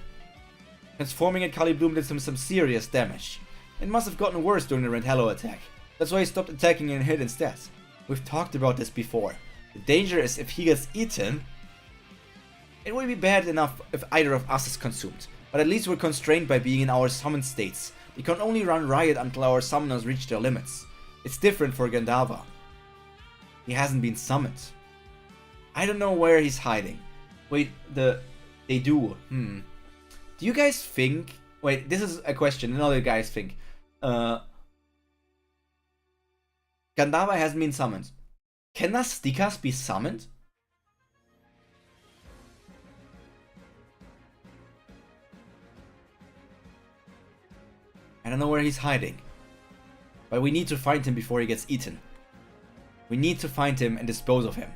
Transforming at Kali Bloom did him some serious damage. It must have gotten worse during the Rinhello attack. That's why he stopped attacking and hit instead. We've talked about this before. The danger is if he gets eaten, it will be bad enough if either of us is consumed. But at least we're constrained by being in our summoned states. We can only run riot until our summoners reach their limits. It's different for Gandava. He hasn't been summoned. I don't know where he's hiding. Wait, they do. Do you guys think... Wait, this is a question. Another guys think. Gandava hasn't been summoned. Can Nastikas be summoned? I don't know where he's hiding. But we need to find him before he gets eaten. We need to find him and dispose of him.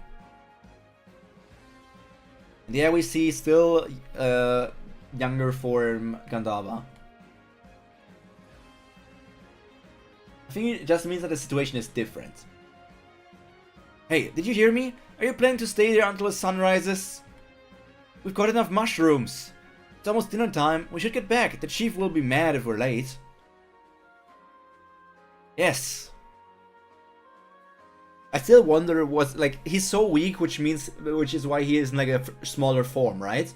And yeah, we see still younger form Gandava. I think it just means that the situation is different. Hey, did you hear me? Are you planning to stay there until the sun rises? We've got enough mushrooms. It's almost dinner time. We should get back. The chief will be mad if we're late. Yes. I still wonder what, like, he's so weak, which is why he is in like a smaller form, right?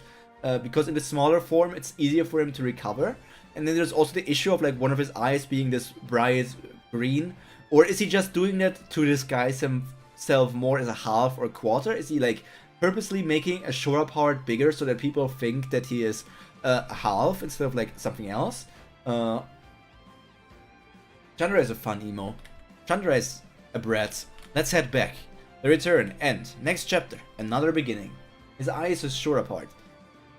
Because in the smaller form, it's easier for him to recover. And then there's also the issue of like one of his eyes being this bright green. Or is he just doing that to disguise himself more as a half or a quarter? Is he like purposely making a Shora part bigger so that people think that he is a half instead of like something else? Chandra is a fun emo. Chandra is a brat. Let's head back. The return, end. Next chapter, another beginning. His eye is a Shora part.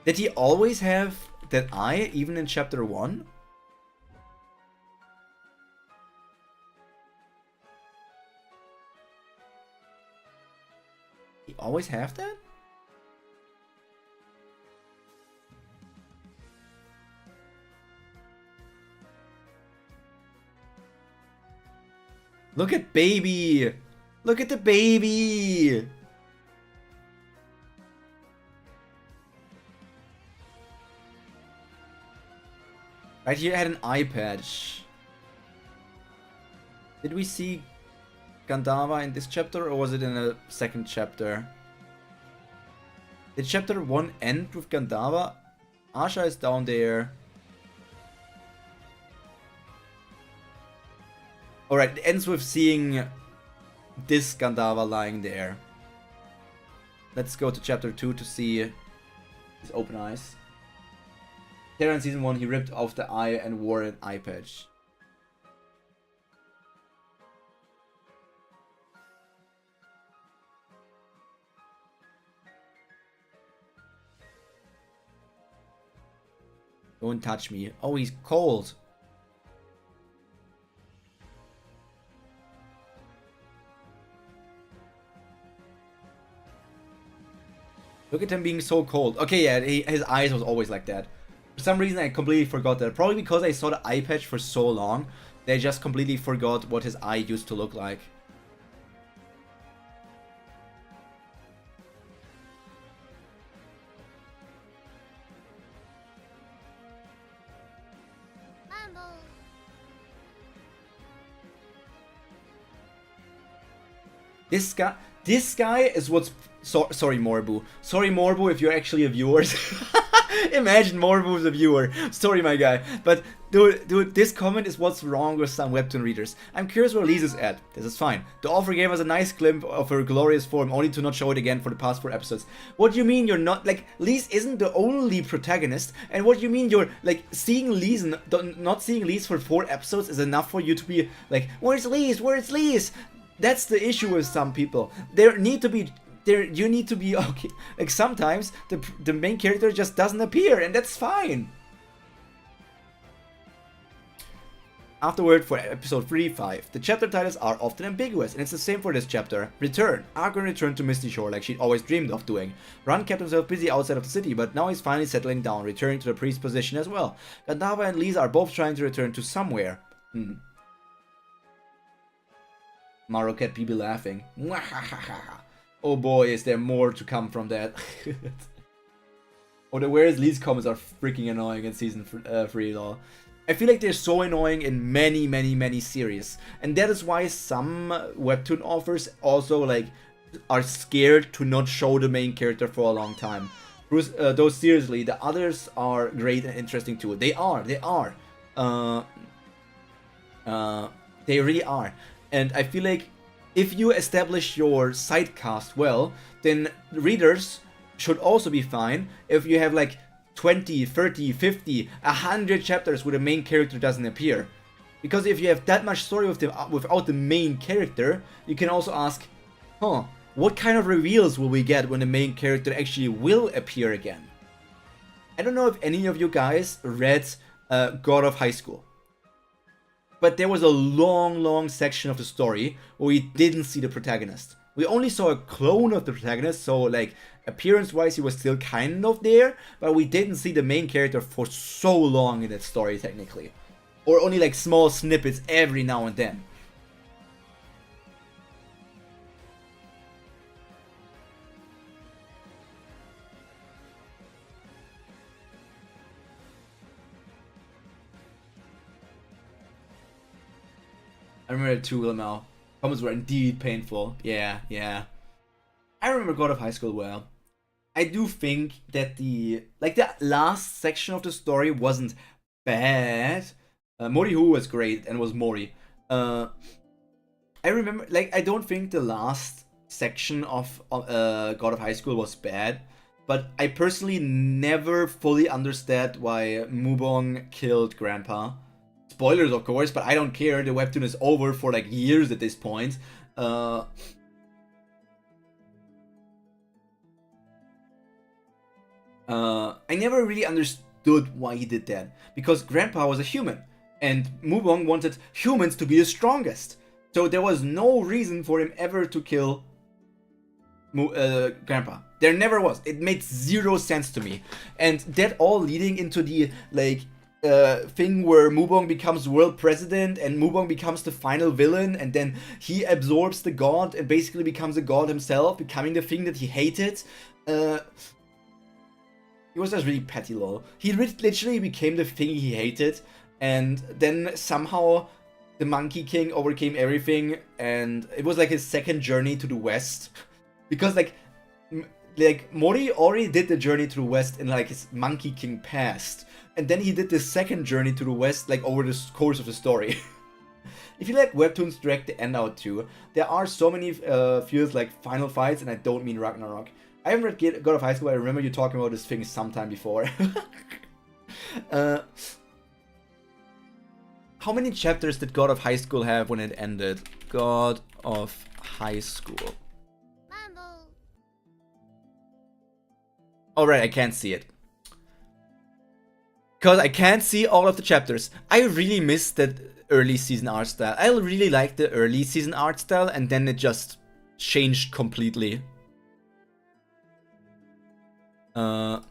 Did he always have that eye, even in chapter 1? He always have that? Look at baby! Look at the baby! Right here had an eye patch. Did we see Gandava in this chapter or was it in a second chapter? Did chapter 1 end with Gandava? Asha is down there. Alright, it ends with seeing this Gandava lying there. Let's go to chapter 2 to see his open eyes. Terra in season 1, he ripped off the eye and wore an eye patch. Don't touch me. Oh, he's cold. Look at him being so cold. Okay, yeah, his eyes was always like that. For some reason, I completely forgot that. Probably because I saw the eye patch for so long, that I just completely forgot what his eye used to look like. This guy is what's... sorry, Morbu. Sorry, Morbu, if you're actually a viewer. Imagine Morbu's a viewer. Sorry, my guy. But, dude, this comment is what's wrong with some Webtoon readers. I'm curious where Lise is at. This is fine. The author gave us a nice glimpse of her glorious form, only to not show it again for the past 4 episodes. What do you mean you're not... Like, Lise isn't the only protagonist. And what do you mean you're, like, seeing Lise... Not seeing Lise for 4 episodes is enough for you to be, like, where's Lise? Where's Lise? That's the issue with some people. You need to be okay. Like sometimes the main character just doesn't appear, and that's fine. Afterward, for episode 3-5, the chapter titles are often ambiguous, and it's the same for this chapter. Return. Argon returned to Misty Shore like she'd always dreamed of doing. Ran kept himself busy outside of the city, but now he's finally settling down, returning to the priest position as well. Gandava and Lisa are both trying to return to somewhere. Maroket people laughing. Oh boy, is there more to come from that. Or the whereas Lee's comments are freaking annoying in season 3 though. I feel like they're so annoying in many series. And that is why some webtoon authors also like are scared to not show the main character for a long time. Though seriously, the others are great and interesting too. They are. They really are. And I feel like if you establish your side cast well, then readers should also be fine if you have like 20, 30, 50, 100 chapters where the main character doesn't appear. Because if you have that much story without the main character, you can also ask, huh, what kind of reveals will we get when the main character actually will appear again? I don't know if any of you guys read God of High School. But there was a long section of the story where we didn't see the protagonist. We only saw a clone of the protagonist, so like appearance-wise he was still kind of there, but we didn't see the main character for so long in that story technically. Or only like small snippets every now and then. I remember it too well now. Comments were indeed painful. Yeah. I remember God of High School well. I do think that the last section of the story wasn't bad. Morihu was great and was Mori. I remember, like, I don't think the last section of God of High School was bad, but I personally never fully understood why Mubong killed Grandpa. Spoilers, of course, but I don't care. The webtoon is over for like years at this point. I never really understood why he did that. Because Grandpa was a human, and Mubong wanted humans to be the strongest. So there was no reason for him ever to kill Grandpa. There never was. It made zero sense to me. And that all leading into the, like, thing where Mubong becomes world president and Mubong becomes the final villain, and then he absorbs the god and basically becomes a god himself, becoming the thing that he hated. He was just really petty, lol. He literally became the thing he hated, and then somehow the Monkey King overcame everything, and it was like his second journey to the west. Because like Mori already did the journey to the west in like his Monkey King past. And then he did the second journey to the west, like, over the course of the story. If you let webtoons drag the end out too, there are so many feels like final fights, and I don't mean Ragnarok. I haven't read God of High School, but I remember you talking about this thing sometime before. How many chapters did God of High School have when it ended? God of High School. Alright, I can't see it. Because I can't see all of the chapters. I really miss that early season art style. I really liked the early season art style, and then it just changed completely. Can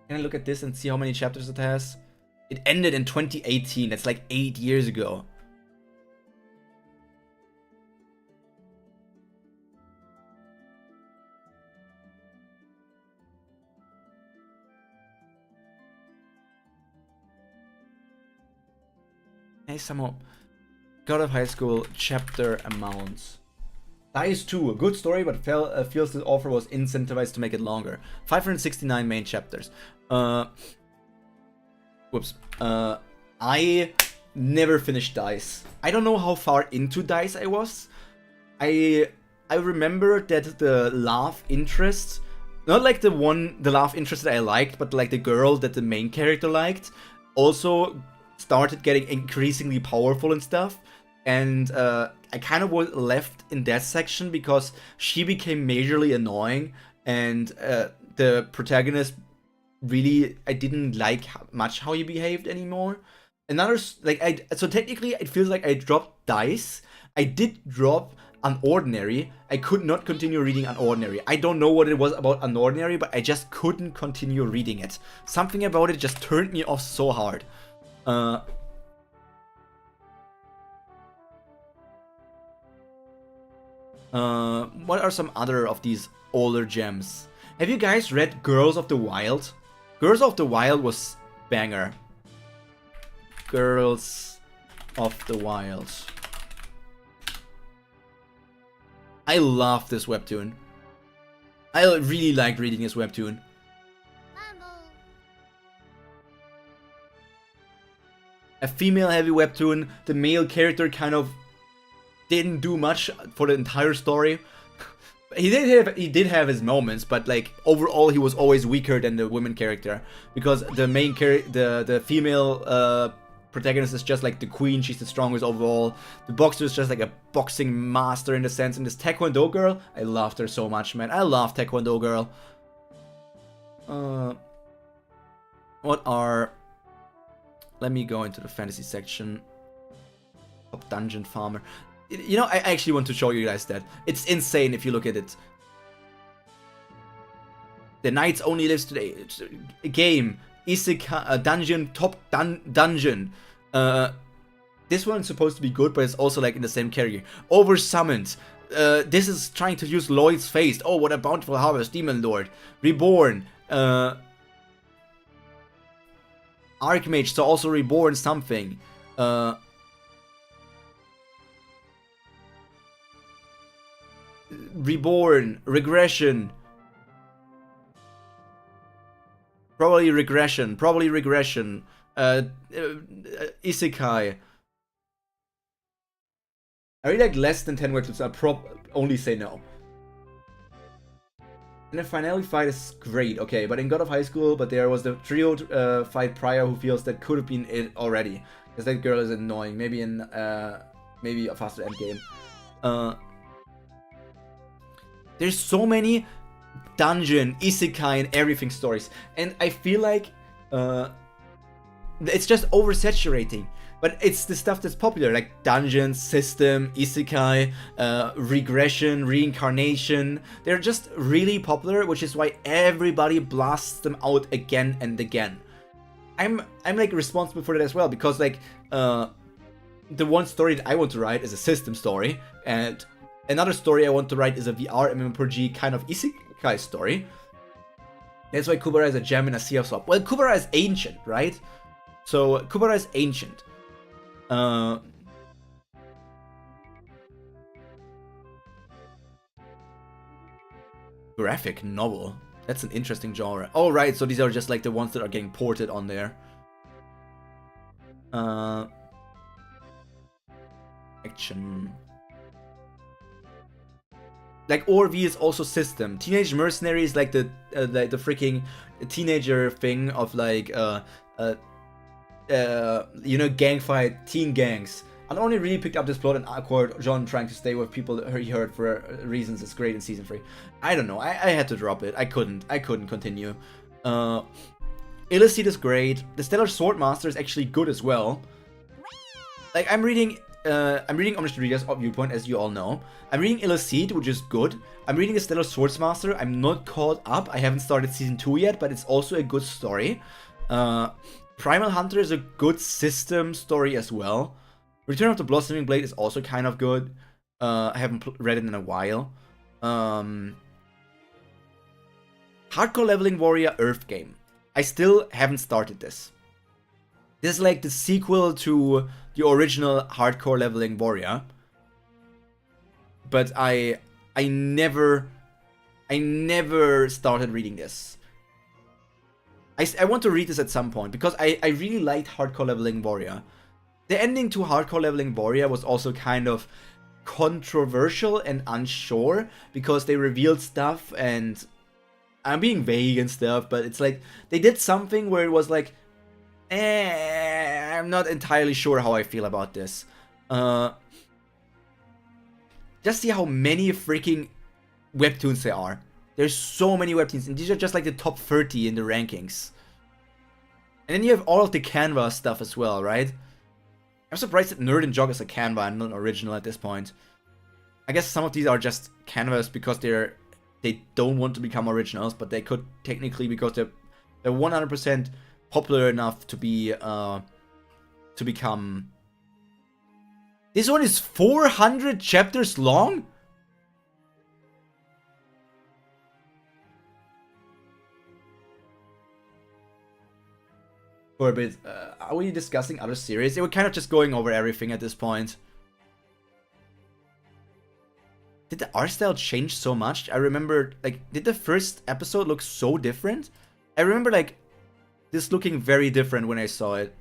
I look at this and see how many chapters it has? It ended in 2018. That's like 8 years ago. Hey, somehow. God of High School chapter amounts. Dice 2, a good story, but feels the author was incentivized to make it longer. 569 main chapters. Whoops. I never finished Dice. I don't know how far into Dice I was. I remember that the love interest, not like the love interest that I liked, but like the girl that the main character liked, also started getting increasingly powerful and stuff, and I kind of was left in that section because she became majorly annoying, and the protagonist really, I didn't like much how he behaved anymore. So technically it feels like I dropped Dice. I did drop Unordinary. I could not continue reading Unordinary. I don't know what it was about Unordinary, but I just couldn't continue reading it. Something about it just turned me off so hard. What are some other of these older gems? Have you guys read Girls of the Wild? Girls of the Wild was banger. Girls of the Wild. I love this webtoon. I really liked reading this webtoon. A female-heavy webtoon. The male character kind of didn't do much for the entire story. He did have his moments, but like overall he was always weaker than the women character, because the main the female protagonist is just like the queen. She's the strongest overall. The boxer is just like a boxing master in the sense. And this taekwondo girl, I loved her so much, man. I love taekwondo girl. What are? Let me go into the fantasy section. Top dungeon farmer. You know, I actually want to show you guys that. It's insane if you look at it. The Knights Only Lives Today. It's a game. Isekai, dungeon, top dungeon. This one's supposed to be good, but it's also like in the same category. Oversummoned. This is trying to use Lloyd's Face. Oh, what a bountiful harvest. Demon Lord. Reborn. Archmage, so also reborn something. Reborn, regression. Probably regression. Isekai. I really like less than 10 words, so I'll only say no. And the finale fight is great, okay, but in God of High School, but there was the trio fight prior who feels that could have been it already. Because that girl is annoying. Maybe in maybe a faster endgame. There's so many dungeon, isekai, and everything stories, and I feel like it's just oversaturating. But it's the stuff that's popular, like dungeon, system, isekai, regression, reincarnation. They're just really popular, which is why everybody blasts them out again and again. I'm like responsible for that as well, because like the one story that I want to write is a system story, and another story I want to write is a VR MMORPG kind of isekai story. That's why Kubera is a gem in a sea of swap. Well, Kubera is ancient, right? So Kubera is ancient. Graphic novel. That's an interesting genre. Oh, right, so these are just like the ones that are getting ported on there. Action. Like ORV is also system. Teenage Mercenary is like the freaking teenager thing of like you know, gang fight, teen gangs. I only really picked up this plot in Accord, John trying to stay with people he heard for reasons it's great in season 3. I don't know, I had to drop it. I couldn't continue. Illicit is great. The Stellar Swordmaster is actually good as well. Like I'm reading Omniscient Reader's viewpoint, as you all know. I'm reading Illicit, which is good. I'm reading the Stellar Swordsmaster. I'm not caught up. I haven't started season 2 yet, but it's also a good story. Primal Hunter is a good system story as well. Return of the Blossoming Blade is also kind of good. I haven't read it in a while. Hardcore Leveling Warrior Earth game. I still haven't started this. This is like the sequel to the original Hardcore Leveling Warrior. But I never started reading this. I want to read this at some point, because I really liked Hardcore Leveling Warrior. The ending to Hardcore Leveling Warrior was also kind of controversial and unsure, because they revealed stuff, and I'm being vague and stuff, but it's like they did something where it was like, I'm not entirely sure how I feel about this. Just see how many freaking webtoons there are. There's so many webtoons, and these are just like the top 30 in the rankings. And then you have all of the Canva stuff as well, right? I'm surprised that Nerd and Jog is a Canva and not original at this point. I guess some of these are just Canvas because they don't want to become originals, but they could technically, because they're 100% popular enough to be to become. This one is 400 chapters long? for a bit. Are we discussing other series? We're kind of just going over everything at this point. Did the art style change so much? I remember, like, did the first episode look so different? I remember, like, this looking very different when I saw it.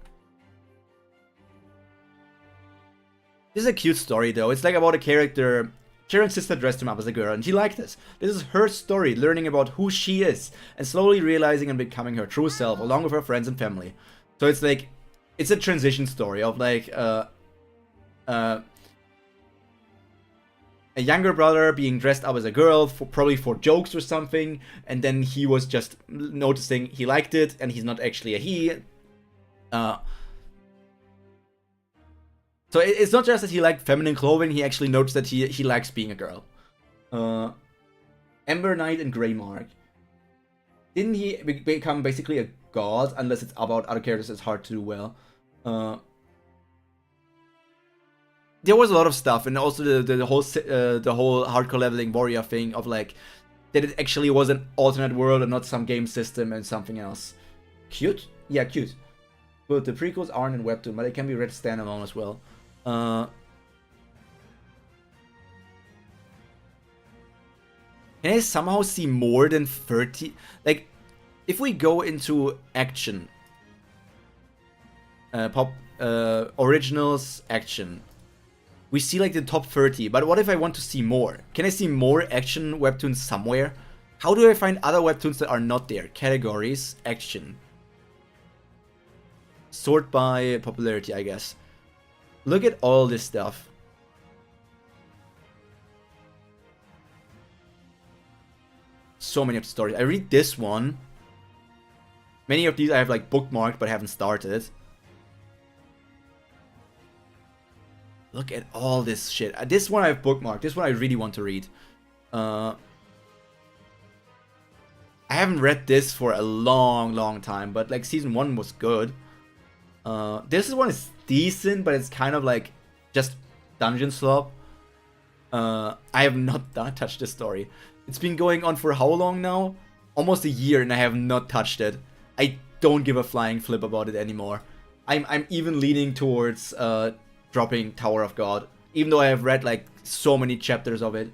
This is a cute story, though. It's like about a character. Sharon's sister dressed him up as a girl, and she liked this. This is her story, learning about who she is, and slowly realizing and becoming her true self, along with her friends and family. So it's like, it's a transition story of like, a younger brother being dressed up as a girl, probably for jokes or something, and then he was just noticing he liked it, and he's not actually a he. So it's not just that he liked feminine clothing, he actually noticed that he likes being a girl. Ember Knight and Greymark. Didn't he become basically a god? Unless it's about other characters, it's hard to do well. There was a lot of stuff, and also the whole hardcore leveling warrior thing of like that it actually was an alternate world and not some game system and something else. Cute? Yeah, cute. But the prequels aren't in Webtoon, but they can be read standalone as well. Can I somehow see more than 30? Like, if we go into action, originals, action, we see like the top 30. But what if I want to see more? Can I see more action webtoons somewhere? How do I find other webtoons that are not there? Categories, action. Sort by popularity, I guess. Look at all this stuff. So many of the stories. I read this one. Many of these I have like bookmarked but haven't started. Look at all this shit. This one I have bookmarked. This one I really want to read. I haven't read this for a long time, but like season 1 was good. This one is decent, but it's kind of like just dungeon slop. I have not touched this story. It's been going on for how long now? Almost a year, and I have not touched it. I don't give a flying flip about it anymore. I'm even leaning towards dropping Tower of God, even though I have read like so many chapters of it.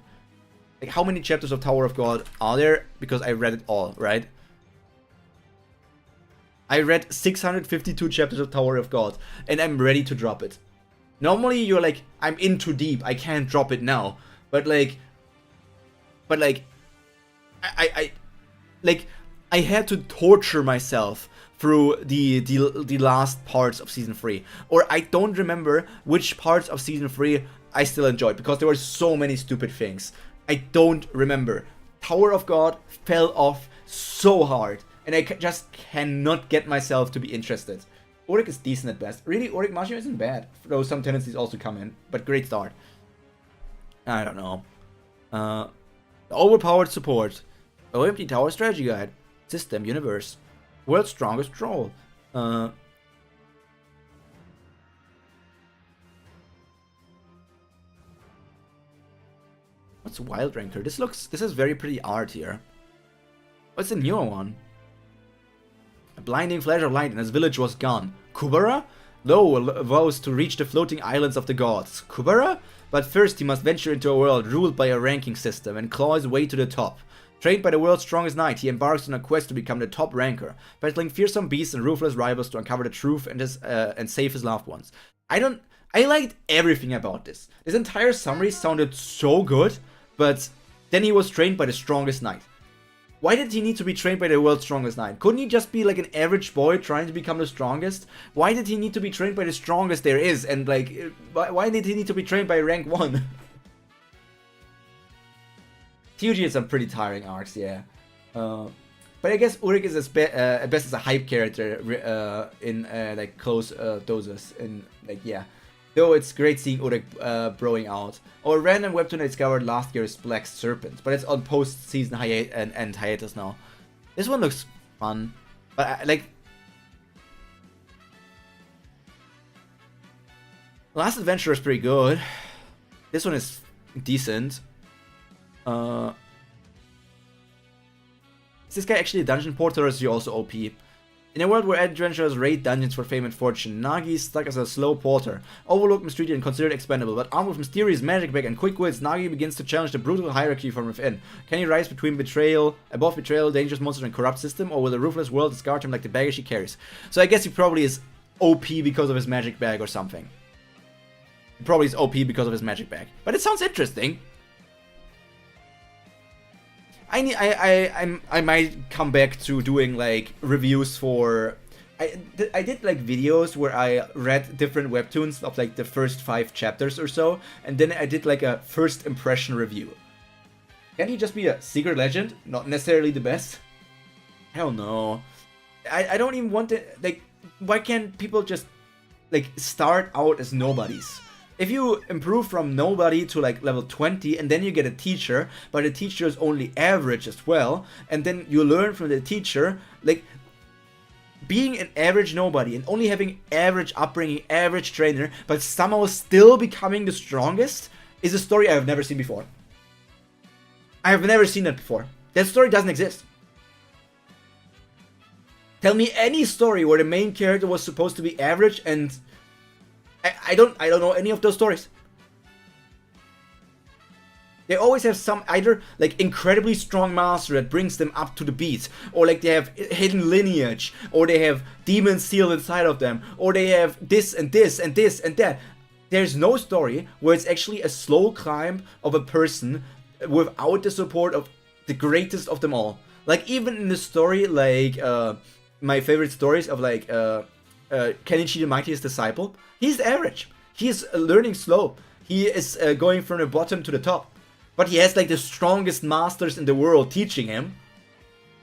Like, how many chapters of Tower of God are there? Because I read it all, right? I read 652 chapters of Tower of God, and I'm ready to drop it. Normally, you're like, I'm in too deep, I can't drop it now. But like, I had to torture myself through the last parts of season 3, or I don't remember which parts of season 3 I still enjoyed, because there were so many stupid things. I don't remember. Tower of God fell off so hard, and I just cannot get myself to be interested. Auric is decent at best. Really, Auric Machio isn't bad, though some tendencies also come in, but great start. I don't know. Overpowered support. OMT Tower Strategy Guide. System Universe. World's Strongest Troll. What's Wild Ranker? This is very pretty art here. What's the newer one? A blinding flash of light and his village was gone. Kubera? Lo vows to reach the floating islands of the gods. Kubera? But first he must venture into a world ruled by a ranking system and claw his way to the top. Trained by the world's strongest knight, he embarks on a quest to become the top ranker, battling fearsome beasts and ruthless rivals to uncover the truth and save his loved ones. I liked everything about this. This entire summary sounded so good, but then he was trained by the strongest knight. Why did he need to be trained by the world's strongest knight? Couldn't he just be like an average boy trying to become the strongest? Why did he need to be trained by the strongest there is? And like, why did he need to be trained by rank 1? TUG has some pretty tiring arcs, yeah. But I guess Ulrich is at best as a hype character in like close doses. And like, yeah. Though it's great seeing Ulrich broing out. Or a random webtoon I discovered last year is Black Serpent, but it's on post-season hiatus now. This one looks fun, but like, Last Adventure is pretty good. This one is decent. Is this guy actually a dungeon porter, or is he also OP? In a world where adventurers raid dungeons for fame and fortune, Nagi is stuck as a slow porter, overlooked, mistreated, and considered expendable. But armed with mysterious magic bag and quick wits, Nagi begins to challenge the brutal hierarchy from within. Can he rise above betrayal, dangerous monsters, and corrupt system, or will the ruthless world discard him like the baggage he carries? So I guess he probably is OP because of his magic bag or something. He probably is OP because of his magic bag. But it sounds interesting. I might come back to doing like reviews for. I did like videos where I read different webtoons of like the first 5 chapters or so, and then I did like a first impression review. Can he just be a secret legend? Not necessarily the best. Hell no. I don't even want to like. Why can't people just like start out as nobodies? If you improve from nobody to like level 20 and then you get a teacher, but the teacher is only average as well, and then you learn from the teacher, like being an average nobody and only having average upbringing, average trainer, but somehow still becoming the strongest is a story I have never seen before. I have never seen that before. That story doesn't exist. Tell me any story where the main character was supposed to be average and I don't know any of those stories. They always have some either like incredibly strong master that brings them up to the beat, or like they have hidden lineage, or they have demons sealed inside of them, or they have this and this and this and that. There's no story where it's actually a slow climb of a person without the support of the greatest of them all. Like even in the story, like my favorite stories of like Kenichi the Mightiest Disciple, he's average. He's learning slow. He is going from the bottom to the top. But he has like the strongest masters in the world teaching him,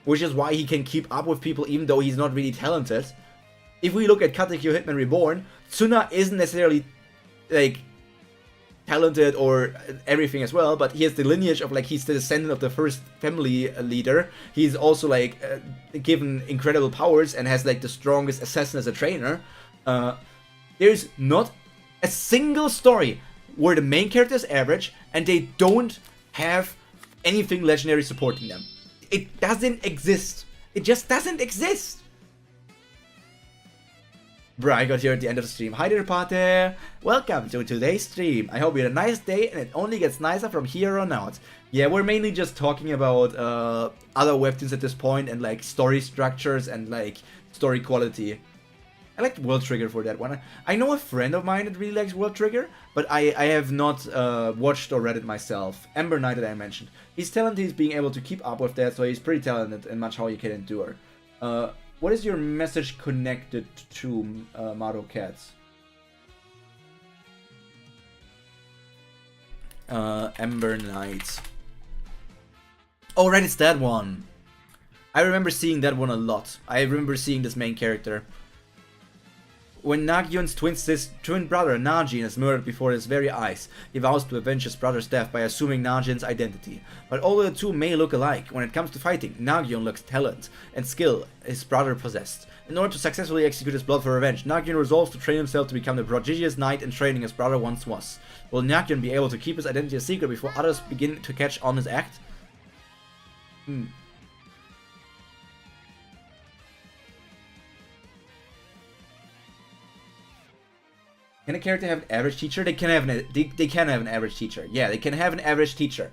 which is why he can keep up with people even though he's not really talented. If we look at Katekyo Hitman Reborn, Tsuna isn't necessarily like talented or everything as well, but he has the lineage of like he's the descendant of the first family leader. He's also like given incredible powers and has like the strongest assassin as a trainer. There's not a single story where the main character is average and they don't have anything legendary supporting them. It doesn't exist. It just doesn't exist. Bruh, I got here at the end of the stream. Hi there, party! Welcome to today's stream. I hope you had a nice day and it only gets nicer from here on out. Yeah, we're mainly just talking about other webtoons at this point and like story structures and like story quality. I liked World Trigger for that one. I know a friend of mine that really likes World Trigger, but I have not watched or read it myself. Ember Knight that I mentioned. He's talented, he's being able to keep up with that, so he's pretty talented in much how he can endure. What is your message connected to, Mado Cats? Ember Knight. Oh, right, it's that one. I remember seeing that one a lot. I remember seeing this main character. When Nagyon's twin brother Najin is murdered before his very eyes, he vows to avenge his brother's death by assuming Najin's identity. But although the two may look alike, when it comes to fighting, Nagyon lacks talent and skill his brother possessed. In order to successfully execute his blood for revenge, Nagyon resolves to train himself to become the prodigious knight in training his brother once was. Will Nagyon be able to keep his identity a secret before others begin to catch on his act? Can a character have an average teacher? They can have an average teacher. Yeah, they can have an average teacher.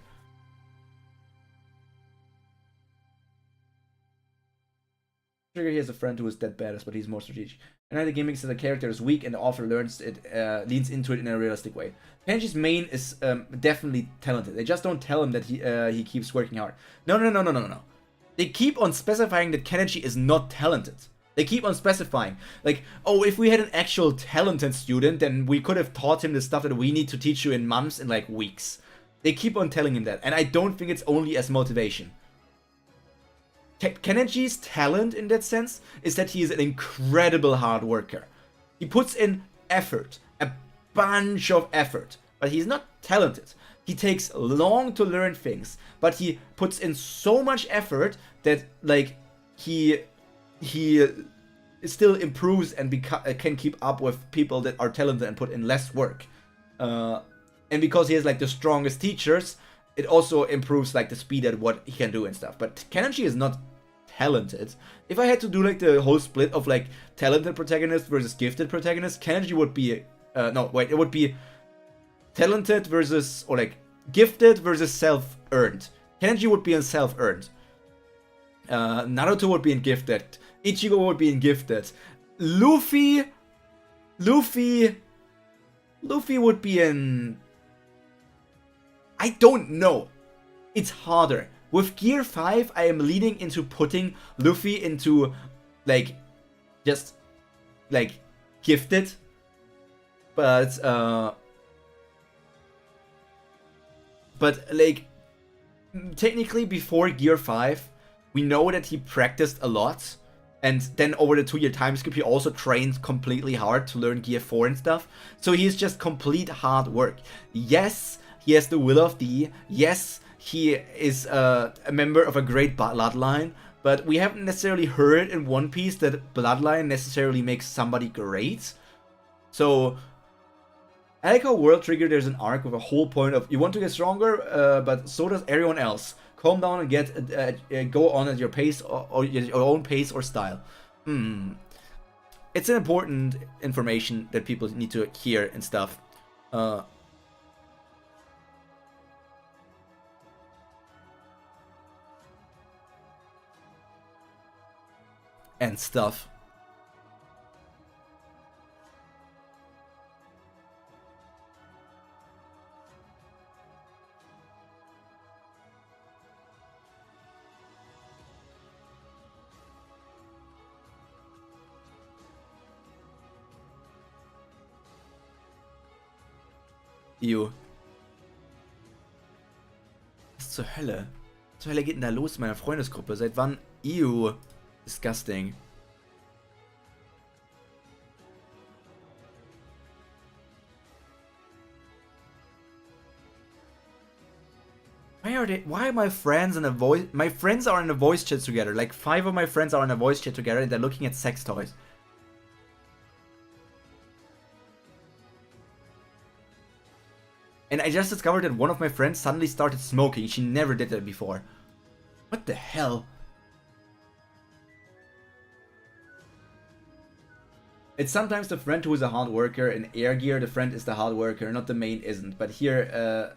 Trigger, he has a friend who is that badass, but he's more strategic. And the gimmick is that the character is weak and the author leans into it in a realistic way. Kenji's main is definitely talented. They just don't tell him that he keeps working hard. No. They keep on specifying that Kenji is not talented. They keep on specifying, like, oh, if we had an actual talented student, then we could have taught him the stuff that we need to teach you in months, in like weeks. They keep on telling him that, and I don't think it's only as motivation. Kenji's talent in that sense is that he is an incredible hard worker. He puts in effort, a bunch of effort, but he's not talented. He takes long to learn things, but he puts in so much effort that, like, he still improves and can keep up with people that are talented and put in less work. And because he has like the strongest teachers, it also improves like the speed at what he can do and stuff. But Kenji is not talented. If I had to do like the whole split of like talented protagonist versus gifted protagonist, Kenji would be no wait, it would be talented versus, or like gifted versus self-earned. Kenji would be in self-earned. Naruto would be in gifted. Ichigo would be in gifted. Luffy would be in... I don't know. It's harder. With Gear 5, I am leaning into putting Luffy into, like, just, like, gifted. But, like, technically before Gear 5, we know that he practiced a lot. And then over the 2-year time skip, he also trained completely hard to learn Gear 4 and stuff. So he's just complete hard work. Yes, he has the will of D. Yes, he is a member of a great bloodline. But we haven't necessarily heard in One Piece that bloodline necessarily makes somebody great. So I like how World Trigger, there's an arc with a whole point of you want to get stronger, but so does everyone else. Calm down and get go on at your pace or your own pace or style. It's an important information that people need to hear and stuff. And stuff. Ew. Was zur Hölle? Was zur Hölle geht denn da los in meiner Freundesgruppe? Seit wann? Ew. Disgusting. Why are my friends in a voice... My friends are in a voice chat together. Like 5 of my friends are in a voice chat together and they're looking at sex toys. And I just discovered that one of my friends suddenly started smoking. She never did that before. What the hell? It's sometimes the friend who is a hard worker. In Air Gear, the friend is the hard worker, not the main isn't. But here,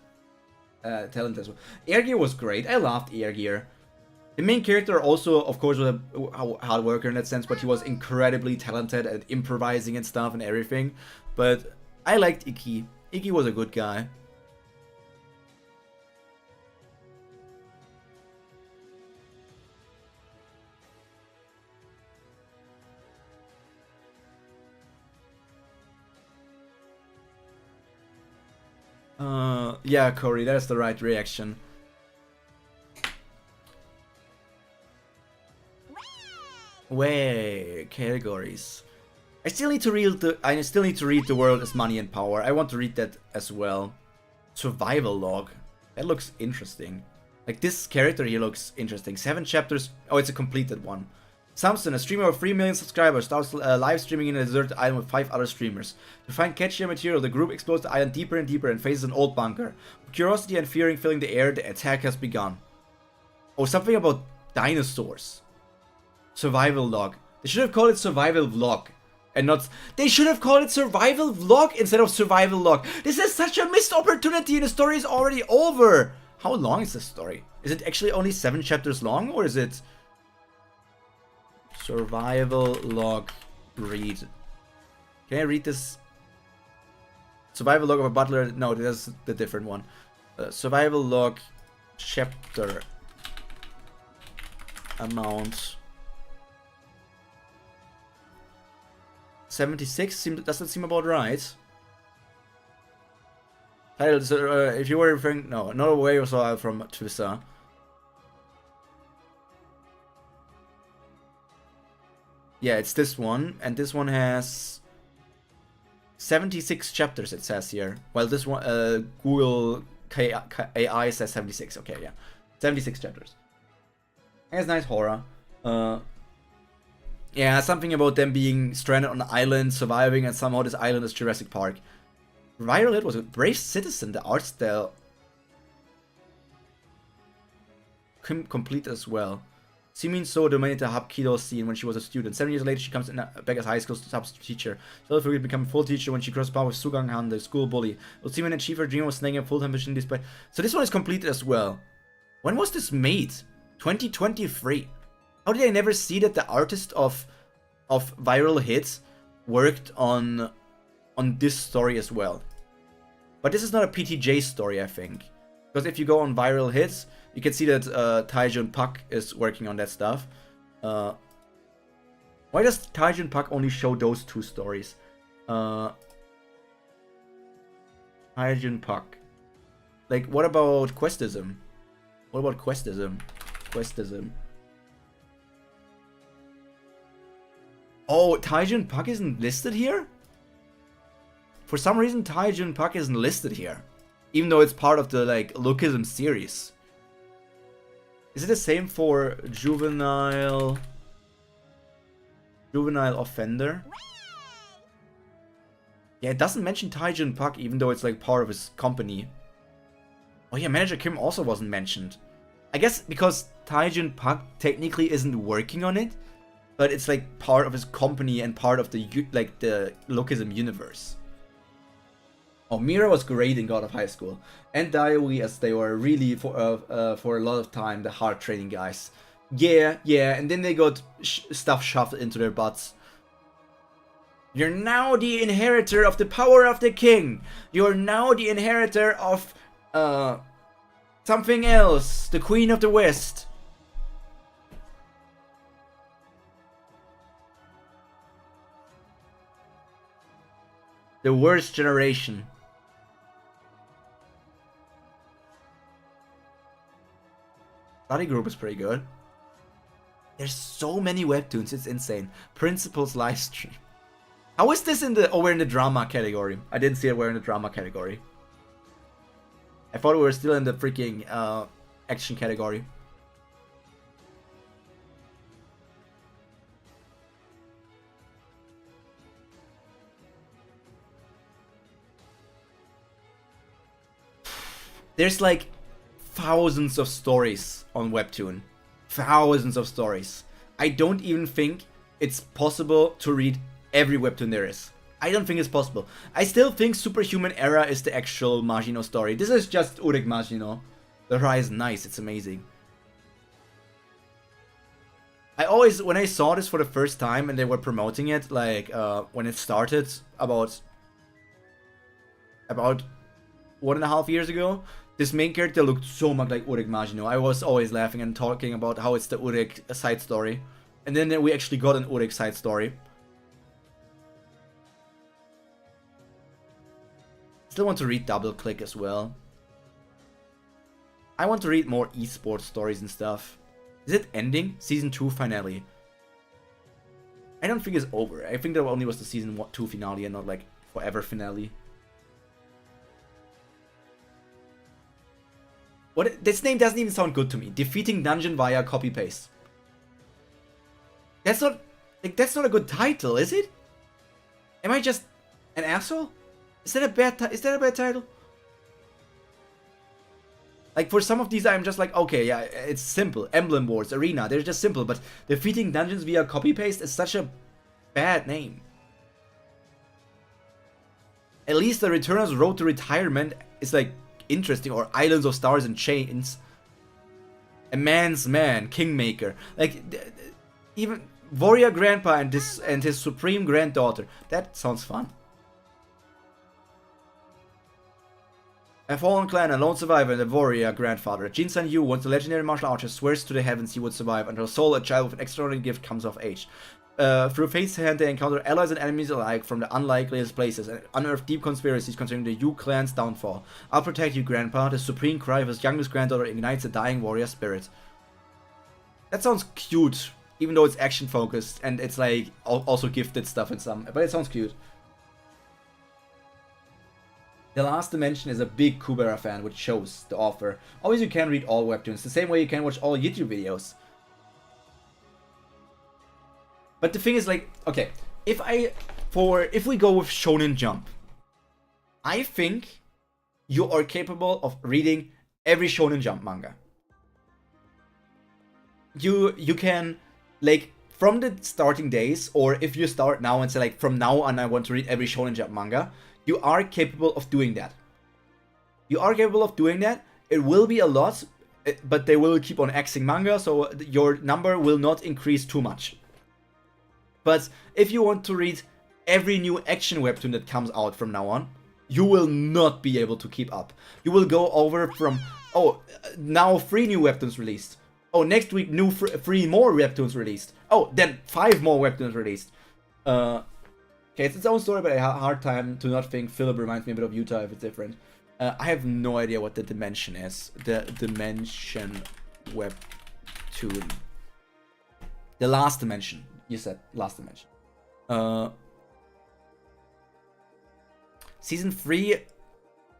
talent as well. Air Gear was great. I loved Air Gear. The main character also, of course, was a hard worker in that sense, but he was incredibly talented at improvising and stuff and everything. But I liked Ikki. Ikki was a good guy. Yeah, Corey, that's the right reaction. Way categories. I still need to read the world as money and power. I want to read that as well. Survival log. That looks interesting. Like this character here looks interesting. 7 chapters. Oh, it's a completed one. Samson, a streamer of 3 million subscribers, starts live streaming in a deserted island with 5 other streamers. To find catchier material, the group explores the island deeper and deeper and faces an old bunker. With curiosity and fearing filling the air, the attack has begun. Oh, something about dinosaurs. Survival log. They should have called it survival vlog. And not... They should have called it survival vlog instead of survival log. This is such a missed opportunity and the story is already over. How long is this story? Is it actually only 7 chapters long or is it... Survival log read. Can I read this? Survival log of a butler. No, that's the different one. Survival log chapter amount 76. Does that seem about right? Title. If you were referring, no way or so from Twister. Yeah, it's this one, and this one has 76 chapters, it says here. While this one, Google AI says 76. Okay, yeah. 76 chapters. And it's nice horror. Yeah, something about them being stranded on an island, surviving, and somehow this island is Jurassic Park. Viral hit was a brave citizen, the art style. Complete as well. Simin so dominated the Hapkido scene when she was a student. 7 years later, she comes back as high school substitute teacher. She'll forget to become a full teacher when she crosses paths with Sugang Han, the school bully. Will Simin achieve her dream of snagging a full-time position despite... So this one is completed as well. When was this made? 2023. How did I never see that the artist of Viral Hits worked on this story as well? But this is not a PTJ story, I think. Because if you go on Viral Hits, you can see that Taijun Pak is working on that stuff. Why does Taijun Pak only show those 2 stories? Taijun Pak. Like, what about Questism? What about Questism? Questism. Oh, Taijun Pak isn't listed here? For some reason, Taijun Pak isn't listed here. Even though it's part of the, like, Lookism series. Is it the same for Juvenile Offender? Yeah, it doesn't mention Taijun Pak, even though it's, like, part of his company. Oh yeah, Manager Kim also wasn't mentioned. I guess because Taijun Pak technically isn't working on it, but it's, like, part of his company and part of the, like, the Lookism universe. Oh, Mira was great in God of High School, and Daiwi, as they were really for a lot of time the hard training guys. Yeah, and then they got stuff shoved into their butts. You're now the inheritor of the power of the king. You're now the inheritor of something else, the Queen of the West. The worst generation. Study group is pretty good. There's so many webtoons, it's insane. Principals livestream. How is this in the... Oh, we're in the drama category. I didn't see it, we're in the drama category. I thought we were still in the freaking action category. There's like thousands of stories on Webtoon. Thousands of stories. I don't even think it's possible to read every Webtoon there is. I don't think it's possible. I still think Superhuman Era is the actual Majino story. This is just Urek Majino. The Rai is nice, it's amazing. I always, when I saw this for the first time and they were promoting it, like when it started about 1.5 years ago, this main character looked so much like Urek Majino. I was always laughing and talking about how it's the Urek side story. And then we actually got an Urek side story. Still want to read Double Click as well. I want to read more esports stories and stuff. Is it ending? Season 2 finale. I don't think it's over. I think that only was the Season 2 finale and not like forever finale. What? This name doesn't even sound good to me. Defeating Dungeon via copy paste. That's not a good title, is it? Am I just an asshole? Is that a bad title? Like for some of these I'm just like, okay, yeah, it's simple. Emblem Wars, Arena, they're just simple, but defeating dungeons via copy paste is such a bad name. At least the Returner's Road to Retirement is like interesting, or Islands of Stars and Chains. A Man's Man, Kingmaker. Like even Warrior Grandpa and his Supreme Granddaughter. That sounds fun. A fallen clan, a lone survivor, and a warrior grandfather. Jin San Yu, once a legendary martial archer, swears to the heavens he would survive until Soul, a child with an extraordinary gift, comes of age. Through fate's hand, they encounter allies and enemies alike from the unlikeliest places and unearth deep conspiracies concerning the Yu clan's downfall. I'll protect you, Grandpa. The supreme cry of his youngest granddaughter ignites a dying warrior spirit. That sounds cute, even though it's action focused and it's like also gifted stuff in some, but it sounds cute. The Last Dimension is a big Kubera fan, which shows the author. Always you can read all webtoons, the same way you can watch all YouTube videos. But the thing is, like, okay, if we go with Shonen Jump, I think you are capable of reading every Shonen Jump manga. you can, like, from the starting days, or if you start now and say like from now on I want to read every Shonen Jump manga, you are capable of doing that. You are capable of doing that. It will be a lot, but they will keep on axing manga, so your number will not increase too much. But if you want to read every new action webtoon that comes out from now on, you will not be able to keep up. You will go over from, oh, now 3 new webtoons released. Oh, next week 3 more webtoons released. Oh, then 5 more webtoons released. Okay, it's its own story, but I have a hard time to not think Philip reminds me a bit of Utah if it's different. I have no idea what the dimension is. The dimension webtoon. The last dimension. You said last dimension. Season 3.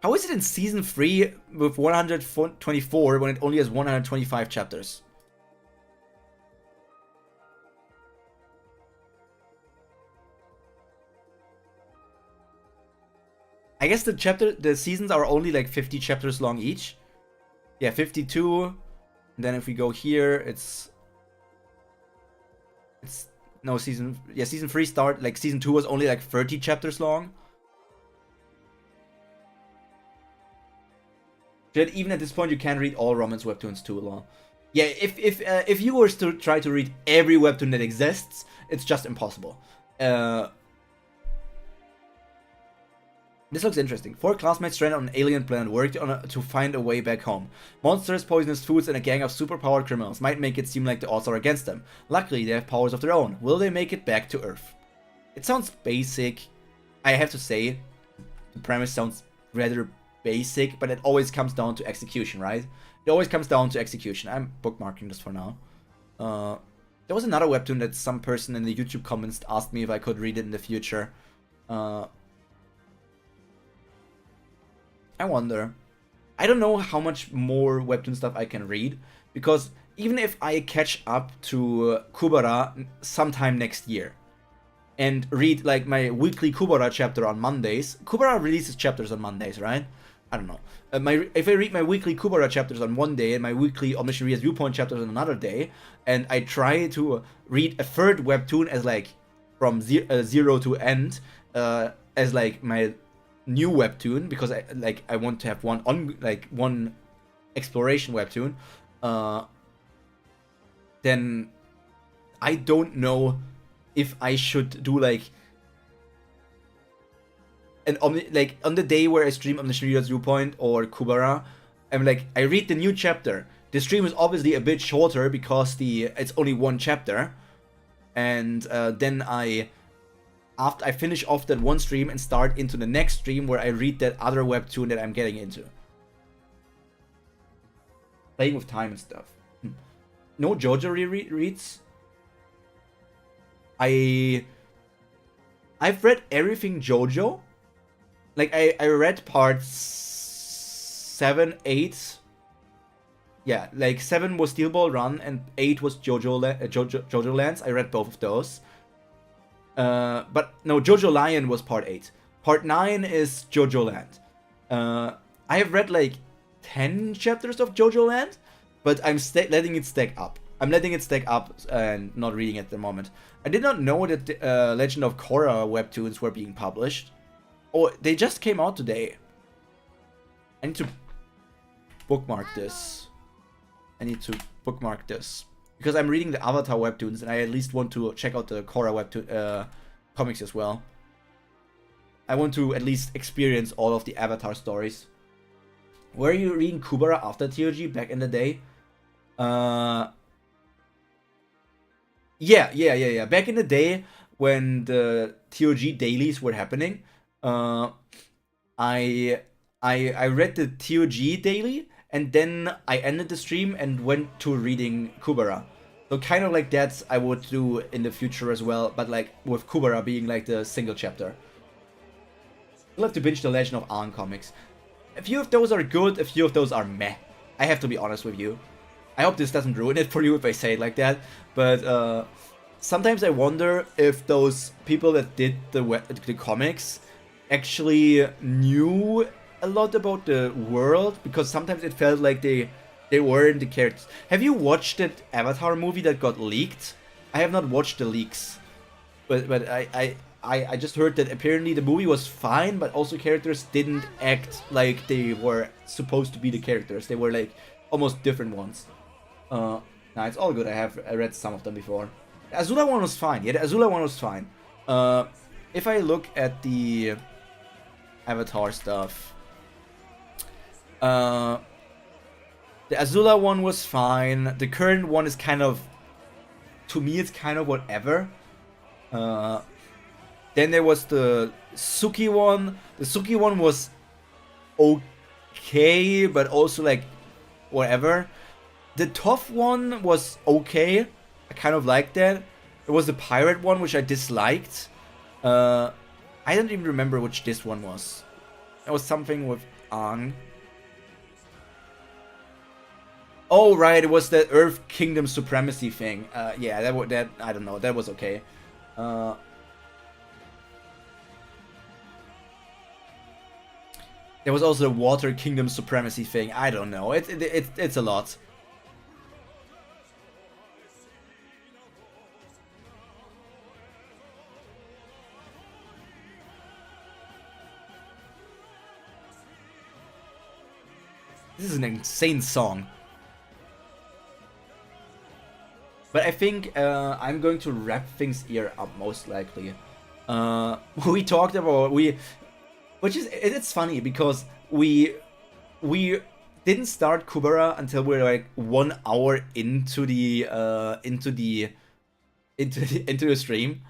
How is it in season 3 with 124 when it only has 125 chapters? I guess the seasons are only like 50 chapters long each. Yeah, 52. And then if we go here, it's no season. Yeah, season 3 start like season 2 was only like 30 chapters long. But even at this point, you can't read all romance webtoons too long. Yeah, if you were to try to read every webtoon that exists, it's just impossible. This looks interesting. 4 classmates stranded on an alien planet work to find a way back home. Monsters, poisonous foods, and a gang of superpowered criminals might make it seem like the odds are against them. Luckily, they have powers of their own. Will they make it back to Earth? It sounds basic. I have to say, the premise sounds rather basic, but it always comes down to execution, right? It always comes down to execution. I'm bookmarking this for now. There was another webtoon that some person in the YouTube comments asked me if I could read it in the future. I wonder. I don't know how much more webtoon stuff I can read, because even if I catch up to Kubera sometime next year and read like my weekly Kubera chapter on Mondays, Kubera releases chapters on Mondays, right? I don't know. If I read my weekly Kubera chapters on one day and my weekly Omniscient Reader's Viewpoint chapters on another day, and I try to read a third webtoon as like from zero to end as like my new webtoon, because I want to have one exploration webtoon, then I don't know if I should do like an on the day where I stream Omniscient Reader's Viewpoint or Kubera, I'm like, I read the new chapter. The stream is obviously a bit shorter because it's only one chapter, and then after I finish off that one stream and start into the next stream where I read that other webtoon that I'm getting into. Playing with time and stuff. No JoJo rereads. I've read everything JoJo. Like I read parts 7, 8. Yeah, like 7 was Steel Ball Run and 8 was JoJo Lands. I read both of those. But no, JoJo Lion was part 8. Part 9 is JoJo Land. I have read like 10 chapters of JoJo Land, but I'm letting it stack up. I'm letting it stack up and not reading it at the moment. I did not know that Legend of Korra webtoons were being published. Oh, they just came out today. I need to bookmark this. Because I'm reading the Avatar webtoons, and I at least want to check out the Korra webtoon comics as well. I want to at least experience all of the Avatar stories. Were you reading Kubera after TOG back in the day? Yeah. Back in the day when the TOG dailies were happening, I read the TOG daily, and then I ended the stream and went to reading Kubera. So kind of like that I would do in the future as well, but like with Kubera being like the single chapter. You'll have to binge the Legend of Aang comics. A few of those are good, a few of those are meh. I have to be honest with you. I hope this doesn't ruin it for you if I say it like that, but sometimes I wonder if those people that did the comics actually knew a lot about the world, because sometimes it felt like they They weren't the characters. Have you watched that Avatar movie that got leaked? I have not watched the leaks, but I just heard that apparently the movie was fine, but also characters didn't act like they were supposed to be the characters. They were like almost different ones. Nah, it's all good. I read some of them before. The Azula one was fine. Yeah, the Azula one was fine. If I look at the Avatar stuff, the Azula one was fine. The current one is kind of, to me, it's kind of whatever. Then there was the Suki one. The Suki one was okay, but also like whatever. The Toph one was okay. I kind of liked that. There was the pirate one, which I disliked. I don't even remember which this one was. It was something with Aang. Oh right, it was that Earth Kingdom Supremacy thing. Yeah, that I don't know. That was okay. There was also the Water Kingdom Supremacy thing. I don't know. It's a lot. This is an insane song. But I think I'm going to wrap things here up most likely. We talked about which is it's funny because we didn't start Kubera until we're like 1 hour into the stream,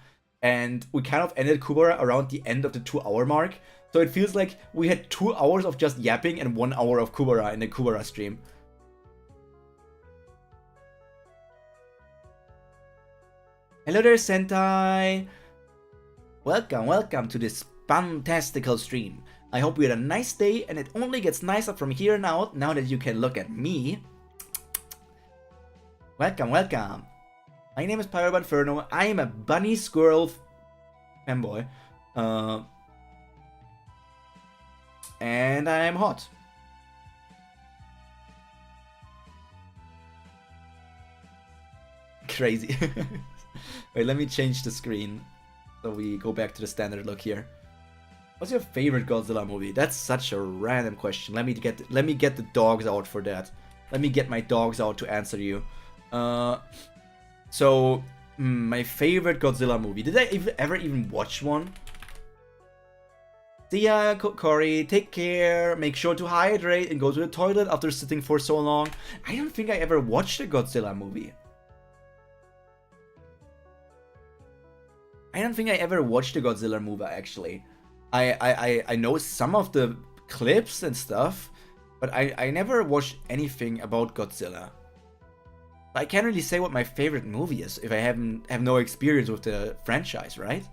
and we kind of ended Kubera around the end of the 2-hour mark. So it feels like we had 2 hours of just yapping and 1 hour of Kubera in the Kubera stream. Hello there, Sentai! Welcome to this fantastical stream. I hope you had a nice day, and it only gets nicer from here on out now that you can look at me. Welcome. My name is Pyro Bunferno. I am a bunny squirrel fanboy. And I am hot. Crazy. Wait, let me change the screen so we go back to the standard look here. What's your favorite Godzilla movie? That's such a random question. Let me get the dogs out for that. Let me get my dogs out to answer you. So my favorite Godzilla movie. Did I ever even watch one? See ya, Corey. Take care. Make sure to hydrate and go to the toilet after sitting for so long. I don't think I ever watched a Godzilla movie. I don't think I ever watched a Godzilla movie, actually. I know some of the clips and stuff, but I never watched anything about Godzilla. I can't really say what my favorite movie is if I have no experience with the franchise, right?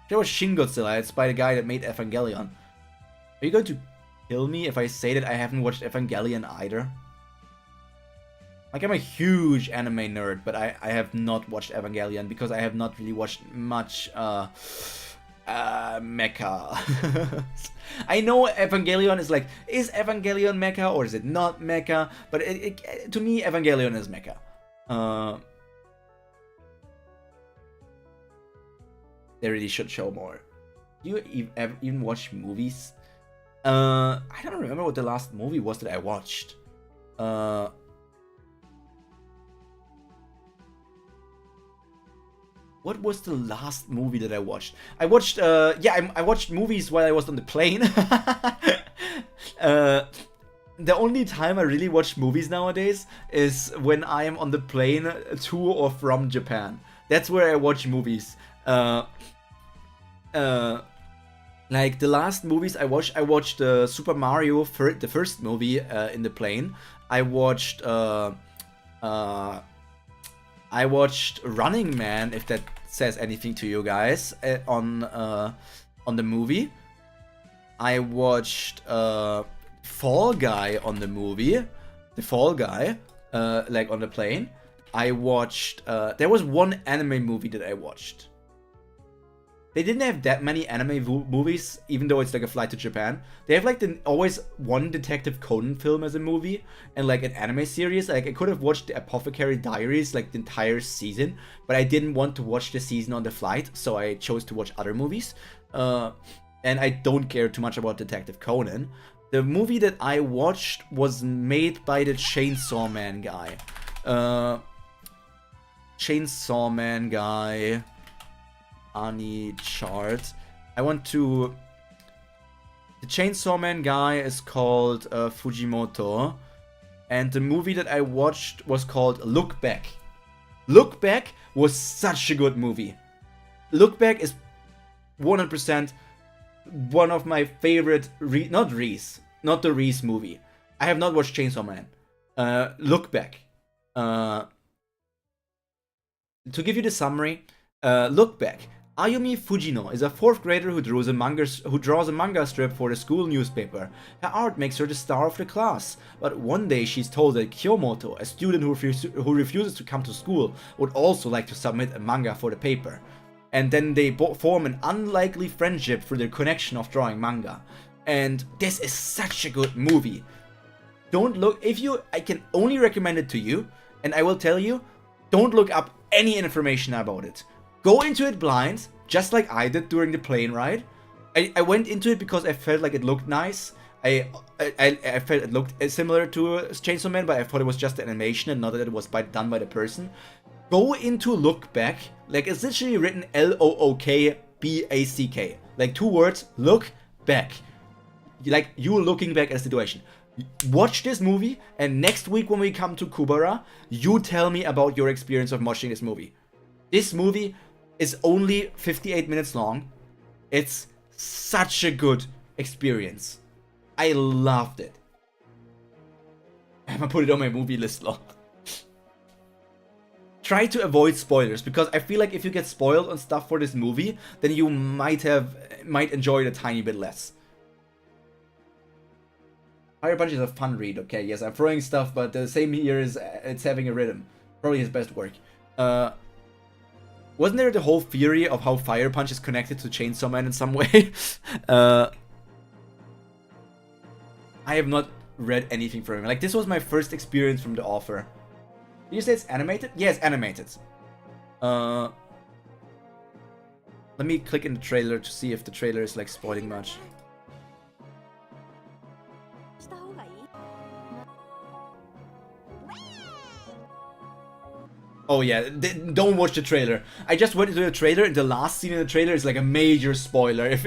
There was Shin Godzilla. It's by the guy that made Evangelion. Are you going to kill me if I say that I haven't watched Evangelion either? Like, I'm a huge anime nerd, but I have not watched Evangelion because I have not really watched much mecha. I know Evangelion is like, is Evangelion mecha or is it not mecha? But to me, Evangelion is mecha. They really should show more. Do you even watch movies? I don't remember what the last movie was that I watched. What was the last movie that I watched? I watched, I watched movies while I was on the plane. The only time I really watch movies nowadays is when I am on the plane to or from Japan. That's where I watch movies. Like the last movies I watched Super Mario, the first movie in the plane. I watched Running Man, if that says anything to you guys, on the movie. I watched Fall Guy on the movie, the Fall Guy, like on the plane. I watched. There was one anime movie that I watched. they didn't have that many anime movies, even though it's like a flight to Japan. They have like always one Detective Conan film as a movie and like an anime series. Like I could have watched the Apothecary Diaries like the entire season, but I didn't want to watch the season on the flight, so I chose to watch other movies. And I don't care too much about Detective Conan. The movie that I watched was made by the Chainsaw Man guy. Chainsaw Man guy. Ani chart. I want to... The Chainsaw Man guy is called Fujimoto. And the movie that I watched was called Look Back. Look Back was such a good movie. Look Back is 100% one of my favorite... not the Reese movie. I have not watched Chainsaw Man. Look Back. To give you the summary, Look Back. Ayumi Fujino is a 4th grader who draws a manga strip for the school newspaper. Her art makes her the star of the class, but one day she's told that Kyomoto, a student who refuses to come to school, would also like to submit a manga for the paper. And then they form an unlikely friendship through their connection of drawing manga. And this is such a good movie. Don't look, I can only recommend it to you, and I will tell you, don't look up any information about it. Go into it blind, just like I did during the plane ride. I went into it because I felt like it looked nice. I felt it looked similar to Chainsaw Man, but I thought it was just an animation and not that it was done by the person. Go into Look Back, like it's literally written L-O-O-K-B-A-C-K. Like 2 words, look back. Like you looking back at a situation. Watch this movie, and next week when we come to Kubera, you tell me about your experience of watching this movie. This movie is only 58 minutes long. It's such a good experience. I loved it. I'm gonna put it on my movie list log. Try to avoid spoilers, because I feel like if you get spoiled on stuff for this movie, then you might enjoy it a tiny bit less. Fire Punch is a fun read, okay, yes, I'm throwing stuff, but the same here is it's having a rhythm. Probably his best work. Wasn't there the whole theory of how Fire Punch is connected to Chainsaw Man in some way? I have not read anything from him. Like, this was my first experience from the author. Did you say it's animated? Yes, animated. Let me click in the trailer to see if the trailer is, like, spoiling much. Oh yeah, don't watch the trailer. I just went into the trailer, and the last scene in the trailer is like a major spoiler. If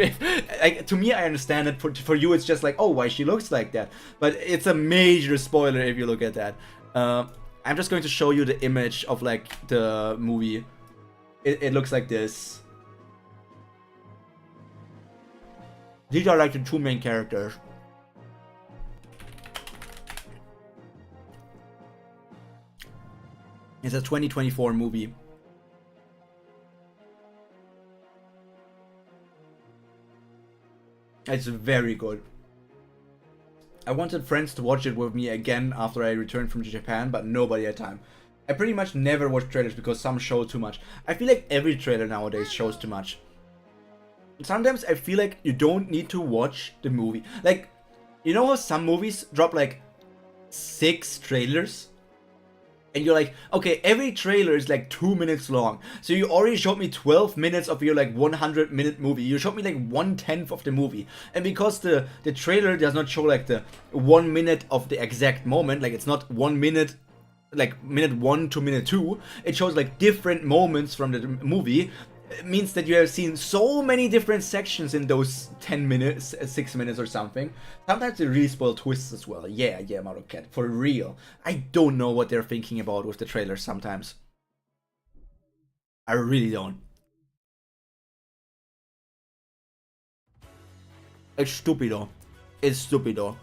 like, to me, I understand it. For you, it's just like, oh, why she looks like that. But it's a major spoiler if you look at that. I'm just going to show you the image of like the movie. It looks like this. These are like the 2 main characters. It's a 2024 movie. It's very good. I wanted friends to watch it with me again after I returned from Japan, but nobody had time. I pretty much never watch trailers because some show too much. I feel like every trailer nowadays shows too much. Sometimes I feel like you don't need to watch the movie. Like, you know how some movies drop like 6 trailers? And you're like, okay, every trailer is like 2 minutes long. So you already showed me 12 minutes of your like 100-minute movie. You showed me like 1/10 of the movie. And because the trailer does not show like the 1 minute of the exact moment, like it's not 1 minute, like minute 1 to minute 2, it shows like different moments from the movie. It means that you have seen so many different sections in those 10 minutes, 6 minutes or something. Sometimes they really spoil twists as well. Yeah, Marocat, for real. I don't know what they're thinking about with the trailers sometimes. I really don't. It's stupido. It's stupido.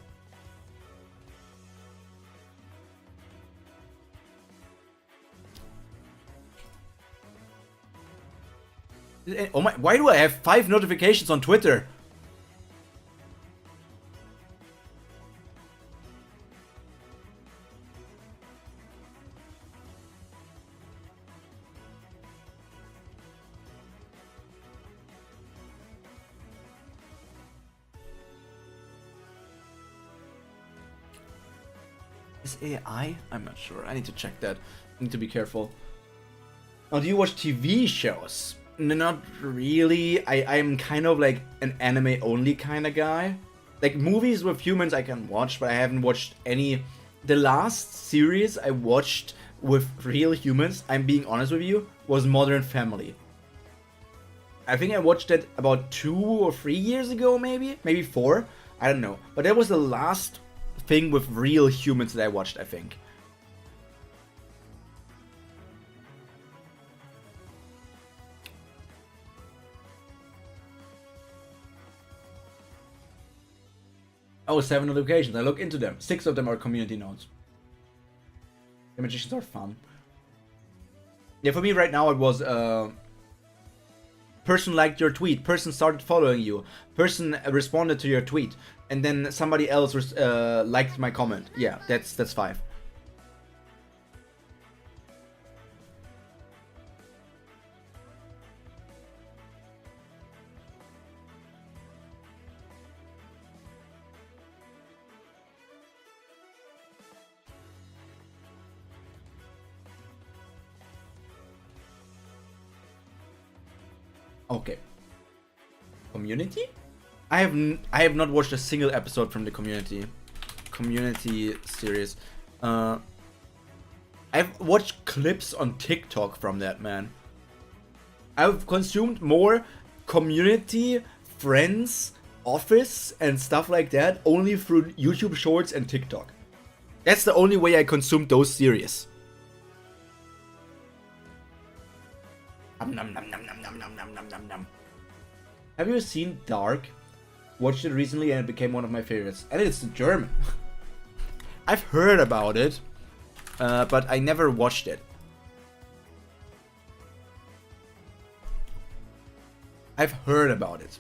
Oh my, why do I have 5 notifications on Twitter? Is AI? I'm not sure. I need to check that. I need to be careful. Oh, do you watch TV shows? Not really. I'm kind of like an anime only kind of guy. Like movies with humans I can watch, but I haven't watched any. The last series I watched with real humans, I'm being honest with you, was Modern Family. I think I watched it about 2 or 3 years ago, maybe 4. I don't know. But that was the last thing with real humans that I watched, I think. Oh, 7 locations. I look into them. 6 of them are community nodes. The magicians are fun. Yeah, for me right now it was person liked your tweet, person started following you, person responded to your tweet, and then somebody else liked my comment. Yeah, that's 5. Okay. Community? I have not watched a single episode from the community series. I've watched clips on TikTok from that, man. I've consumed more community, friends, office, and stuff like that only through YouTube Shorts and TikTok. That's the only way I consumed those series. Have you seen Dark? Watched it recently and it became one of my favorites. And it's German. I've heard about it, but I never watched it. I've heard about it.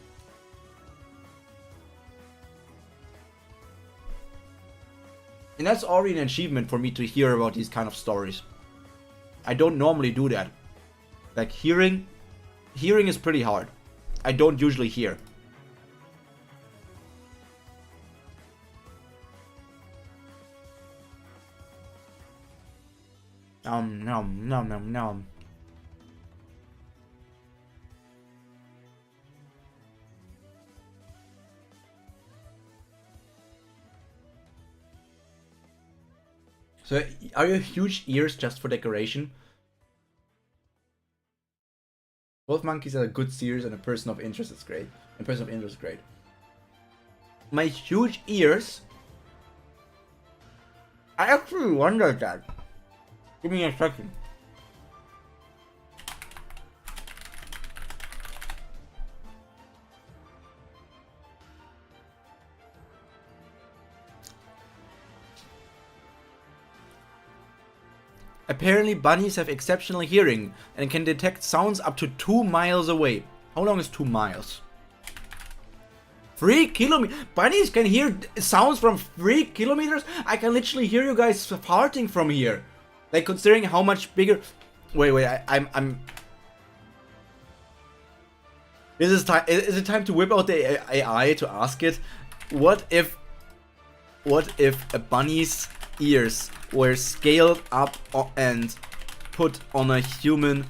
And that's already an achievement for me to hear about these kind of stories. I don't normally do that. Like hearing is pretty hard. I don't usually hear. Nom. So, are your huge ears just for decoration? Both monkeys are a good series and a person of interest is great. And person of interest is great. My huge ears? I actually wondered that. Give me a second. Apparently bunnies have exceptional hearing and can detect sounds up to 2 miles away. How long is 2 miles? 3 kilometers? Bunnies can hear sounds from 3 kilometers? I can literally hear you guys farting from here. Like considering how much bigger... Wait, I'm... Is it time to whip out the AI to ask it? What if a bunny's ears were scaled up and put on a human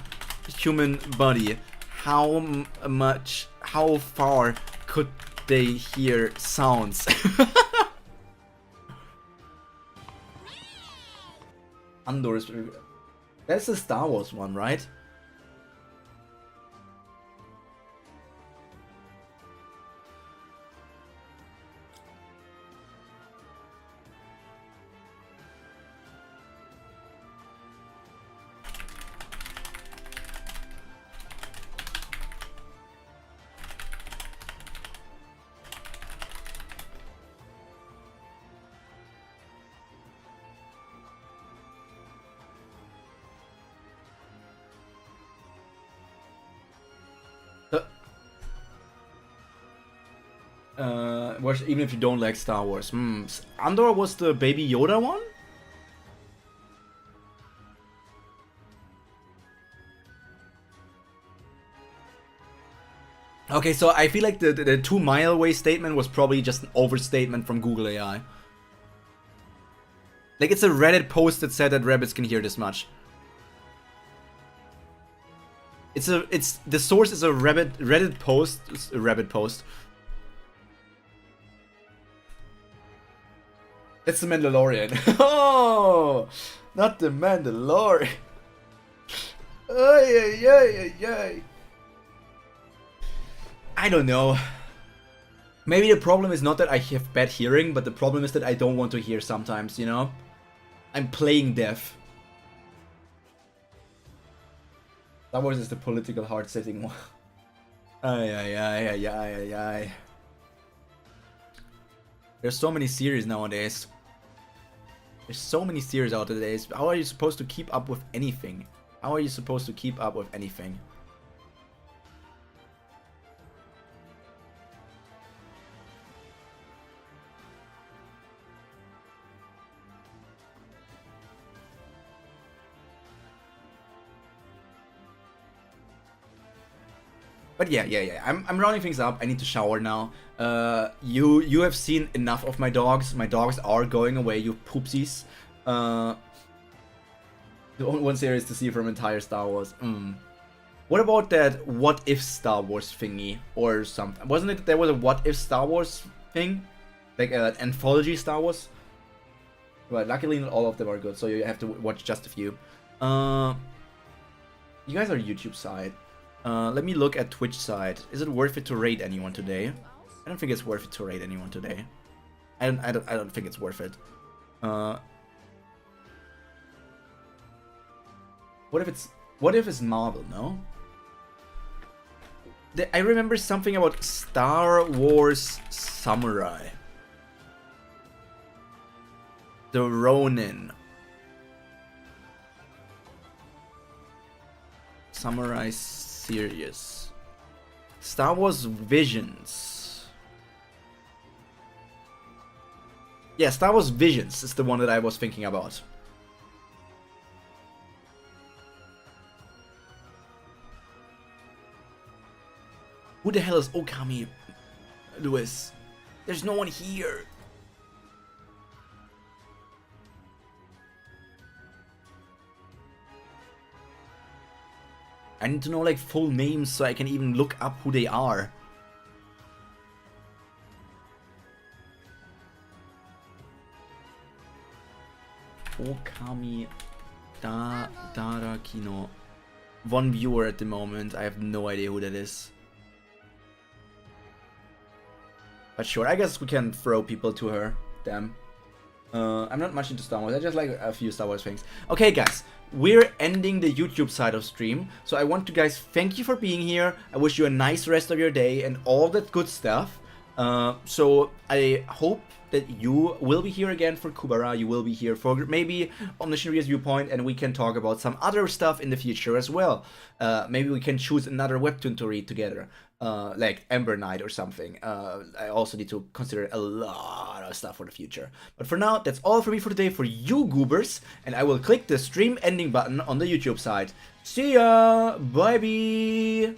body? How far could they hear sounds? Andor is... That's the Star Wars one, right? Even if you don't like Star Wars. Andor was the Baby Yoda one? Okay, so I feel like the 2 mile away statement was probably just an overstatement from Google AI. Like, it's a Reddit post that said that rabbits can hear this much. The source is a Reddit post. It's a rabbit post. It's the Mandalorian. Oh, not the Mandalorian. Ay, ay, ay, ay, ay. I don't know. Maybe the problem is not that I have bad hearing, but the problem is that I don't want to hear sometimes, you know? I'm playing deaf. Star Wars is the political hard-setting one. Ay, ay, ay, ay, ay, ay, ay. There's so many series nowadays. There's so many series out nowadays. How are you supposed to keep up with anything? How are you supposed to keep up with anything? But yeah. I'm rounding things up. I need to shower now. You have seen enough of my dogs. My dogs are going away, you poopsies. The only one series to see from entire Star Wars. What about that what if Star Wars thingy or something? Wasn't it there was a what if Star Wars thing? Like an anthology Star Wars? But luckily not all of them are good, so you have to watch just a few. You guys are YouTube side. Let me look at Twitch side. Is it worth it to raid anyone today? I don't think it's worth it to raid anyone today. I don't think it's worth it. What if it's Marvel? No. I remember something about Star Wars Samurai. The Ronin. Samurai series. Star Wars Visions. Yeah, Star Wars Visions is the one that I was thinking about. Who the hell is Okami, Lewis? There's no one here. I need to know like full names so I can even look up who they are. Okami Dara Kino. One viewer at the moment. I have no idea who that is. But sure, I guess we can throw people to her. Damn. I'm not much into Star Wars. I just like a few Star Wars things. Okay, guys. We're ending the YouTube side of stream. So I want to guys thank you for being here. I wish you a nice rest of your day and all that good stuff. So I hope that you will be here again for Kubera. You will be here for maybe Omniscient's viewpoint, and we can talk about some other stuff in the future as well. Maybe we can choose another webtoon to read together, like Ember Knight or something. I also need to consider a lot of stuff for the future. But for now, that's all for me for today for you goobers, and I will click the stream ending button on the YouTube side. See ya! Bye-bye!